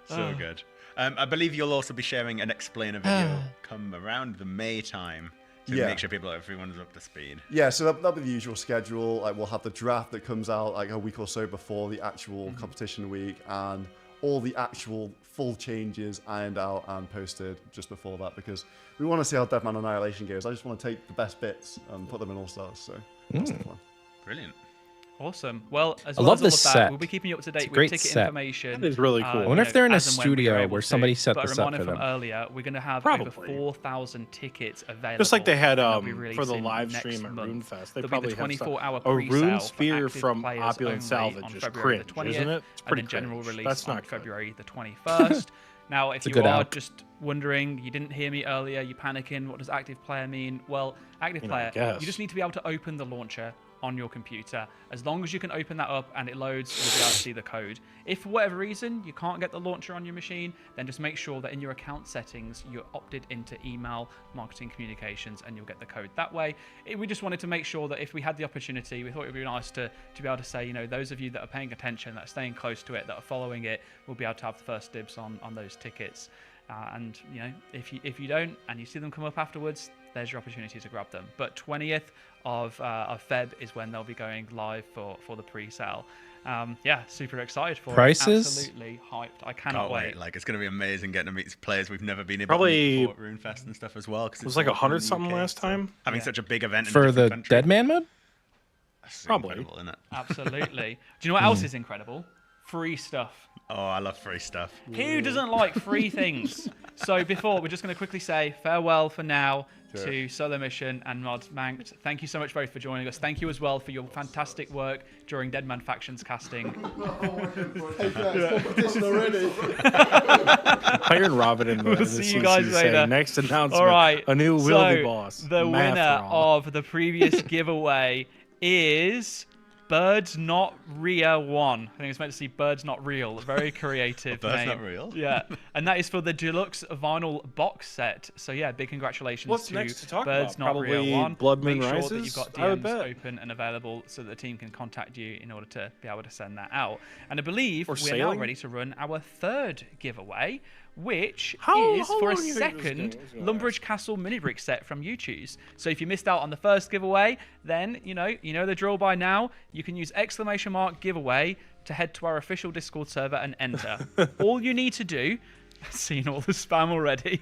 So good. I believe you'll also be sharing an explainer video come around the May time to Yeah. make sure everyone's up to speed. Yeah, so that'll be the usual schedule. Like we'll have the draft that comes out like a week or so before the actual competition week, and all the actual full changes ironed out and posted just before that because we want to see how Deadman Annihilation goes. I just want to take the best bits and put them in All Stars. So that's the plan. Brilliant. Awesome. Well, as I well love as all this of that, set. we'll be keeping you up to It's date a with great ticket set. information. That is really cool. I wonder if they're in a as and when we are studio able where to. somebody set But this a up reminder for from them. earlier, we're going to have Probably. over 4,000 tickets available. Just like they had and they'll be for the releasing live next stream at month. RuneFest. They There'll probably be the have 24-hour a pre-sale rune for sphere active from players Opulent only Salvage on is February the cringe, 20th, isn't it? It's and pretty then general cringe. release That's on not February the 21st. Now, if It's a you good are alc. just wondering, you didn't hear me earlier, you're panicking, what does active player mean? Well, active You know, I player, guess. you just need to be able to open the launcher on your computer. As long as you can open that up and it loads, you'll be able to see the code. If for whatever reason you can't get the launcher on your machine, then just make sure that in your account settings you're opted into email marketing communications and you'll get the code that way. We just wanted to make sure that if we had the opportunity, we thought it would be nice to be able to say, you know, those of you that are paying attention, that are staying close to it, that are following it, will be able to have the first dibs on those tickets. And you know, if you don't and you see them come up afterwards, there's your opportunity to grab them. But 20th of Feb is when they'll be going live for the pre-sale. Yeah, super excited for Prices? it. Absolutely hyped. I cannot Can't wait. Like, it's going to be amazing getting to meet players we've never been able Probably- to meet before at RuneFest and stuff as well. Cause It was it's like all 100 in the something UK, last so time. Having such a big event in For a the different country. Dead Man mode? That's Probably. incredible, isn't it? Absolutely. Do you know what else is incredible? Free stuff. Oh, I love free stuff. Who doesn't like free things? So before, we're just going to quickly say farewell for now Sure. to Solo Mission and Mod Manked. Thank you so much both for joining us. Thank you as well for your fantastic work during Deadman Factions casting. Competition already. Iron Robin and We'll the see you guys CC later. say, next announcement, All right. a new so Wildy boss. The winner Mathral. of the previous giveaway is Birds Not Real 1. I think it's meant to see Birds Not Real. Very creative Birds name. Not Real? Yeah. And that is for the deluxe vinyl box set. So yeah, big congratulations What's to next to talk Birds about? Not Real Probably 1. Blood Moon Make sure Rises? that you've got I would DMs bet. open and available so that the team can contact you in order to be able to send that out. And I believe Or we're now sailing? ready to run our third giveaway, which How is for long a do you think this second is gonna Lumbridge Castle mini brick set from YouChoose. So if you missed out on the first giveaway, then you know the drill by now. You can use !giveaway to head to our official Discord server and enter. All you need to do, seeing all the spam already.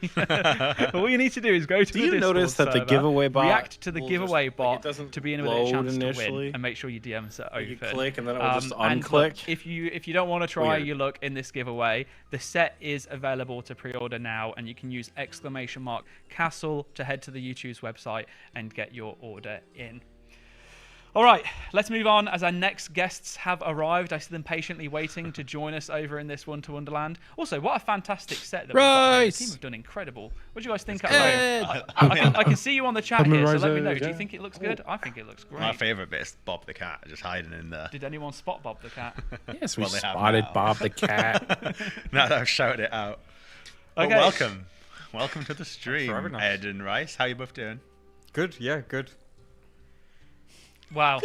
All you need to do is go to Do the you Discord notice that the server, giveaway bot react to the will giveaway just, bot it doesn't to be in with a load chance to initially? win, and make sure your DMs are Like you open. click and then it will just and unclick? look, if you don't want to try Weird. your luck in this giveaway, the set is available to pre-order now, and you can use !castle to head to the YouTube's website and get your order in. All right, let's move on as our next guests have arrived. I see them patiently waiting to join us over in this One to Wonderland. Also, what a fantastic set that we've got here. The team have done incredible. What do you guys think? I can see you on the chat here, so let me know. Do you think it looks good? I think it looks great. My favourite bit is Bob the cat just hiding in there. Did anyone spot Bob the cat? Yes, we Well, they have spotted now. Bob the cat. Now that I've shouted it out. But Okay. welcome to the stream, for having us. Ed and Rice. How you both doing? Good, yeah, good. Wow.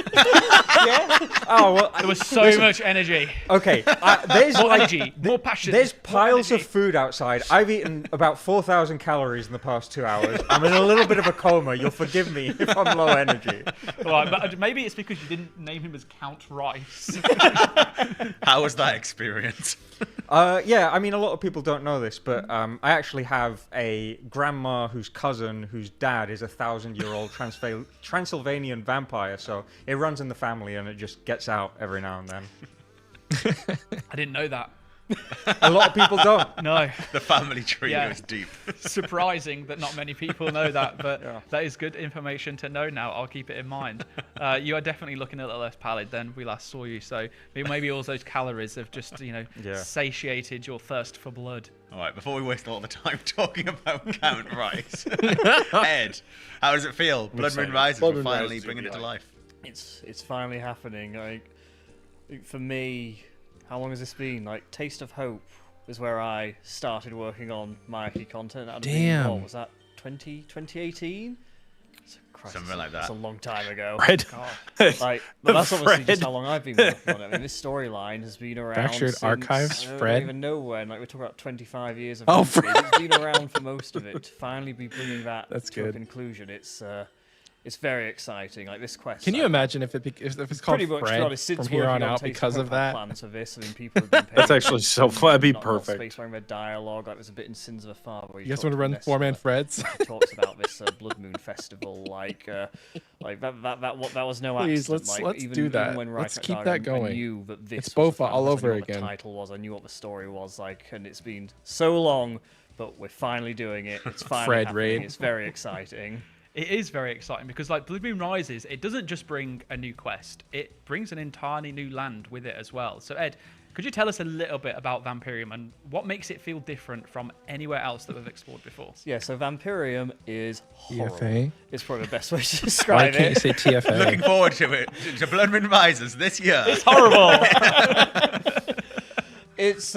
Oh, well, There was so listen. much energy. Okay, there's More like, energy, more passion. There's more piles of energy. food outside. I've eaten about 4,000 calories in the past 2 hours. I'm in a little bit of a coma. You'll forgive me if I'm low energy. Right, but maybe it's because you didn't name him as Count Rice. How was that experience? Yeah, I mean, a lot of people don't know this, but I actually have a grandma whose cousin, whose dad is a 1,000-year-old Transylvanian vampire, so it runs in the family and it just gets out every now and then. I didn't know that. A lot of people don't. No. The family tree Yeah. goes deep. Surprising that not many people know that, but that is good information to know now. I'll keep it in mind. You are definitely looking a little less pallid than we last saw you, so maybe all those calories have just, satiated your thirst for blood. All right, before we waste all the time talking about Count Rice, Ed, how does it feel? Blood Moon Rises, we're finally bringing it to life. It's finally happening. Like, for me, how long has this been? Like, Taste of Hope is where I started working on Mighty content. That'd have been, Damn. what was that, 2018? Something like that. That's a long time ago. Fred. God. Like, but that's obviously Fred. just how long I've been working on it. I mean, this storyline has been around Fractured since, Archives, I Fred? don't even know when. Like, we're talking about 25 years of Oh, history. Fred. It's been around for most of it. To finally be bringing that That's to a good. conclusion, it's very exciting. Like, this quest. Can you like, imagine if it's called pretty much, to be Fred honest, since from here working on out Taste because of of Hope, I that? planned for this. I mean, people have been paying That's actually so fun. That'd be not perfect. Space Marine Red dialogue. Like, there's a bit in Sins of a Father where You guys talk want to to run Nesta, four-man like, Freds? he talks about this Blood Moon festival, like that was no Please, accident. let's even, do that. Even when Let's Rytek keep died, that I going. knew that this It's was the Bofa final all quest. I over knew what again. the title was. I knew what the story was like, and it's been so long, but we're finally doing it. It's finally Fred happening. raid. It's very exciting. It is very exciting because, like, Blood Moon Rises, it doesn't just bring a new quest, it brings an entirely new land with it as well. So, Ed, could you tell us a little bit about Vampirium and what makes it feel different from anywhere else that we've explored before? Yeah, so Vampirium is horrible. TFA? It's probably the best way to describe Why can't you it. say TFA? Looking forward to it. To Blood Moon Rises this year. It's horrible. It's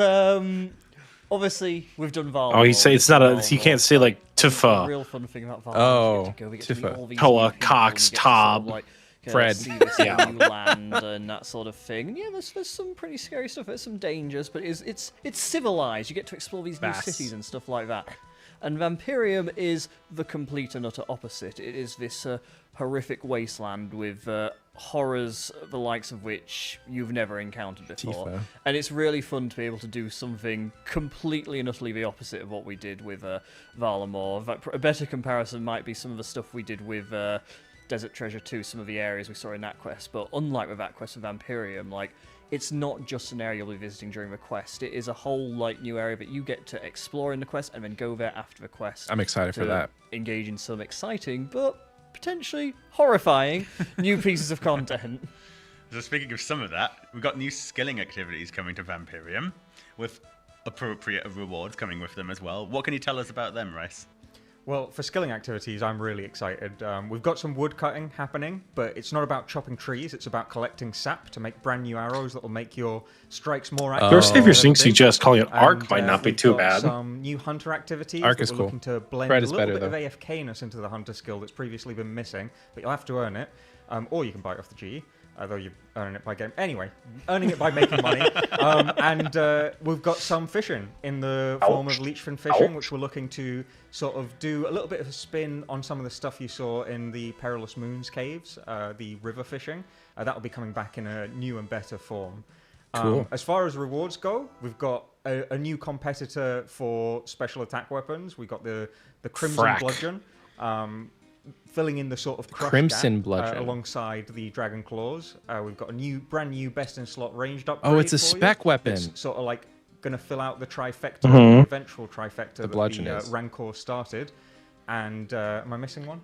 obviously we've done Valor. Oh, you say it's not a. You can't say like The Tifa. real fun thing about Valor. Oh, is you get to go, we get to meet Tifa. all these Toa, new people, Cox, and you get to sort of, Tob, like, Fred. see this Yeah. new land and that sort of thing. And yeah, there's some pretty scary stuff. There's some dangers, but it's civilized. You get to explore these new Bass. cities and stuff like that. And Vampirium is the complete and utter opposite. It is this horrific wasteland with horrors the likes of which you've never encountered before. Tifa. And it's really fun to be able to do something completely and utterly the opposite of what we did with Valamor. In fact, a better comparison might be some of the stuff we did with Desert Treasure 2, some of the areas we saw in that quest. But unlike with that quest of Vampirium, like, it's not just an area you'll be visiting during the quest. It is a whole new area that you get to explore in the quest and then go there after the quest. I'm excited for to that. Engage in some exciting but potentially horrifying new pieces of content. So speaking of some of that, we've got new skilling activities coming to Vampirium, with appropriate rewards coming with them as well. What can you tell us about them, Rice? Well, for skilling activities, I'm really excited. We've got some wood cutting happening, but it's not about chopping trees. It's about collecting sap to make brand new arrows that will make your strikes more accurate. Your Savior Sync suggests calling it Arc might not be we've too got bad. Some new hunter activities Arc that is we're cool. looking to blend Fred a is little better, bit of though. AFK-ness into the hunter skill that's previously been missing, but you'll have to earn it, or you can buy it off the G. Although you're earning it by game. Anyway, earning it by making money. And we've got some fishing in the form of leechfin fishing, which we're looking to sort of do a little bit of a spin on some of the stuff you saw in the Perilous Moons caves, the river fishing. That will be coming back in a new and better form. Cool. As far as rewards go, we've got a new competitor for special attack weapons. We've got the Crimson Frack. Bludgeon. Filling in the sort of crush Crimson gap, Bludgeon. alongside the Dragon Claws. We've got a brand new best in slot ranged upgrade. Oh, it's a for you. spec weapon. It's sort of like going to fill out the trifecta, Mhm. the eventual trifecta that bludgeon the is. Rancor started. And am I missing one?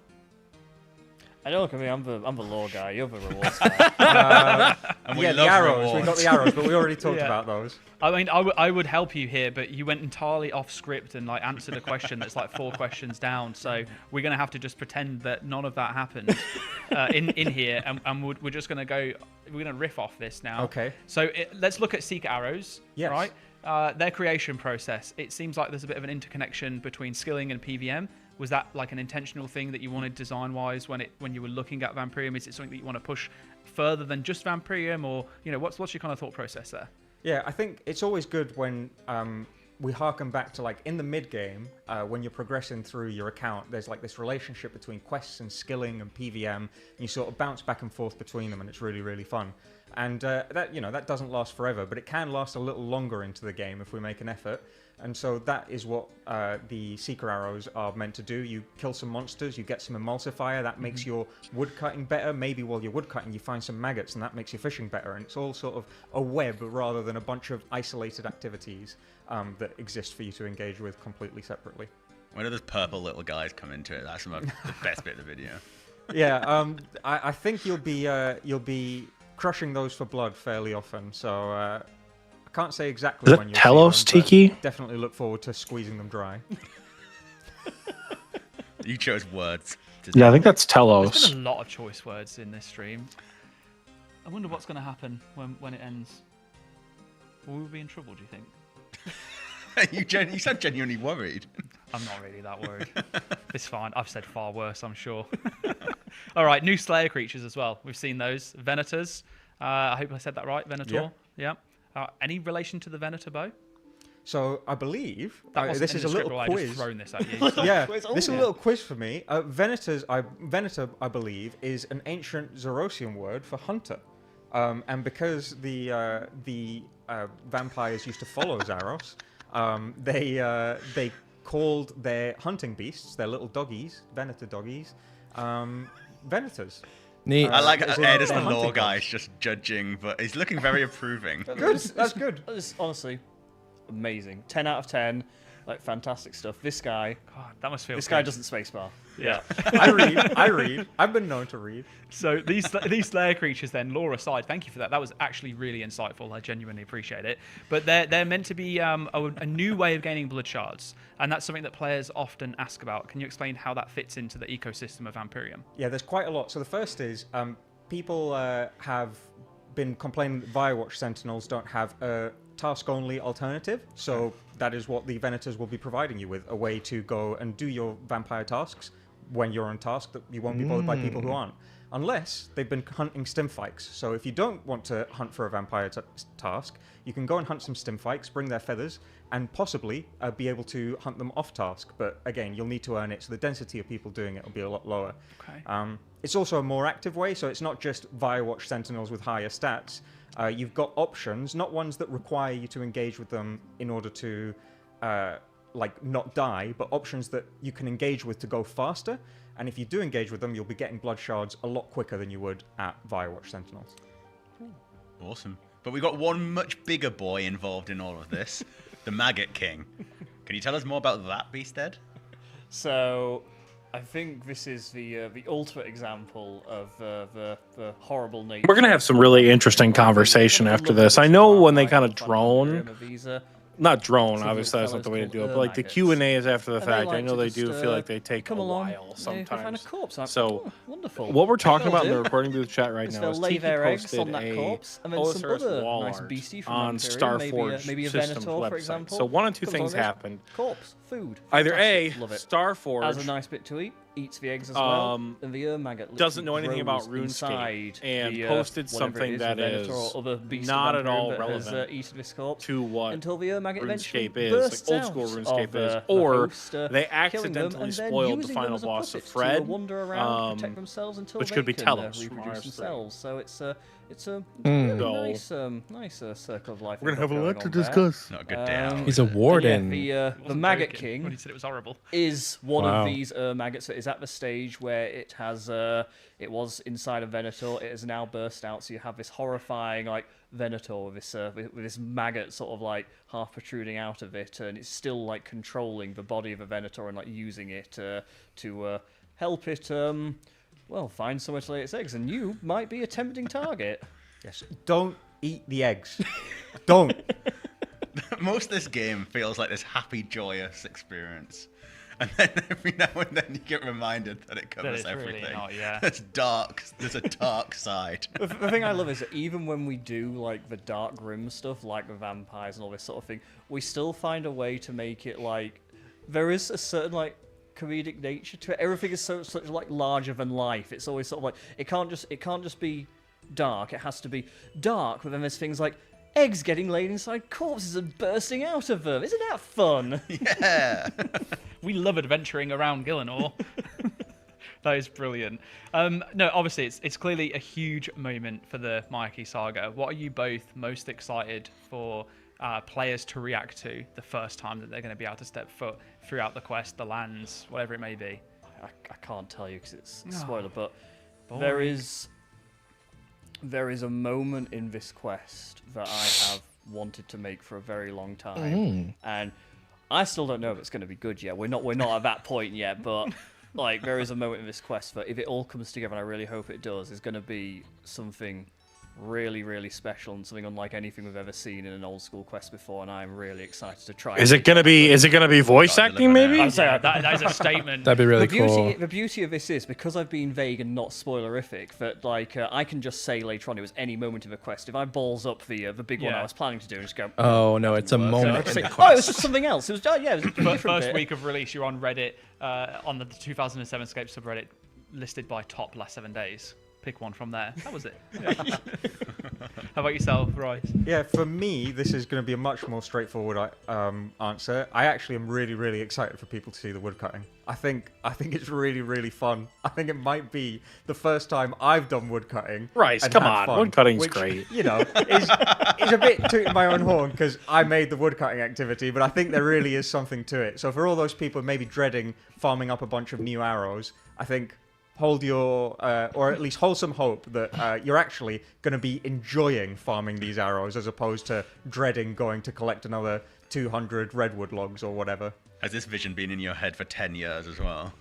I know, look at me, I'm the lore guy, you're the rewards guy. And we the arrows. We got the arrows, but we already talked Yeah. about those. I mean, I would help you here, but you went entirely off script and like answered a question that's like 4 questions down. So we're gonna have to just pretend that none of that happened in here, and we're just gonna go. We're gonna riff off this now. Okay. So let's look at Seeker arrows. Yes. Right. Their creation process. It seems like there's a bit of an interconnection between skilling and PVM. Was that like an intentional thing that you wanted design-wise when you were looking at Vampirium? Is it something that you want to push further than just Vampirium, or what's your kind of thought process there? Yeah, I think it's always good when we harken back to like in the mid game when you're progressing through your account. There's like this relationship between quests and skilling and PVM, and you sort of bounce back and forth between them, and it's really really fun. And that doesn't last forever, but it can last a little longer into the game if we make an effort. And so that is what the Seeker arrows are meant to do. You kill some monsters, you get some emulsifier, that makes your wood cutting better. Maybe while you're wood cutting, you find some maggots, and that makes your fishing better. And it's all sort of a web rather than a bunch of isolated activities that exist for you to engage with completely separately. When do those purple little guys come into it? That's the best bit of the video. Yeah, I think you'll be crushing those for blood fairly often. So I can't say exactly Is when it you'll Telos see them, but Tiki? definitely look forward to squeezing them dry. You chose words. Yeah, I think that's There's Telos. been a lot of choice words in this stream. I wonder what's going to happen when it ends. Will we be in trouble, do you think? You sound genuinely worried. I'm not really that worried. It's fine. I've said far worse, I'm sure. All right, new Slayer creatures as well. We've seen those. Venators. I hope I said that right. Venator. Yeah. Any relation to the Venator bow? So I believe That wasn't this in is the a script, little or I quiz. just thrown this at you. Yeah, this is a little quiz for me. Venator, I believe, is an ancient Zerosian word for hunter, and because the vampires used to follow Zaros, they called their hunting beasts, their little doggies, Venator doggies, Venators. Neat. I like as in Ed as their the law hunting guy dogs. is just judging, but he's looking very approving. Good, that's good. That's honestly amazing. 10 out of 10. Like, fantastic stuff. This guy... God, that must feel This good. guy doesn't spacebar. Yeah. I read. I've been known to read. So these Slayer creatures then, lore aside, thank you for that. That was actually really insightful. I genuinely appreciate it. But they're meant to be a new way of gaining blood shards, and that's something that players often ask about. Can you explain how that fits into the ecosystem of Vampirium? Yeah, there's quite a lot. So the first is people have been complaining that Firewatch Sentinels don't have a task-only alternative. So that is what the Venators will be providing you with, a way to go and do your vampire tasks when you're on task that you won't be bothered by people who aren't. Unless they've been hunting stimfikes. So if you don't want to hunt for a vampire task, you can go and hunt some stimfikes, bring their feathers, and possibly be able to hunt them off task. But again, you'll need to earn it, so the density of people doing it will be a lot lower. Okay. It's also a more active way, so it's not just Firewatch Sentinels with higher stats. You've got options, not ones that require you to engage with them in order to not die, but options that you can engage with to go faster. And if you do engage with them, you'll be getting blood shards a lot quicker than you would at Firewatch Sentinels. Awesome. But we've got one much bigger boy involved in all of this, the Maggot King. Can you tell us more about that beast, Ed? So, I think this is the ultimate example of the horrible nature. We're going to have some really interesting conversation after this. I know when they kind of drone. not drone, Some obviously that's not fellas the way to called do it, but like the maggots. Q&A is after the And they fact. I like know to they just, do feel like they take a come along, while yeah, go find a sometimes. corpse. I'm So like, oh, wonderful. what we're What talking they'll about in the do recording booth chat right is now they'll is lay Tiki their eggs posted on that a corpse, and then some OSRS other wall nice art beastie from on Vampyrium, Starforge maybe a Systems Venator, for website. example. So one of two Comes things along, goes, happen. Corpse, food. Either fantastic, A, love it. Starforge has a nice bit to eat, eats the eggs as well, and the maggot doesn't know anything about grows RuneScape inside and the, posted whatever it something is, that the Venator is or other beast not of at all Vampyrium that has, relevant eaten this corpse to what until the maggot eventually RuneScape is, bursts like old school out RuneScape of, is, the or host, they killing them accidentally and then spoiled the using them final as a boss of puppet Fred, to wander around, protect themselves until which they could be can Telos from reproduce RS3. themselves. So it's a Mm. nice circle of life. We're gonna have a going lot to on there. discuss. Not a good day out. He's a and warden. Yeah, the Maggot joking King when he said it was horrible. is one Wow. of these maggots that is at the stage where it has it was inside a Venator. It has now burst out, so you have this horrifying like Venator with this maggot sort of like half protruding out of it, and it's still like controlling the body of a Venator and like using it to help it well find somewhere to lay its eggs. And you might be a tempting target. Yes. Don't eat the eggs. Don't. Most of this game feels like this happy, joyous experience. And then every now and then you get reminded that it covers it's really everything. not, yeah. It's dark. There's a dark side. The thing I love is that even when we do like the dark grim stuff, like the vampires and all this sort of thing, we still find a way to make it like there is a certain like comedic nature to it. Everything is such like larger than life. It's always sort of like it can't just be dark. It has to be dark. But then there's things like eggs getting laid inside corpses and bursting out of them. Isn't that fun? Yeah. We love adventuring around Gillinor. That is brilliant. No, obviously it's clearly a huge moment for the Myaki saga. What are you both most excited for players to react to the first time that they're going to be able to step foot throughout the quest, the lands, whatever it may be? I can't tell you because it's a Oh, spoiler, but boring. there is a moment in this quest that I have wanted to make for a very long time, and I still don't know if it's going to be good yet. We're not at that point yet, but like there is a moment in this quest that if it all comes together, and I really hope it does, is going to be something really, really special and something unlike anything we've ever seen in an old school quest before, and I'm really excited to try. Is it gonna be voice acting maybe? I'd say that is a statement. That'd be really cool. The beauty of this is because I've been vague and not spoilerific, that like I can just say later on it was any moment of a quest. If I balls up the big one I was planning to do, and just go. Oh no, it's a moment. So, in the oh, it was just something else. It was it was a different First bit. week of release, you're on Reddit on the 2007 Scape subreddit, listed by top last 7 days. Pick one from there. That was it. How about yourself, Royce? Yeah, for me, this is going to be a much more straightforward answer. I actually am really, really excited for people to see the woodcutting. I think it's really, really fun. I think it might be the first time I've done woodcutting. Rice, and come had on, fun, woodcutting's which, great. You know, is a bit tooting my own horn because I made the woodcutting activity, but I think there really is something to it. So for all those people maybe dreading farming up a bunch of new arrows, I think hold your, or at least hold some hope that you're actually going to be enjoying farming these arrows as opposed to dreading going to collect another 200 redwood logs or whatever. Has this vision been in your head for 10 years as well?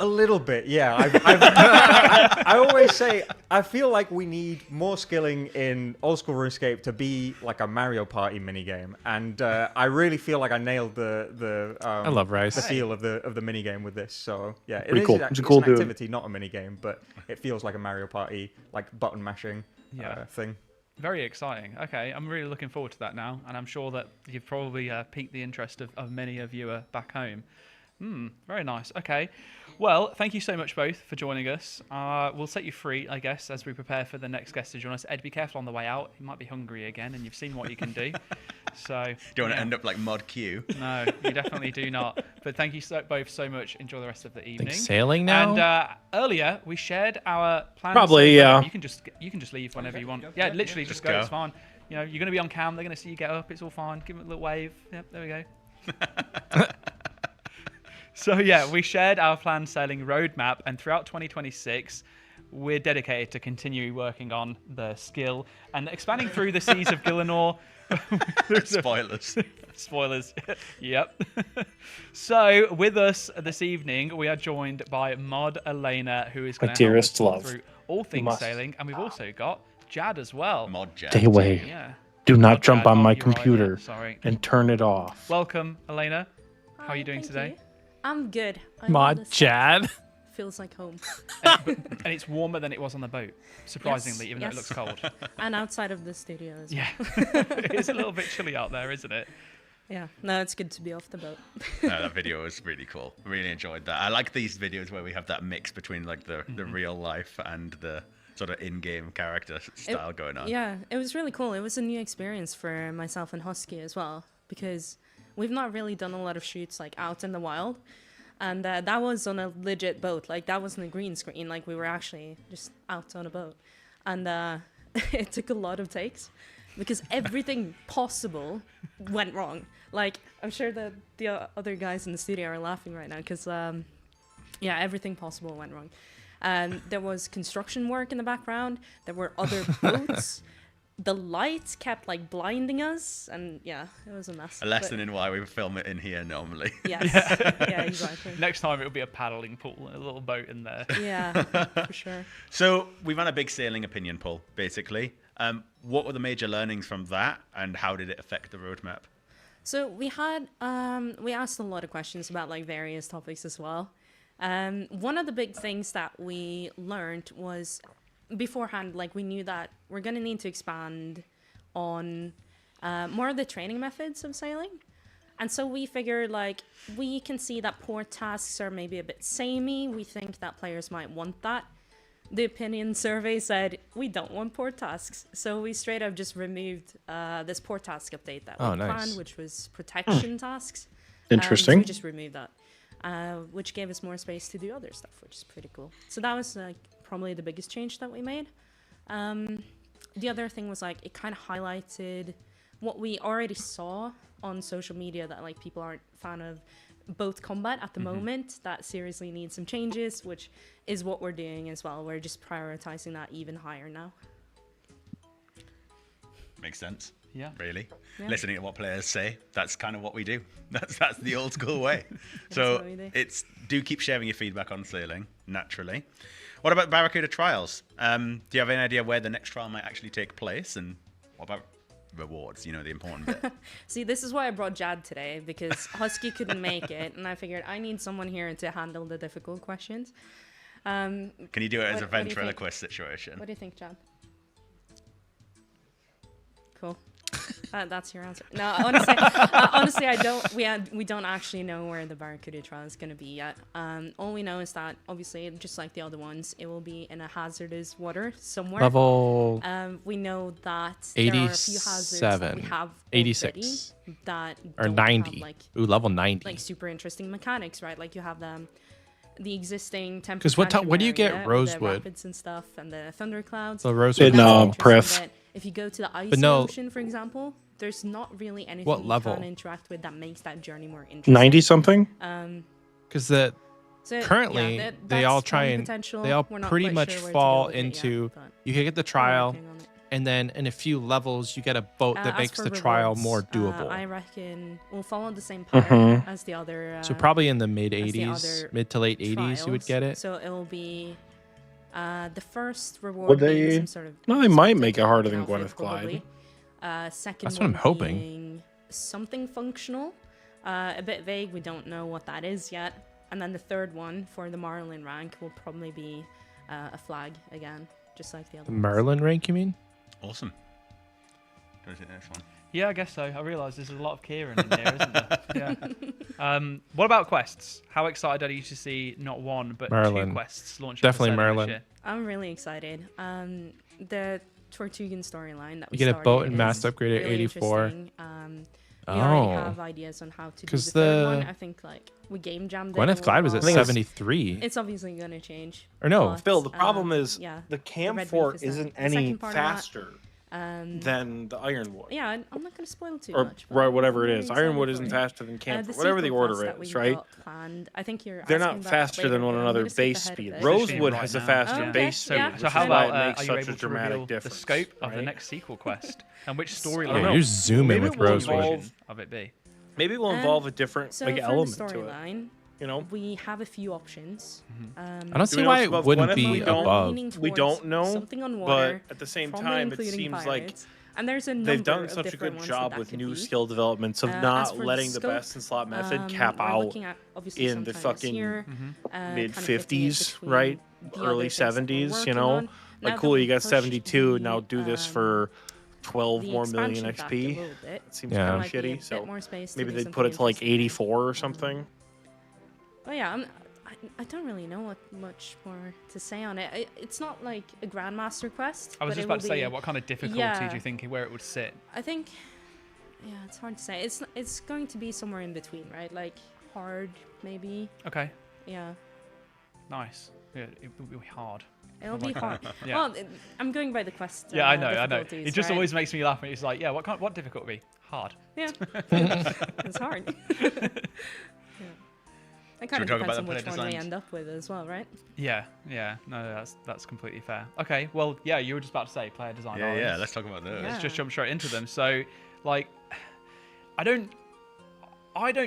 A little bit, yeah. I always say I feel like we need more skilling in old school RuneScape to be like a Mario Party minigame, and I really feel like I nailed the I love Rice. the feel of the minigame with this. So yeah, Pretty cool. It's a cool an dude. activity, not a minigame, but it feels like a Mario Party like button mashing thing. Very exciting. Okay, I'm really looking forward to that now, and I'm sure that you've probably piqued the interest of many a viewer back home. Very nice. Okay. Well, thank you so much both for joining us. We'll set you free, I guess, as we prepare for the next guest to join us. Ed, be careful on the way out. He might be hungry again, and you've seen what you can do. So Do you want to end up like Mod Q? No, you definitely do not. But thank you both so much. Enjoy the rest of the evening. Sailing now? And earlier we shared our plans. Probably, yeah. You can just leave whenever you want. Yeah, literally just go. It's fine. You know, you're going to be on cam. They're going to see you get up. It's all fine. Give them a little wave. Yep, there we go. So yeah, we shared our planned sailing roadmap, and throughout 2026, we're dedicated to continue working on the skill and expanding through the seas of Gillinor. Spoilers. Spoilers. Yep. So with us this evening, we are joined by Mod Elena, who is going to help us dearest love. through all things Must. sailing, and we've also got Jad as well. Mod Jad. Stay away. Yeah. Do not Oh, jump Jad. on Oh, my you're right, yeah, computer sorry. and turn it off. Welcome, Elena. How are you doing thank today? I'm good. I love Mod this stuff. Jad. Feels like home. And it's warmer than it was on the boat, surprisingly, Yes, even though it yes. looks cold. And outside of the studio as Yeah. well. It's a little bit chilly out there, isn't it? Yeah, no, it's good to be off the boat. No, that video was really cool. Really enjoyed that. I like these videos where we have that mix between like the real life and the sort of in-game character style going on. Yeah, it was really cool. It was a new experience for myself and Husky as well, because we've not really done a lot of shoots like out in the wild. And that was on a legit boat. Like, that wasn't a green screen. Like, we were actually just out on a boat. And it took a lot of takes because everything possible went wrong. Like, I'm sure that the other guys in the studio are laughing right now because, yeah, everything possible went wrong. There was construction work in the background. There were other boats. The lights kept like blinding us, and yeah, it was a mess. A lesson in why we film it in here normally. Yes. Yeah, exactly. Next time it'll be a paddling pool and a little boat in there. Yeah, for sure. So we've had a big sailing opinion poll, basically. What were the major learnings from that, and how did it affect the roadmap? So we had we asked a lot of questions about like various topics as well. One of the big things that we learned was beforehand, like we knew that we're going to need to expand on more of the training methods of sailing. And so we figured like we can see that port tasks are maybe a bit samey. We think that players might want that. The opinion survey said we don't want port tasks. So we straight up just removed this port task update that we planned, which was protection tasks. Interesting. So we just removed that, which gave us more space to do other stuff, which is pretty cool. So that was like probably the biggest change that we made. The other thing was like it kind of highlighted what we already saw on social media, that like people aren't fan of boat combat at the moment. That seriously needs some changes, which is what we're doing as well. We're just prioritizing that even higher now. Makes sense. Yeah. Really. Yeah. Listening to what players say, that's kind of what we do. That's the old school way. So what we do. do keep sharing your feedback on sailing, naturally. What about Barracuda trials? Do you have any idea where the next trial might actually take place? And what about rewards, you know, the important bit? See, this is why I brought Jad today, because Husky couldn't make it, and I figured I need someone here to handle the difficult questions. Can you do it as a what do you ventriloquist situation? What do you think, Jad? Cool. That's your answer. No, honestly, I don't. We don't actually know where the Barracuda trial is going to be yet. All we know is that obviously, just like the other ones, it will be in a hazardous water somewhere. Level we know that there are a few hazards that we 87, have 86, that or don't 90. have, like, Ooh, level 90. like super interesting mechanics, right? Like you have the existing temper. 'Cause what do you get area, Rosewood? The rapids and stuff, and the thunderclouds. So Rosewood- In, That's an interesting Pref. bit. If you go to the ice But no- ocean, for example, there's not really anything What you level? can interact with that makes that journey more interesting. 90 something? Because the So, currently yeah, they that's all one try and potential. they all We're not pretty quite much sure where to fall go with it yet, into but you can get the we're trial, working on it. and then in a few levels you get a boat that As makes for the trial rewards, more doable. I reckon we'll follow the same pattern as the other. So probably in the mid as the 80s, other mid to late 80s, you would trials. get it. So it will be the first reward. Would being they? some sort of No, they might make it spectacle harder than outfit, Gwyneth Clyde. probably. Second That's what I'm one hoping. being something functional. A bit vague. We don't know what that is yet. And then the third one for the Marlin rank will probably be a flag again, just like the other. The ones. Merlin rank, you mean? Awesome. Go to the next one. Yeah, I guess so. I realise there's a lot of Kieran in here, isn't there? Yeah. What about quests? How excited are you to see not one but Merlin. 2 quests launching? Definitely for Sailing this Merlin. year? I'm really excited. The Tortugan storyline that we You get a boat started and mass is upgrade at really 84. interesting. We already Oh. have ideas on how to do the 'Cause third one. the- I think like we game jammed it. Gwyneth a Clyde was little at while. 73. It's obviously going to change. Or no. but, Phil, the problem is yeah, the cam Red Reef fork is the- isn't the second any part of that. faster Um, than the Ironwood. Yeah, I'm not going to spoil too Or much. but right, I'm whatever it very is. excited Ironwood for isn't it. faster than Camp, The whatever the sequel order quest that is, we've right? got planned, I think you're They're asking not about faster later, than one but I'm another gonna skip base ahead a speed. bit. Rosewood has a Right now. faster Okay, base So, speed. yeah, which so is how why about it makes are you such able a to dramatic reveal difference, the scope of the right? next sequel quest and which I don't storyline? know. You're zooming Maybe with it will Rosewood. involve- Of it be? Maybe it will involve a different So like for element the to it. storyline, You know, we have a few options. I don't see Do we know why it's it above wouldn't Gwyneth? be We don't- above. leaning We towards don't know, something on water, but at the same probably time, it including seems like pirates. And there's a number they've done of such a different good ones job that with could new be. skill developments of As not for the letting the scope, best in slot method cap we're out looking at obviously in the sometime this fucking year, mid kind of fitting it 50s, between right? the Early other things that we're 70s, you working know? on. Now Like, that cool, you we've got pushed 72, the, now do this for 12 the more million expansion pack a XP. little bit, It seems there kind of might be a shitty, bit so more space to maybe do they'd something put it to like interesting there. 84 or something. Oh yeah, I don't really know what much more to say on it. It's not like a Grandmaster quest. I was but just it about will to say, be- yeah, what kind of difficulty yeah, do you think where it would sit? I think, yeah, it's hard to say. It's going to be somewhere in between, right? Like hard, maybe. Okay. Yeah. Nice. Yeah, it will be hard. It'll I'm be like- hard. Yeah. Well, I'm going by the quest. Yeah, I know. difficulties, It just right? always makes me laugh when it's like, yeah, what difficulty? Hard. Yeah. It's hard. Yeah. It kind Should we of talk about depends on the which player one we designs? end up with as well, right? Yeah, no, that's completely fair. Okay, well, yeah, you were just about to say player design. Yeah, islands. yeah, let's talk about those. Let's just jump straight into them. So, like, I don't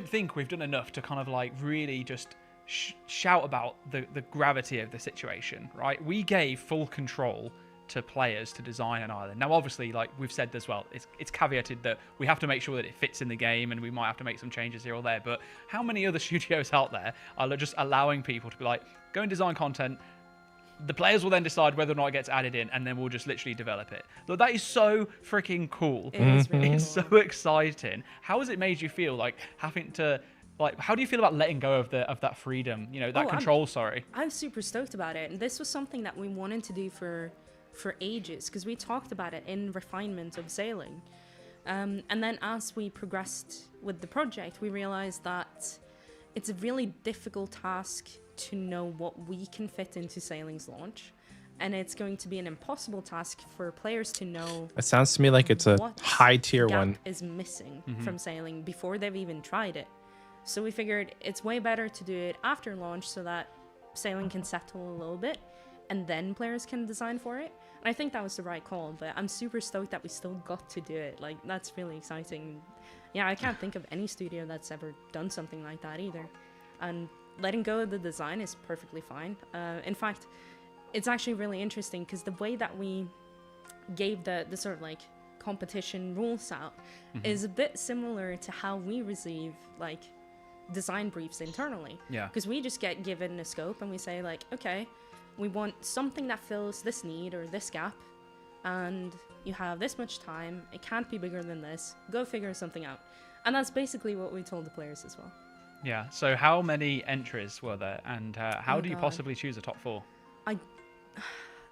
think we've done enough to kind of like really just shout about the gravity of the situation, right? We gave full control to players to design an island. Now, obviously, like we've said as well, it's caveated that we have to make sure that it fits in the game and we might have to make some changes here or there. But how many other studios out there are just allowing people to be like, go and design content, the players will then decide whether or not it gets added in, and then we'll just literally develop it. Look, that is so freaking cool. It is really It's so exciting. How has it made you feel, like having to, like, how do you feel about letting go of that freedom, you know, that control? I'm super stoked about it. And this was something that we wanted to do for ages, because we talked about it in refinement of sailing. And then as we progressed with the project, we realized that it's a really difficult task to know what we can fit into sailing's launch. And it's going to be an impossible task for players to know It sounds to me like it's a what high tier gap one. is missing from sailing before they've even tried it. So we figured it's way better to do it after launch so that sailing can settle a little bit and then players can design for it. And I think that was the right call, but I'm super stoked that we still got to do it. Like, that's really exciting. Yeah, I can't think of any studio that's ever done something like that either. And letting go of the design is perfectly fine. In fact, it's actually really interesting because the way that we gave the sort of like competition rules out is a bit similar to how we receive like design briefs internally. Yeah. Because we just get given a scope and we say like, okay, we want something that fills this need or this gap, and you have this much time. It can't be bigger than this. Go figure something out. And that's basically what we told the players as well. Yeah. So how many entries were there, and how Oh, do you God. possibly choose a top 4?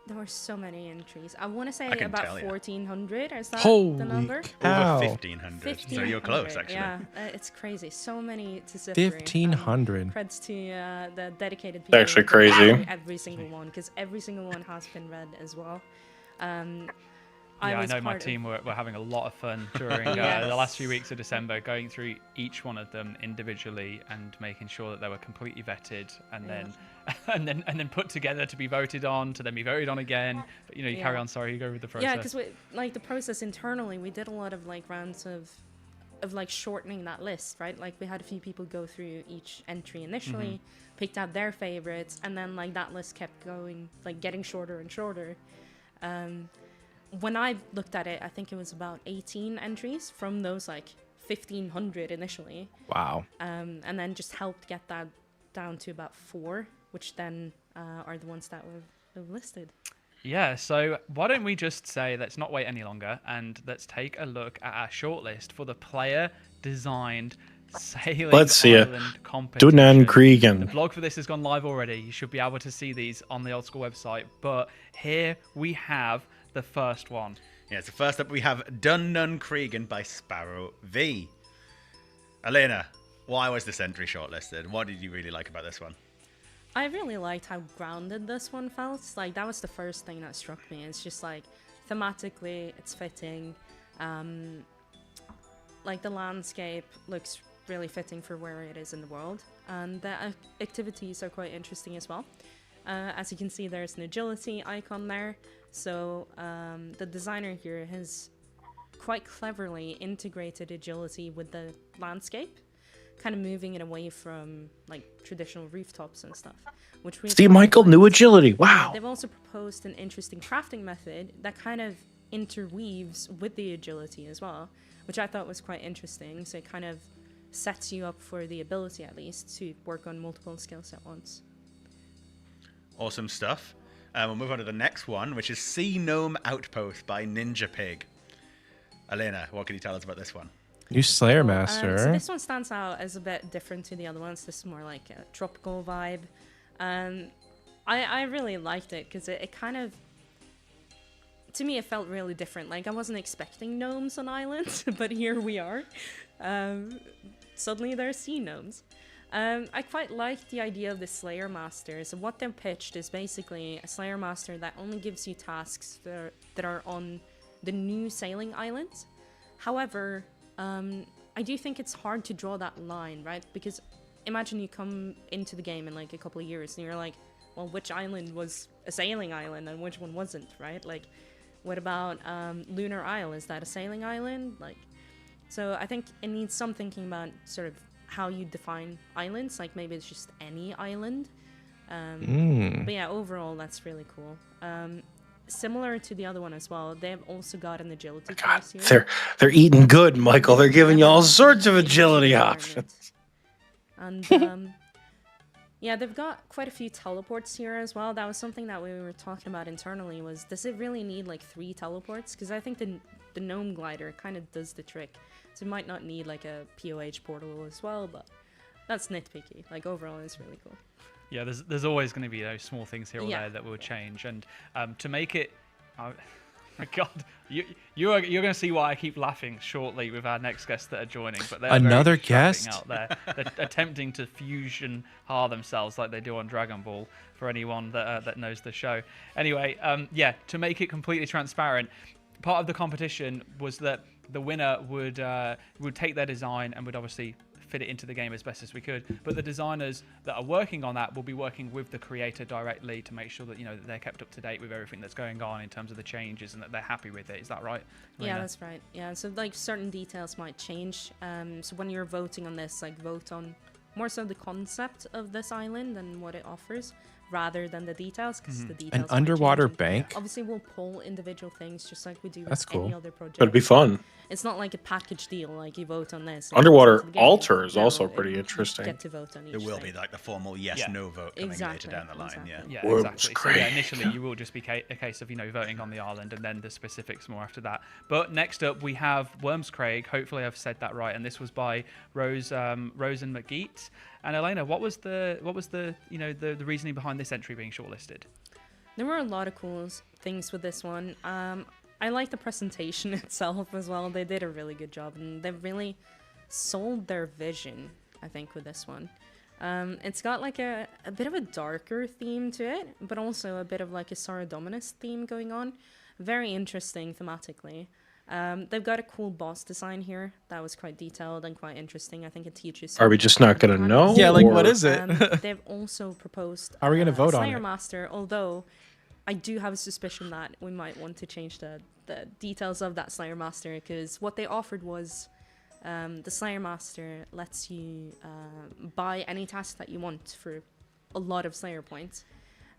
There were so many entries. I want to say I can about tell ya. 1,400. Is that Holy the number? cow. Over 1,500. So you're close, 1,500, actually. Yeah, it's crazy. So many to sift through. 1,500. Creds to the dedicated It's people. actually who go crazy. through every single one, because every single one has been read as well. Yeah, I was know my part of- team were having a lot of fun during the Yes. last few weeks of December, going through each one of them individually and making sure that they were completely vetted, and then and then put together to be voted on, to then be voted on again. But you know, you carry Yeah. on. Sorry, you go with the process. Yeah, because like the process internally, we did a lot of like rounds of like shortening that list, right? Like we had a few people go through each entry initially, picked out their favorites, and then like that list kept going, like getting shorter and shorter. When I looked at it, I think it was about 18 entries from those like 1,500 initially. Wow. And then just helped get that down to about 4, which then are the ones that were listed. Yeah, so why don't we just say, let's not wait any longer, and let's take a look at our shortlist for the player-designed Sailing Let's see it. Island competition. Dunan Kriegen. The blog for this has gone live already. You should be able to see these on the Old School website. But here we have the first one. Yeah, so first up we have Dunnun Kriegen by Sparrow V. Elena, why was this entry shortlisted? What did you really like about this one? I really liked how grounded this one felt. Like, that was the first thing that struck me. It's just like, thematically, it's fitting. Like, the landscape looks really fitting for where it is in the world. And the activities are quite interesting as well. As you can see, there's an agility icon there. So the designer here has quite cleverly integrated agility with the landscape, kind of moving it away from like traditional rooftops and stuff. Which we Steve Michael, new agility. Wow. They've also proposed an interesting crafting method that kind of interweaves with the agility as well, which I thought was quite interesting. So it kind of sets you up for the ability, at least, to work on multiple skills at once. Awesome stuff. We'll move on to the next one, which is Sea Gnome Outpost by Ninja Pig. Elena, what can you tell us about this one? New Slayer Master. So this one stands out as a bit different to the other ones. This is more like a tropical vibe. I really liked it because it kind of, to me, it felt really different. Like, I wasn't expecting gnomes on islands, but here we are. Suddenly there are sea gnomes. I quite like the idea of the Slayer Master. So what they've pitched is basically a Slayer Master that only gives you tasks that are on the new sailing islands. However, I do think it's hard to draw that line, right? Because imagine you come into the game in like a couple of years and you're like, well, which island was a sailing island and which one wasn't, right? Like, what about Lunar Isle? Is that a sailing island? Like, so I think it needs some thinking about sort of how you define islands. Like, maybe it's just any island. But yeah, overall, that's really cool. Similar to the other one as well, they've also got an agility course here. They're eating good, Michael. They're giving you all sorts of agility options. And yeah, they've got quite a few teleports here as well. That was something that we were talking about internally, was does it really need like 3 teleports? Because I think the gnome glider kind of does the trick. So it might not need like a POH portal as well, but that's nitpicky. Like, overall, it's really cool. Yeah, there's always going to be those small things here or there that will change, and to make it, oh my God, you're going to see why I keep laughing shortly with our next guests that are joining. But they're another very distracting guest out there, they're attempting to fusion themselves like they do on Dragon Ball. For anyone that knows the show, anyway, yeah, to make it completely transparent, part of the competition was that the winner would take their design and would obviously fit it into the game as best as we could, but the designers that are working on that will be working with the creator directly to make sure that, you know, that they're kept up to date with everything that's going on in terms of the changes and that they're happy with it. Is that right, Elena? Yeah, that's right. Yeah, so like certain details might change. So when you're voting on this, like, vote on more so the concept of this island and what it offers, rather than the details, because the details An might underwater change. bank? Obviously, we'll pull individual things just like we do That's with any cool. other project. That'd be fun. It's not like a package deal, like you vote on this. and Underwater it's the game. altar is No, also it- pretty you interesting. Get to vote on each There will thing. be like the formal yes/no vote coming later down the line. Yeah. Yeah, exactly. So yeah, initially you will just be a case of, you know, voting on the island, and then the specifics more after that. But next up we have Wormscraig. Hopefully I've said that right, and this was by Rose and McGeet. And Elena, what was the you know, the reasoning behind this entry being shortlisted? There were a lot of cool things with this one. I like the presentation itself as well. They did a really good job, and they've really sold their vision, I think, with this one. It's got like a bit of a darker theme to it, but also a bit of like a Sara Dominus theme going on. Very interesting thematically. They've got a cool boss design here that was quite detailed and quite interesting. I think it teaches. Are we just not gonna know? Yeah, like, or- what is it? They've also proposed. How are we gonna vote on Slayer it? Master, although I do have a suspicion that we might want to change the details of that Slayer Master, because what they offered was the Slayer Master lets you buy any task that you want for a lot of Slayer points.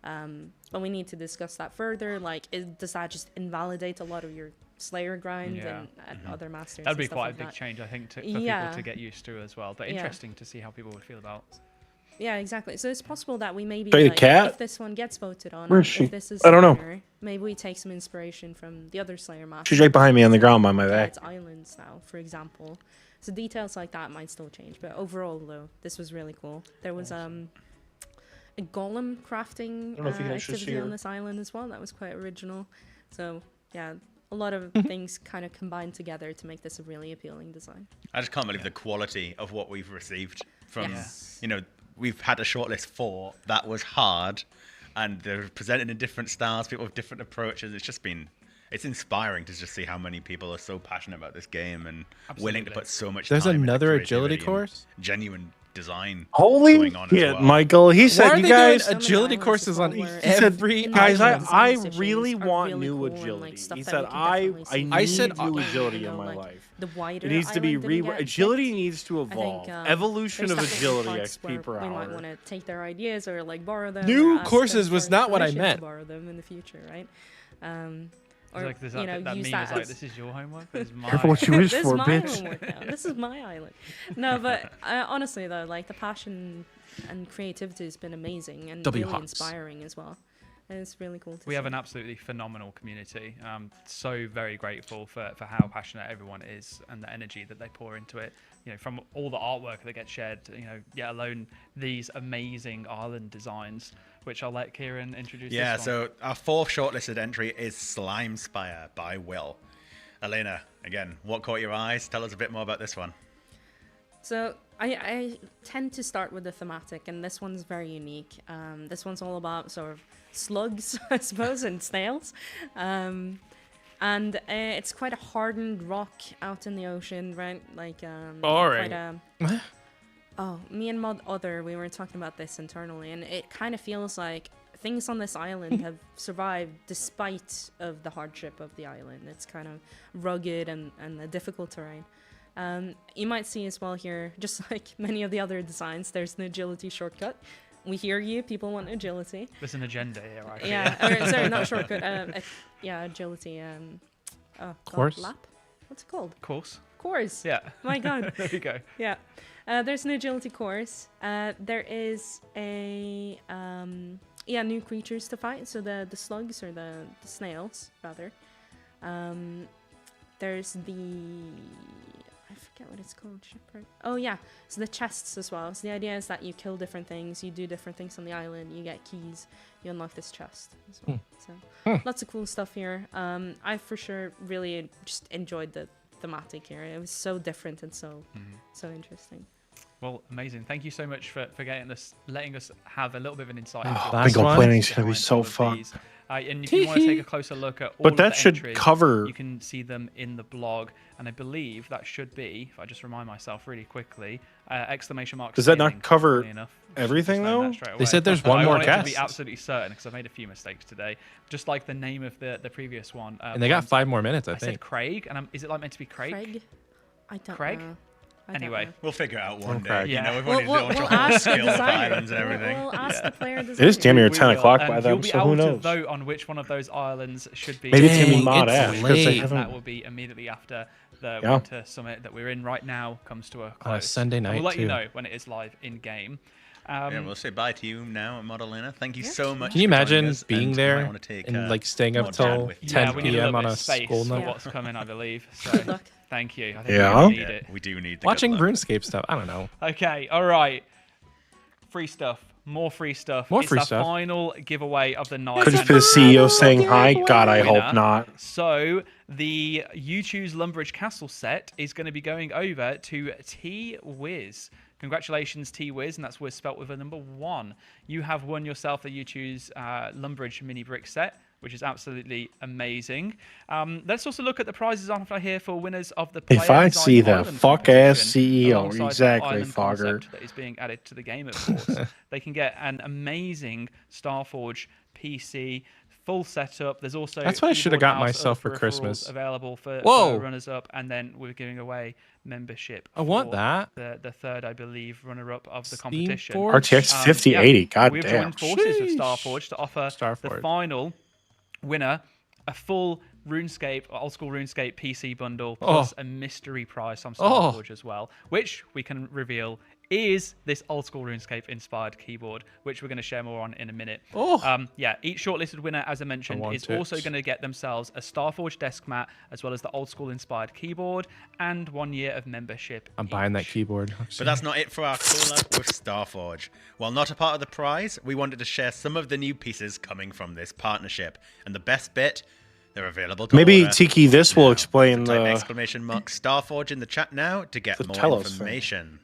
But we need to discuss that further. Like, does that just invalidate a lot of your Slayer grind and other masters? That'd be and stuff quite like a big that? change, I think, for people to get used to as well. But Yeah. interesting to see how people would feel about. Yeah, exactly. So it's possible that we maybe, Hey, the like, cat? if this one gets voted on, Where's if she? this is I don't know. winner, maybe we take some inspiration from the other Slayer Masters. She's right behind me on the ground by my back. It's islands now, for example. So details like that might still change, but overall, though, this was really cool. There was a golem crafting I don't know if you can actually activity see on her. this island as well. That was quite original. So yeah, a lot of things kind of combined together to make this a really appealing design. I just can't believe the quality of what we've received from, Yes. you know, we've had a shortlist 4 that was hard, and they're presented in different styles, people with different approaches. It's just been, it's inspiring to just see how many people are so passionate about this game and willing to Absolutely. put so much There's time into another agility creativity and course? genuine design Holy going on as shit, well. Michael. He Why said, are you they guys. doing agility courses on He said, every guys, island? I Decisions really are want really new cool and, like, agility. stuff He that said, we can I definitely see. need I said, new you agility know, in my like, life. the wider It needs to be island didn't get agility picked. needs to I think, evolve. there's Evolution of definitely agility parts XP where per we might hour. want to take their ideas or like borrow them. New or ask courses them was for not what I permission to meant. borrow them in the future, right? or like, there's you know, that use meme that is like, as- this is your homework. This is my. Careful what you wish this for, is my bitch. homework now. This is my island. No, but honestly though, like the passion and creativity has been amazing and W really Hots. inspiring as well. And it's really cool to We see. have an absolutely phenomenal community. I'm so very grateful for how passionate everyone is and the energy that they pour into it. You know, from all the artwork that gets shared, you know, yet alone these amazing island designs, which I'll let Kieran introduce. Yeah, this one. so our fourth shortlisted entry is Slime Spire by Will. Elena, again, what caught your eyes? Tell us a bit more about this one. So I tend to start with the thematic, and this one's very unique. This one's all about sort of slugs, I suppose, and snails. And it's quite a hardened rock out in the ocean, right? Like Boring. quite oh, me and Mod Other, we were talking about this internally, and it kind of feels like things on this island have survived despite of the hardship of the island. It's kind of rugged and a difficult terrain. You might see as well here, just like many of the other designs, there's an agility shortcut. We hear you, people want agility. There's an agenda here, actually. Yeah, or, sorry, not shortcut. Yeah, agility. Oh, God, Course? lap? What's it called? Course. Course. Yeah. My God. There you go. Yeah. There's an agility course. There is a new creatures to fight. So the slugs, or the snails rather. There's I forget what it's called. Shepherd. Oh yeah. So the chests as well. So the idea is that you kill different things, you do different things on the island, you get keys, you unlock this chest as well. So lots of cool stuff here. I for sure really just enjoyed the thematic here. It was so different and so interesting. Well, amazing. Thank you so much for letting us have a little bit of an insight. Oh, into bingo your planning's process gonna be behind so all of fun. these. And if you want to take a closer look at all But of that the should entries, cover- you can see them in the blog, and I believe that should be, if I just remind myself really quickly, exclamation mark. Does that not sailing, cover funnily enough. everything, Just learned though? that straight They said away. there's But one I more wanted to be guest. absolutely certain because I've made a few mistakes today. Just like the name of the previous one. And they got 5 more minutes, I said think. Craig, and is it like meant to be Craig? Craig? I don't Craig? know. I don't Anyway, know. We'll figure it out one Okay. day. Yeah. You know, we've We'll- only we'll launched a whole ask the skill of designer. islands and everything. We'll ask the player It is designer. damn near We 10 will, o'clock and by you'll then, be so who able to knows? vote on which one of those islands should be. Maybe Dang, Timmy Mod it's asked because they late. haven't. That will be immediately after the Yeah. winter summit that we're in right now comes to a close. On a Sunday And night, we'll let you too. know when it is live in game. Yeah, we'll say bye to you now, Modelina. Thank you so much. Can you for joining imagine us, being and you there might wanna take, and like staying up Mod chat till with you. 10 yeah, we need a p.m. little on bit a of space school for night? what's coming, I believe. So Good luck. thank you. I think Yeah. we need it. We do need the Watching good luck. RuneScape stuff. I don't know. Okay, all right. Free stuff. More free stuff. More it's free our stuff. final giveaway of the night. Could just and be the CEO saying winner. hi. God, I hope not. So the You Choose Lumbridge Castle set is going to be going over to T-Wiz. Congratulations, T-Wiz, and that's Wiz spelt with a number 1. You have won yourself the You Choose Lumbridge mini brick set, which is absolutely amazing. Let's also look at the prizes on here for winners of the Player If I Design see the Island fuck-ass competition, CEO, alongside the exactly, island Fogger. concept that is being added to the game, of course. They can get an amazing Starforge PC full setup. There's also That's what I should have keyboard, got mouse, myself other for peripherals Christmas. available for Whoa. runners up, and then we're giving away membership. I want for that. The third, I believe, runner-up of the Steam competition. Forge? RTX 5080, god We've damn. joined forces with Sheesh. Starforge to offer the Starforge. final winner a full RuneScape, old school RuneScape PC bundle, plus a mystery prize from Starforge as well, which we can reveal is this old school RuneScape inspired keyboard, which we're going to share more on in a minute. Yeah, each shortlisted winner, as I mentioned, want is it. also going to get themselves a Starforge desk mat, as well as the old school inspired keyboard, and 1 year of membership. I'm buying that keyboard. But that's not it for our collab with Starforge. While not a part of the prize, we wanted to share some of the new pieces coming from this partnership. And the best bit, they're available to Maybe order Tiki, this will now. explain So type the. exclamation mark Starforge in the chat now to get The more Telos thing. information.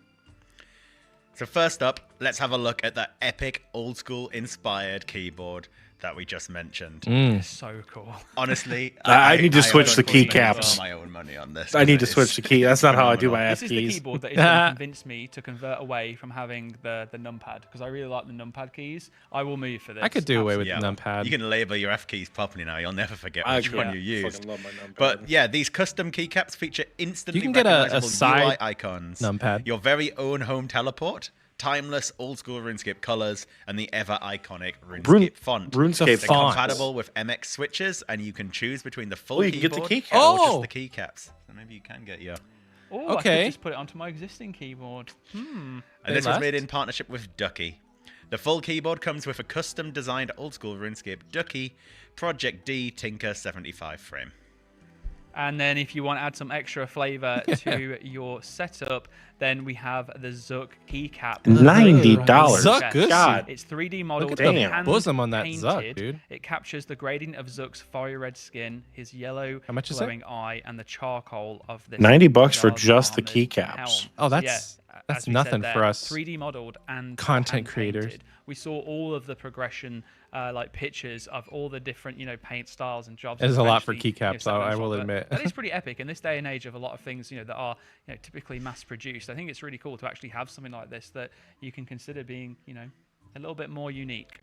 So first up, let's have a look at that epic old school inspired keyboard that we just mentioned. So cool. Honestly, I need to switch the unfortunately keycaps. spent my own money on this. I need to because switch the key. That's not how I do my phenomenal. F This is the keys. keyboard that is going to convince me to convert away from having the numpad, because I really like the numpad keys. I will move for this. I could do away with Yeah, the numpad. You can label your F keys properly now. You'll never forget I which agree. one Yeah. you used. Fucking love my numpad. But yeah, these custom keycaps feature instantly You can get a recognizable side UI icons, numpad. your very own home teleport, timeless old-school RuneScape colors, and the ever-iconic RuneScape font. RuneScape They're font. compatible with MX switches, and you can choose between the full Oh, you can keyboard get the keycaps. or Oh! just the keycaps. So maybe you can get your... Oh, I Okay. could just put it onto my existing keyboard. And They this was left? made in partnership with Ducky. The full keyboard comes with a custom-designed old-school RuneScape Ducky Project D Tinker 75 frame. And then if you want to add some extra flavor to your setup, then we have the Zook keycap. $90. Zuck, good. God. It's 3D modeled. Look at the hand bosom on that Zuck, painted. dude. It captures the gradient of Zook's fiery red skin, his yellow How much is it? glowing eye, and the charcoal of this. $90 for Jar's just the armored keycaps. helm. Oh, So, that's as we said nothing there, for us 3D modeled and content hand creators. painted. We saw all of the progression, like pictures of all the different, paint styles and jobs. It is that a lot for eventually, keycaps, set I those will on. But admit. That is pretty epic in this day and age of a lot of things, that are, typically mass produced. I think it's really cool to actually have something like this that you can consider being, a little bit more unique.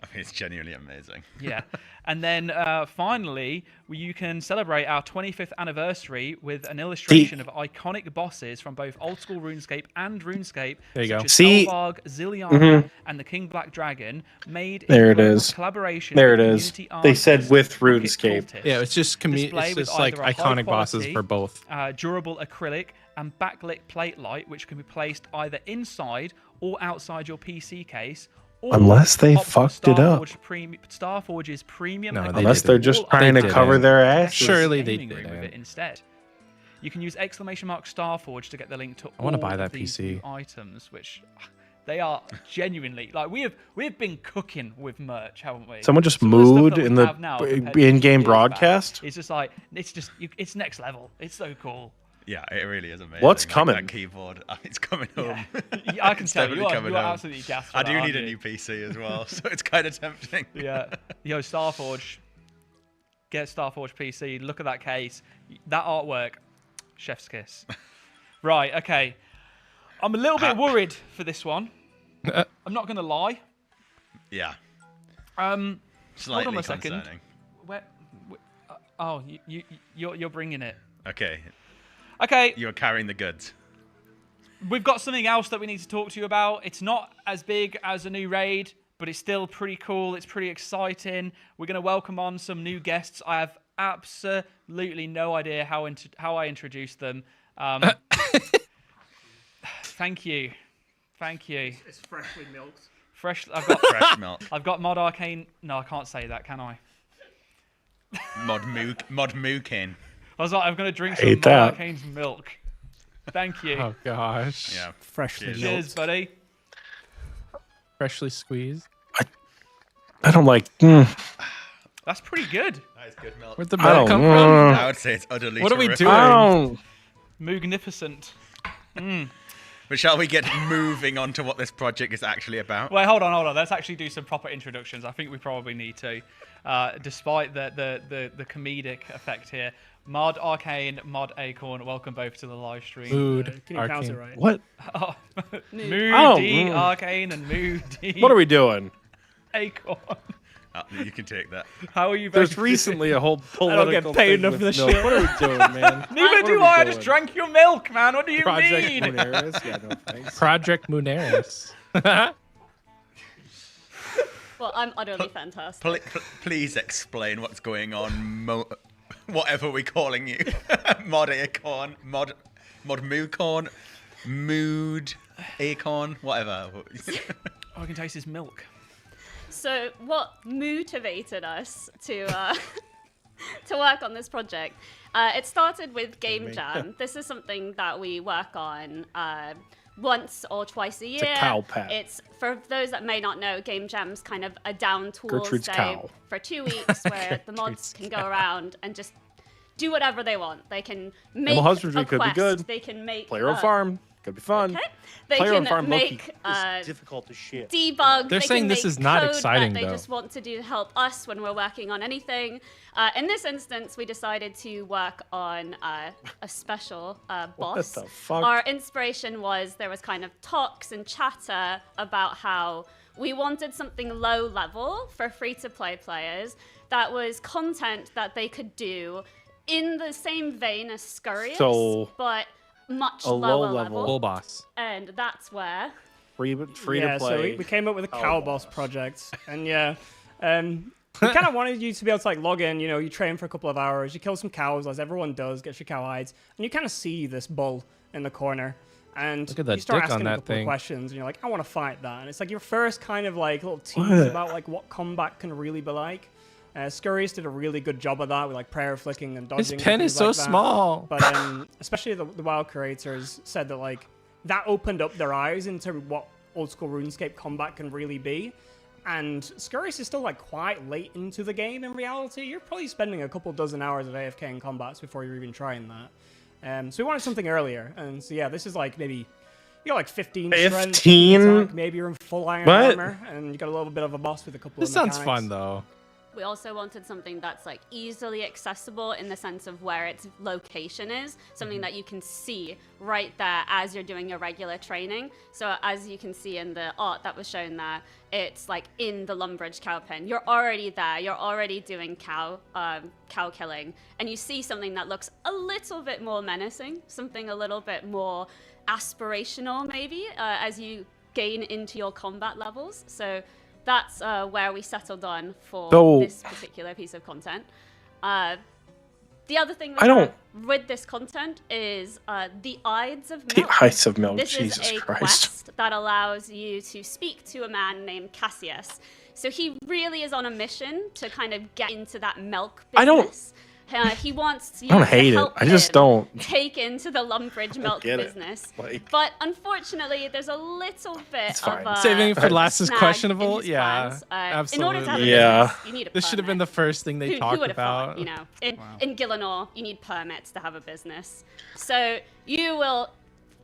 I mean, it's genuinely amazing. Yeah. And then finally, you can celebrate our 25th anniversary with an illustration of iconic bosses from both old school RuneScape and RuneScape. There you go. Such as See- Elvarg, Zilliana, Mhm. and the King Black Dragon, made There in it is. collaboration There with it is. community They said artist with Rocket RuneScape. Cultist. Yeah, it's just Display it's with just like either a iconic bosses high-quality, for both. durable acrylic and backlit plate light, which can be placed either inside or outside your PC case. Or Unless they opt for fucked it up. Starforge's premium. No, they Unless didn't. they're just all trying to didn't. cover their asses. Surely they gaming room with didn't. it instead. You can use !Starforge to get the link to I wanna all buy of that these PC. new items, which they are genuinely like we've been cooking with merch, haven't we? Someone just Some of the stuff mooed that we in the have now compared to in-game years back, broadcast. It's just like it's next level. It's so cool. Yeah, it really is amazing. What's Like, coming? That keyboard, it's coming home. Yeah, I can It's tell you definitely are, coming you are home. absolutely gassed. I for do that, need a aren't new you? PC as well, so it's kind of tempting. Yeah. Yo, Starforge. Get Starforge PC. Look at that case. That artwork. Chef's kiss. Right, okay. I'm a little bit worried for this one. I'm not going to lie. Yeah. Hold Slightly on a second. concerning. You're bringing it. Okay. Okay. You're carrying the goods. We've got something else that we need to talk to you about. It's not as big as a new raid, but it's still pretty cool. It's pretty exciting. We're going to welcome on some new guests. I have absolutely no idea how I introduced them. Thank you. It's freshly milked. I've got Fresh milk. I've got Mod Arcane. No, I can't say that, can I? Mod Mookin. I was like, I'm going to drink I some hate Mod that. Arcane's milk. Thank you. Oh gosh. Yeah. Freshly Cheers. milked. Cheers, buddy. Freshly squeezed. I don't like. That's pretty good. That is good milk. Where'd the I milk don't come want- I would say it's utterly What are we terrific. doing? I don't. Magnificent. But shall we get moving on to what this project is actually about? Wait, hold on. Let's actually do some proper introductions. I think we probably need to, despite the comedic effect here. Mod Arcane, Mod Acorn, welcome both to the live stream. Mood. Can you pronounce it Arcane. right? What? Oh, Oh, Moody mm. Arcane and Moody. What are we doing? Acorn. You can take that. How are you? There's both recently a whole I don't political get paid thing enough for with this milk. shit. What are we doing, man? Neither What do are we I. I doing? just drank your milk, man. What do you Project mean? Muneris? Yeah, no thanks. Project Muneris. Well, I'm utterly fantastic. Please explain what's going on. Whatever we're calling you. Mod Acorn, Mod Moocorn, Mood Acorn, whatever. I can taste his milk. So, what motivated us to to work on this project? It started with Game Jam. This is something that we work on once or twice a year. It's a cow pat. It's for those that may not know, Game Jam's kind of a down tools Gertrude's day cow. for 2 weeks where the mods can go around and just do whatever they want. They can make Animal husbandry a could be quest. good. They can make Player on farm could be fun. Okay. They Player on can farm Loki make is difficult as shit. debug. They're they saying can this make is not code exciting, that they though. just want to do to help us when we're working on anything. In this instance, we decided to work on a special boss. the fuck? Our inspiration was there was kind of talks and chatter about how we wanted something low level for free-to-play players that was content that they could do in the same vein as Scurrius, So, but much a lower low level Bull boss. And that's where free to play. Yeah, so we came up with a cow boss project, and yeah, we kind of wanted you to be able to like log in. You know, you train for a couple of hours, you kill some cows, as everyone does, get your cow hides, and you kind of see this bull in the corner, and Look at that you start dick on asking a that couple of thing. questions, and you're like, I want to fight that, and it's like your first kind of like little tease about like what combat can really be like. Scurrius did a really good job of that with like prayer flicking and dodging. His pen and is things so like that. small. But especially the WoW creators said that like that opened up their eyes into what old school RuneScape combat can really be. And Scurrius is still like quite late into the game in reality. You're probably spending a couple dozen hours of AFK in combats before you're even trying that. So we wanted something earlier. And so yeah, this is like maybe you got like 15 strength, 15? attack, maybe you're in full iron armor, and you got a little bit of a boss with a couple This of sounds mechanics. fun though. We also wanted something that's like easily accessible in the sense of where its location is, something that you can see right there as you're doing your regular training. So as you can see in the art that was shown there, it's like in the Lumbridge cow pen. You're already there, you're already doing cow killing, and you see something that looks a little bit more menacing, something a little bit more aspirational maybe, as you gain into your combat levels. So that's where we settled on for this particular piece of content. The other thing we have with this content is the Ides of Milk. The Ides of Milk, This Jesus is a Christ. quest that allows you to speak to a man named Cassius. So he really is on a mission to kind of get into that milk business. He wants you I don't to hate it. help I just him don't. take into the Lumbridge milk get it. business. Like- But unfortunately, there's a little bit of Saving it for last is snag questionable. in his Yeah, plans. absolutely. In order to have a Yeah. business, you need a This should have been the first thing they who talked would have about. thought, you know, in Gillinor, you need permits to have a business. So you will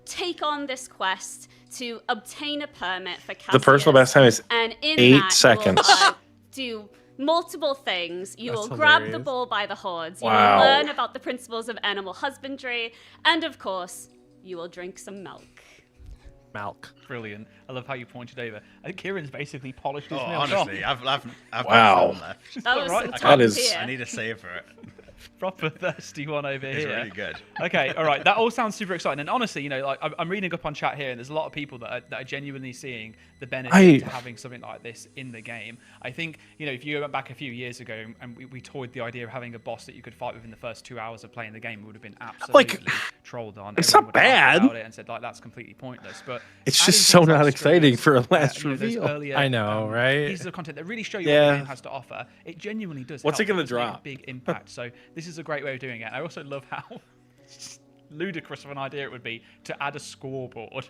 take on this quest to obtain a permit for Cassius. The personal best time is and in 8 that, seconds. You will, do multiple things. You That's will grab the hilarious. bull by the horns. You Wow. will learn about the principles of animal husbandry. And of course, you will drink some milk. Milk. Brilliant. I love how you pointed over. I think Kieran's basically polished his Oh, milk honestly, off. I've Wow. got some left. That was some I top can't- tier. I need to save for it. Proper thirsty one over It's here. really good. Okay, all right. That all sounds super exciting. And honestly, you know, like I'm reading up on chat here, and there's a lot of people that are genuinely seeing the benefit to having something like this in the game. I think, you know, if you went back a few years ago and we toyed the idea of having a boss that you could fight within the first 2 hours of playing the game, we would have been absolutely trolled on. it's Everyone not would have laughed bad. about it and said like that's completely pointless. But It's adding just so things like not exciting Scurrius, for a last you know, those reveal. earlier, I know, right? pieces of content that really show you Yeah. what the game has to offer. It genuinely does. What's it help. gonna Does make a drop? big impact. So this is a great way of doing it. And I also love how ludicrous of an idea it would be to add a scoreboard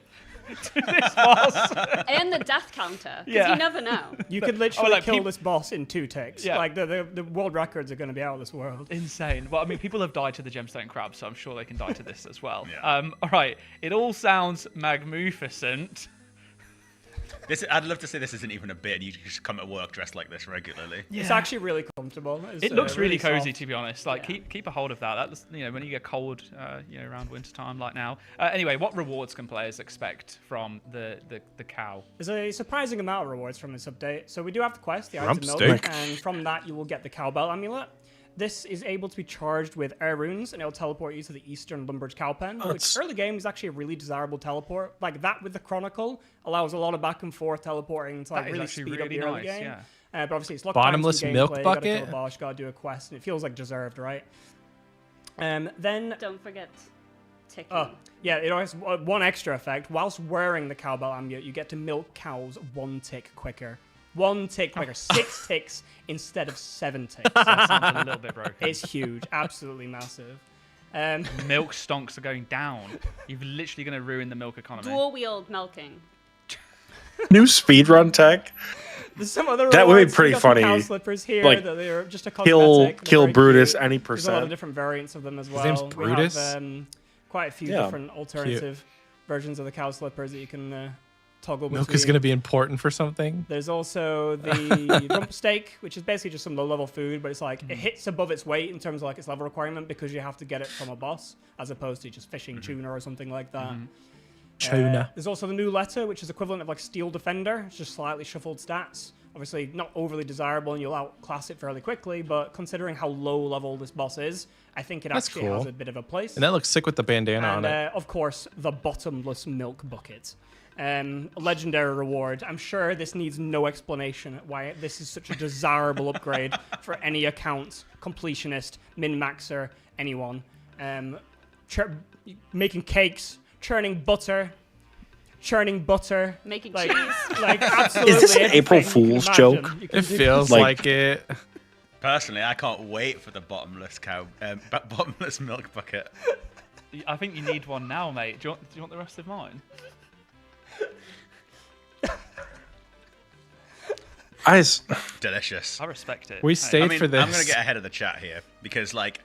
to this boss. And the death counter. Because Yeah. you never know. You could literally like, kill peop- this boss in 2 ticks. Yeah. Like the world records are going to be out of this world. Insane. Well, I mean, people have died to the gemstone crab, so I'm sure they can die to this as well. All right. It all sounds magnificent. I'd love to say this isn't even a bit, and you just come to work dressed like this regularly. It's actually really comfortable. It's, It looks really cozy, soft. to be honest. Like, keep a hold of that. That's, you know, when you get cold, you know, around winter time like now. Anyway, what rewards can players expect from the cow? There's a surprising amount of rewards from this update. So we do have the quest, the Ides of Milk, Rumpstick. and from that you will get the Cowbell Amulet. This is able to be charged with air runes, and it'll teleport you to the Eastern Lumbridge Cowpen, which early game is actually a really desirable teleport. Like that with the Chronicle allows a lot of back and forth teleporting to like That is really actually speed up really the early nice, game. yeah. But obviously it's locked Bottomless down to milk gameplay, You gotta bucket? kill a boss, gotta do a quest, and it feels like deserved, right? Then Don't forget ticking. Oh, yeah, it has one extra effect. Whilst wearing the Cowbell Amulet, you get to milk cows 1 tick quicker. 1 tick quicker. 6 ticks instead of 7 ticks. That sounds a little bit broken. It's huge. Absolutely massive. Milk stonks are going down. You're literally going to ruin the milk economy. Dual wield milking. New speedrun tech. There's some other That would be rewards. pretty We got some funny. Cow slippers here Like, that they're just a kill- cosmetic. They're kill very Brutus cute. any There's a lot of percent. different variants of them as His well. name's We Brutus? have quite a few Yeah. different alternative versions of the cow slippers that you can toggle Milk between. is going to be important for something. There's also the rump steak, which is basically just some low-level food, but it's like it hits above its weight in terms of like its level requirement because you have to get it from a boss as opposed to just fishing tuna or something like that. Tuna. There's also the new letter, which is equivalent of like Steel Defender. It's just slightly shuffled stats. Obviously, not overly desirable, and you'll outclass it fairly quickly. But considering how low level this boss is, I think it That's actually cool. has a bit of a place. And that looks sick with the bandana on And it. of course, the bottomless milk bucket. A legendary reward. I'm sure this needs no explanation why this is such a desirable upgrade for any account, completionist, min-maxer, anyone. Making cakes, churning butter, making like, cheese. like absolutely. Is this an anything April you can Fool's imagine, joke? you can It do. feels like it. Personally, I can't wait for the bottomless bottomless milk bucket. I think you need one now, mate. Do you want the rest of mine? Delicious. I respect it. We stayed for this. I'm gonna get ahead of the chat here because, like,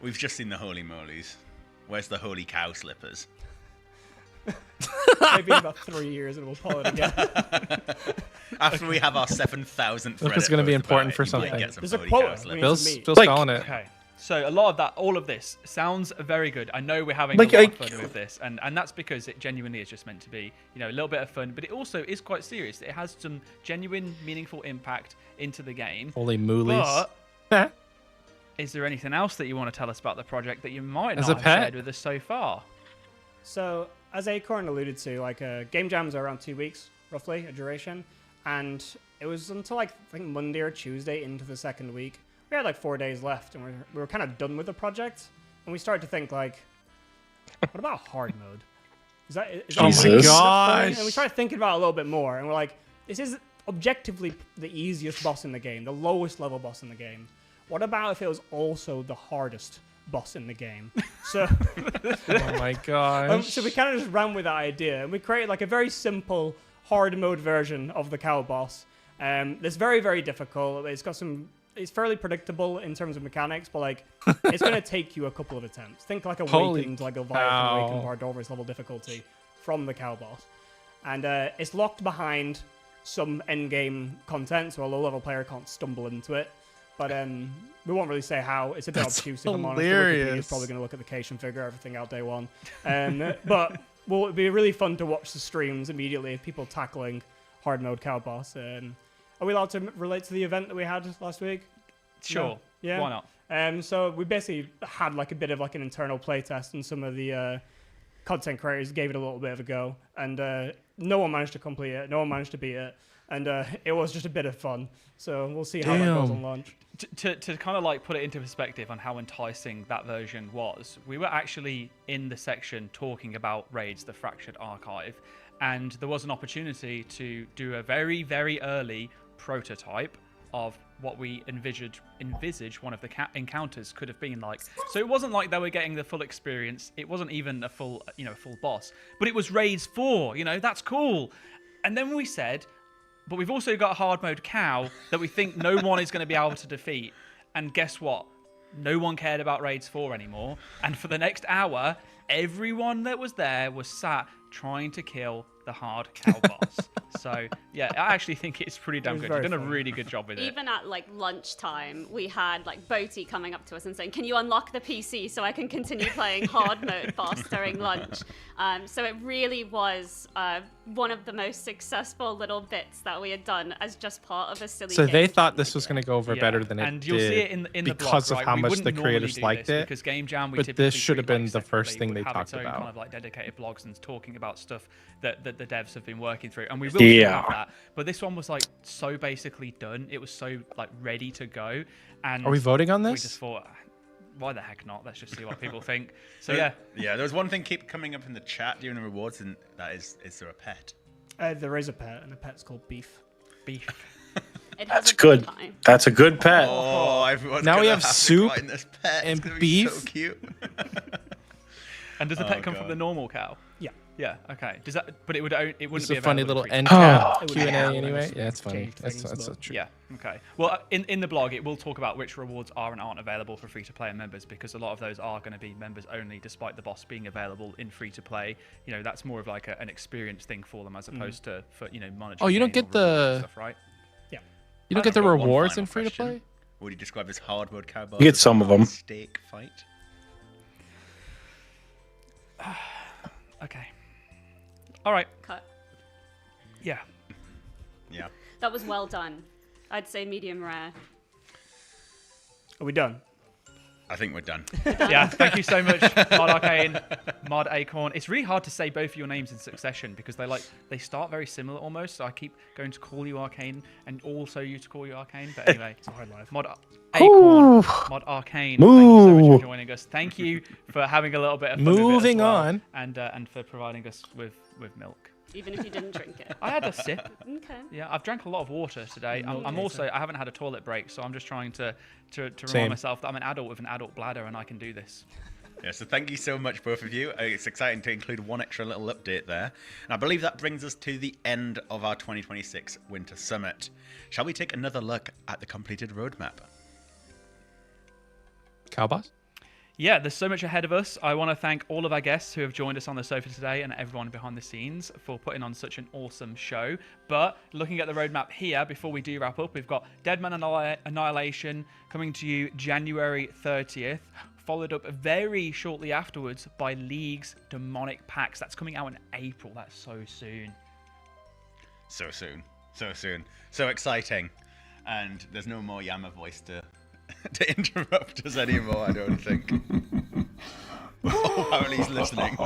we've just seen the holy molies. Where's the holy cow slippers? Maybe in about 3 years and we'll pull it again. After we have our 7,000th Look, Reddit it's gonna be post important about for it, you might something. get some There's a holy quote. cow slippers. Phil's calling it. Okay. So a lot of that, all of this sounds very good. I know we're having Like, a lot of I- fun with this, and that's because it genuinely is just meant to be, a little bit of fun, but it also is quite serious. It has some genuine, meaningful impact into the game. Holy moolies. But is there anything else that you want to tell us about the project that you might As not a have pet? shared with us so far? So, as Acorn alluded to, game jams are around 2 weeks, roughly, a duration. And it was until, I think, Monday or Tuesday into the second week. We had, 4 days left, and we were kind of done with the project. And we started to think, what about hard mode? Is that Jesus. enough Gosh. fun? And we started thinking about it a little bit more. And we're like, this is objectively the easiest boss in the game, the lowest level boss in the game. What about if it was also the hardest boss in the game? So, Oh my gosh. so we kind of just ran with that idea, and we created a very simple hard mode version of the cow boss. It's very, very difficult. It's fairly predictable in terms of mechanics, but it's going to take you a couple of attempts. Think Holy Awakened, like a cow. Awakened Bardovers level difficulty from the cow boss. And it's locked behind some endgame content, so a low-level player can't stumble into it. But we won't really say how. It's a bit That's obtuse, if I'm honest. hilarious. It's probably going to look at the Cation figure, everything out day one. But it'd be really fun to watch the streams immediately of people tackling hard mode cow boss. Are we allowed to relate to the event that we had last week? Sure. No? Yeah. Why not? So we basically had a bit of an internal playtest, and some of the content creators gave it a little bit of a go, and no one managed to complete it. No one managed to beat it, and it was just a bit of fun. So we'll see how that goes on launch. To kind of put it into perspective on how enticing that version was, we were actually in the section talking about Raids, the Fractured Archive, and there was an opportunity to do a very, very early prototype of what we envisage one of the encounters could have been like. So it wasn't like they were getting the full experience. It wasn't even a full, full boss, but it was Raids 4. That's cool. And then we said, but we've also got a hard mode cow that we think no one is going to be able to defeat. And guess what? No one cared about Raids 4 anymore. And for the next hour, everyone that was there was sat trying to kill the hard cow boss. So, yeah, I actually think it's pretty damn good. You've done a really good job with it. Even at lunchtime, we had Boaty coming up to us and saying, "Can you unlock the PC so I can continue playing hard mode boss during lunch?" So it really was one of the most successful little bits that we had done as just part of a silly. So they game. thought this was going to go over better than it and did, you'll see it in the because blog, of right? how We much wouldn't the normally creators do liked this it. because Game Jam, we but typically this should have treat, been the first thing they would have talked its own about. kind of dedicated blogs and talking about stuff that the devs have been working through, and we will still have that. But this one was so basically done. It was so ready to go. And Are we voting on We this? just thought, why the heck not? Let's just see what people think. So yeah. There was one thing keep coming up in the chat during the rewards, and that is there a pet? There is a pet, and the pet's called Beef. Beef. That's good. That's a good pet. Oh, everyone's Now we gonna have to soup find this pet. and It's gonna be beef. so cute. And does the pet come from the normal cow? Yeah. Yeah. Okay. Does that? But it wouldn't It's be a funny available little in end free- cap It Q&A would- yeah, anyway. Yeah, it's funny. changed That's things, so but- true. Yeah. Okay. Well, in the blog, it will talk about which rewards are and aren't available for free-to-play members, because a lot of those are going to be members only, despite the boss being available in free-to-play. That's more of an experience thing for them as opposed to for monetary. Oh, you don't gain get or rewards and the stuff, right? Yeah. You don't get the I've got one rewards final in free to question. play. Would you describe this hard mode cow boss? You get as some a of 'em. Steak fight. Okay. All right. Cut. Yeah. Yeah. That was well done. I'd say medium rare. Are we done? I think we're done. Yeah, thank you so much, Mod Arcane, Mod Acorn. It's really hard to say both of your names in succession because they start very similar almost. So I keep going to call you Arcane and also you to call you Arcane. But anyway, it's a hard life. Mod Acorn, Mod Arcane. Thank you so much for joining us. Thank you for having a little bit of fun Moving with it as well, on. and for providing us with milk. Even if you didn't drink it. I had a sip. Okay. Yeah, I've drank a lot of water today. I'm also, I haven't had a toilet break, so I'm just trying to Same. remind myself that I'm an adult with an adult bladder and I can do this. Yeah, so thank you so much, both of you. It's exciting to include one extra little update there. And I believe that brings us to the end of our 2026 Winter Summit. Shall we take another look at the completed roadmap? Cowboss? Yeah, there's so much ahead of us. I want to thank all of our guests who have joined us on the sofa today and everyone behind the scenes for putting on such an awesome show. But looking at the roadmap here, before we do wrap up, we've got Deadman Annihilation coming to you January 30th, followed up very shortly afterwards by League's Demonic Pacts. That's coming out in April. That's so soon. So soon. So soon. So exciting. And there's no more Yama voice to interrupt us anymore, I don't think. Oh, apparently he's listening.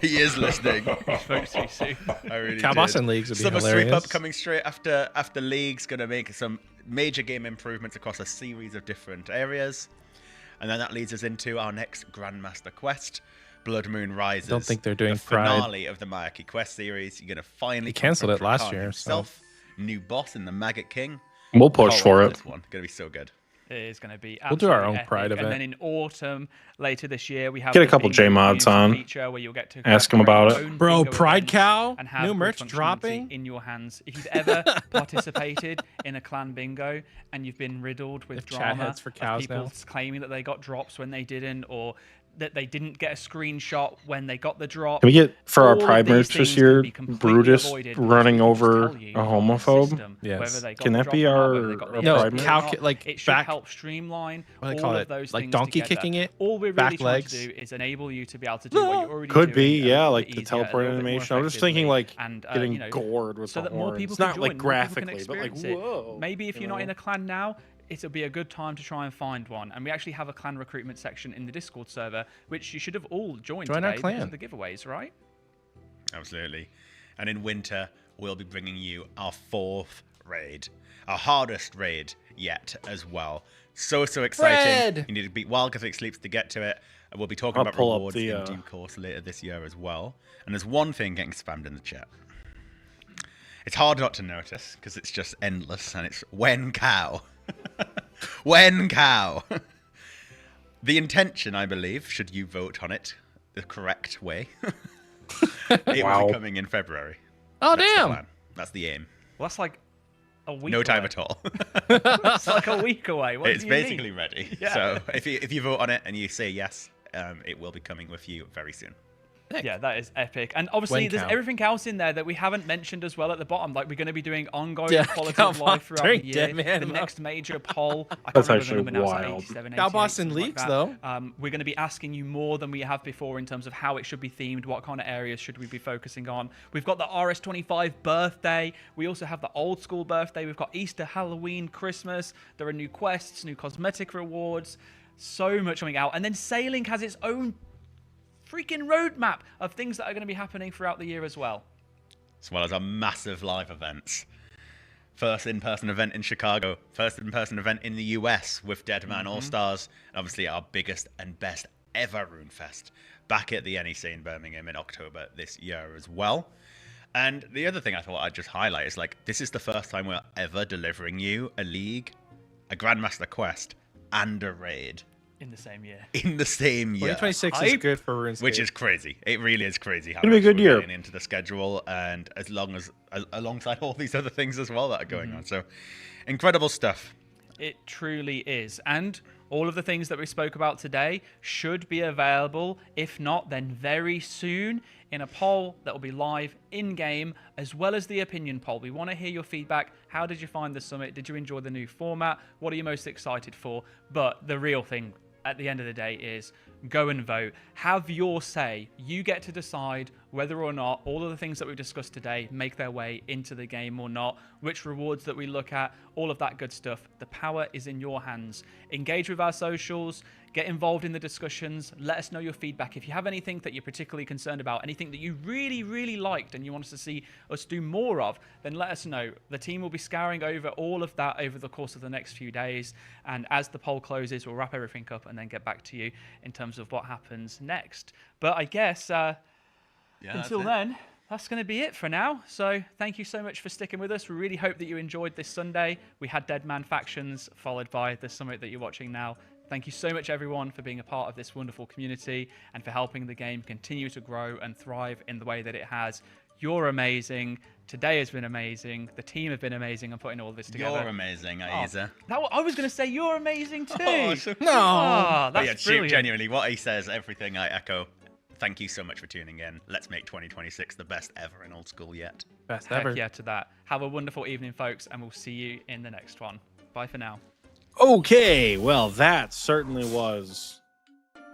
He is listening. Spoke too soon. I really Cowboss did. and Leagues would be Summer hilarious. Sweep Up coming straight after League's going to make some major game improvements across a series of different areas. And then that leads us into our next Grandmaster quest, Blood Moon Rises. I don't think they're doing the Pride. finale of the Mayaki quest series. You're going to finally They canceled it last confront Rakan year, himself, new boss in the Maggot King. We'll push Can't for wait it. This one going to be so good. It is going to be We'll do our absolutely own Pride epic. event. And then in autumn, later this year, we have Get a the couple Bingo J-mods community on. feature where you'll get to Ask 'em create about your it. own Bro, bingo Pride events Cow? and have New good merch functionality dropping? in your hands. If you've ever participated in a clan bingo and you've been riddled with If chat drama heads for of cows people now. claiming that they got drops when they didn't, or that they didn't get a screenshot when they got the drop. Can we get for our all of Pride these merch things this can year, be completely Brutus avoided because running we will just over tell you a from the homophobe? system Yes. whether they got Can the that drop be or not, our- whether they got our the No, drop Pride or merch? not. like It should back. help streamline What do they all call of it? those Like things donkey together. kicking it? All we're Back really trying legs? to do is enable you to be able to do what you're already Could doing be, a yeah, little like bit the easier, a teleport little bit more animation. I was just thinking, effectively, like, and, getting you know, gored with so the that more horns. people It's can not, join, like, more people can graphically, but, like, experience it. whoa, Maybe if you you're not know? in a clan now, it'll be a good time to try and find one. And we actually have a clan recruitment section in the Discord server, which you should have all joined Join our today because clan. of the giveaways, right? Absolutely. And in winter, we'll be bringing you our 4th raid. Our hardest raid yet as well. So exciting. Fred! You need to beat Wild Gothic Sleeps to get to it. And we'll be talking I'll about pull up rewards the, in due course later this year as well. And there's one thing getting spammed in the chat. It's hard not to notice because it's just endless, and it's when cow. When cow. The intention, I believe, should you vote on it the correct way, it will Wow. be coming in February. Oh, That's the damn. plan. That's the aim. Well, that's like a week No time away. at all. It's like a week away. What It's do you mean? basically ready. Yeah. So if you vote on it and you say yes, it will be coming with you very soon. Yeah, that is epic. And obviously, When there's count. everything else in there that we haven't mentioned as well at the bottom. Like, we're going to be doing ongoing Yeah, quality of life throughout the during year. Dead Man The Month. next major poll. I That's can't remember actually the number now. wild. It's like 87, Cow 88, Boss and something Leagues, like though. that. We're going to be asking you more than we have before in terms of how it should be themed, what kind of areas should we be focusing on. We've got the RS25 birthday. We also have the old school birthday. We've got Easter, Halloween, Christmas. There are new quests, new cosmetic rewards. So much coming out. And then Sailing has its own freaking roadmap of things that are going to be happening throughout the year as well. As well as our massive live events. First in-person event in Chicago. First in-person event in the US with Deadman All-Stars. And obviously our biggest and best ever RuneFest. Back at the NEC in Birmingham in October this year as well. And the other thing I thought I'd just highlight is, like, this is the first time we're ever delivering you a league, a Grandmaster quest, and a raid. In the same year. In the same year. 2026 is good for RuneScape. Which is crazy. It really is crazy how It'll be a much good we're year. getting into the schedule, and alongside all these other things as well that are going on. So incredible stuff. It truly is. And all of the things that we spoke about today should be available, if not, then very soon, in a poll that will be live in-game, as well as the opinion poll. We want to hear your feedback. How did you find the summit? Did you enjoy the new format? What are you most excited for? But the real thing at the end of the day is go and vote. Have your say. You get to decide whether or not all of the things that we've discussed today make their way into the game or not, which rewards that we look at, all of that good stuff. The power is in your hands. Engage with our socials, get involved in the discussions, let us know your feedback. If you have anything that you're particularly concerned about, anything that you really, really liked and you want us to see us do more of, then let us know. The team will be scouring over all of that over the course of the next few days. And as the poll closes, we'll wrap everything up and then get back to you in terms of what happens next. But I guess until then, that's going to be it for now. So thank you so much for sticking with us. We really hope that you enjoyed this Sunday. We had Deadman Factions followed by the summit that you're watching now. Thank you so much, everyone, for being a part of this wonderful community and for helping the game continue to grow and thrive in the way that it has. You're amazing. Today has been amazing. The team have been amazing on putting all this together. You're amazing, Aiza. I was going to say you're amazing too. No. That's yeah, brilliant. genuinely, what he says, everything I echo. Thank you so much for tuning in. Let's make 2026 the best ever in Old School yet. Best Heck ever. yeah to that. Have a wonderful evening, folks, and we'll see you in the next one. Bye for now. Okay, well, that certainly was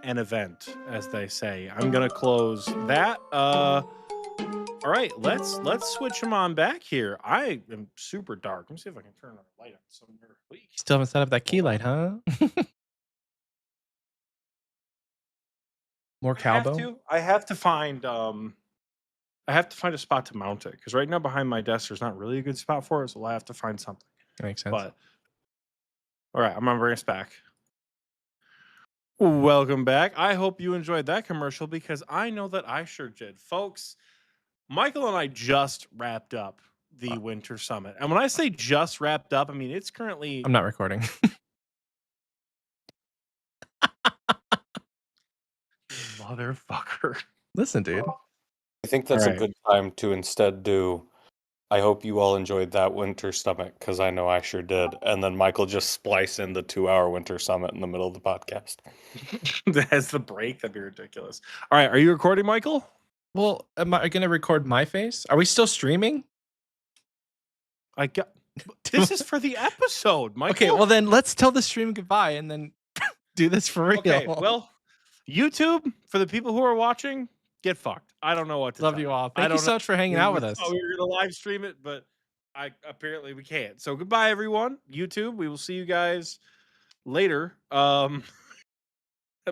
an event, as they say. I'm gonna close that. All right, let's switch them on back here. I am super dark. Let me see if I can turn our light on somewhere. Still haven't set up that key light, huh? More cowbell. I have to find a spot to mount it because right now behind my desk there's not really a good spot for it, so I have to find something. That makes sense. But all right, I'm gonna bring us back. Welcome back. I hope you enjoyed that commercial because I know that I sure did. Folks, Michael and I just wrapped up the Winter Summit. And when I say just wrapped up, I mean it's currently I'm not recording. Motherfucker. Listen, dude. I think that's Alright. a good time to instead do. I hope you all enjoyed that Winter Summit because I know I sure did. And then Michael just splice in the 2-hour Winter Summit in the middle of the podcast. That's the break. That'd be ridiculous. All right, are you recording, Michael? Well, am I going to record my face? Are we still streaming? I got. This is for the episode, Michael. Okay, well then let's tell the stream goodbye and then do this for real. Okay, well, YouTube, for the people who are watching, get fucked. I don't know what to Love tell you all. I Thank you don't so know- much for hanging out with us. Oh, we were gonna live stream it, but apparently we can't. So goodbye, everyone. YouTube, we will see you guys later. I'm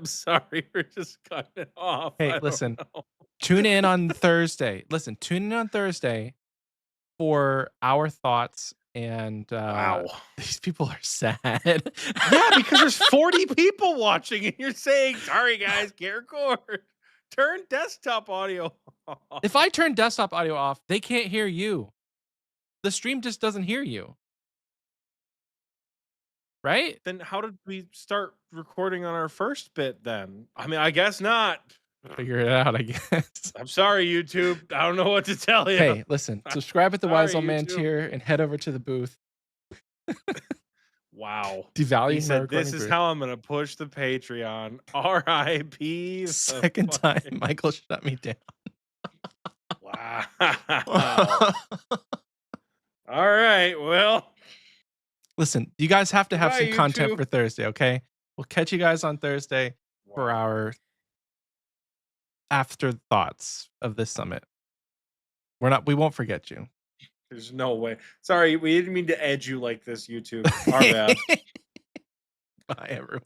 sorry, we're just cutting it off. I Hey, don't listen. know. Tune in on Thursday. Listen, tune in on Thursday for our thoughts and Wow. these people are sad. Yeah, because there's 40 people watching, and you're saying, "Sorry, guys, can't record." Turn desktop audio off. If I turn desktop audio off, they can't hear you. The stream just doesn't hear you. Right? Then how did we start recording on our first bit then? I mean, I guess not. Figure it out, I guess. I'm sorry, YouTube. I don't know what to tell you. Hey, listen, subscribe at the Sorry, Wise Old Man YouTube. tier and head over to the booth. Wow. Devaluing He my said, recording "This is booth." how I'm gonna push the Patreon." R.I.P. the Second time Michael shut me down. Wow. All right. Well, Listen, you guys have to have Goodbye, some content YouTube. for Thursday, okay? We'll catch you guys on Thursday for our afterthoughts of this summit. We won't forget you. there's no way. Sorry, we didn't mean to edge you like this, YouTube. Our bad. Bye, everyone.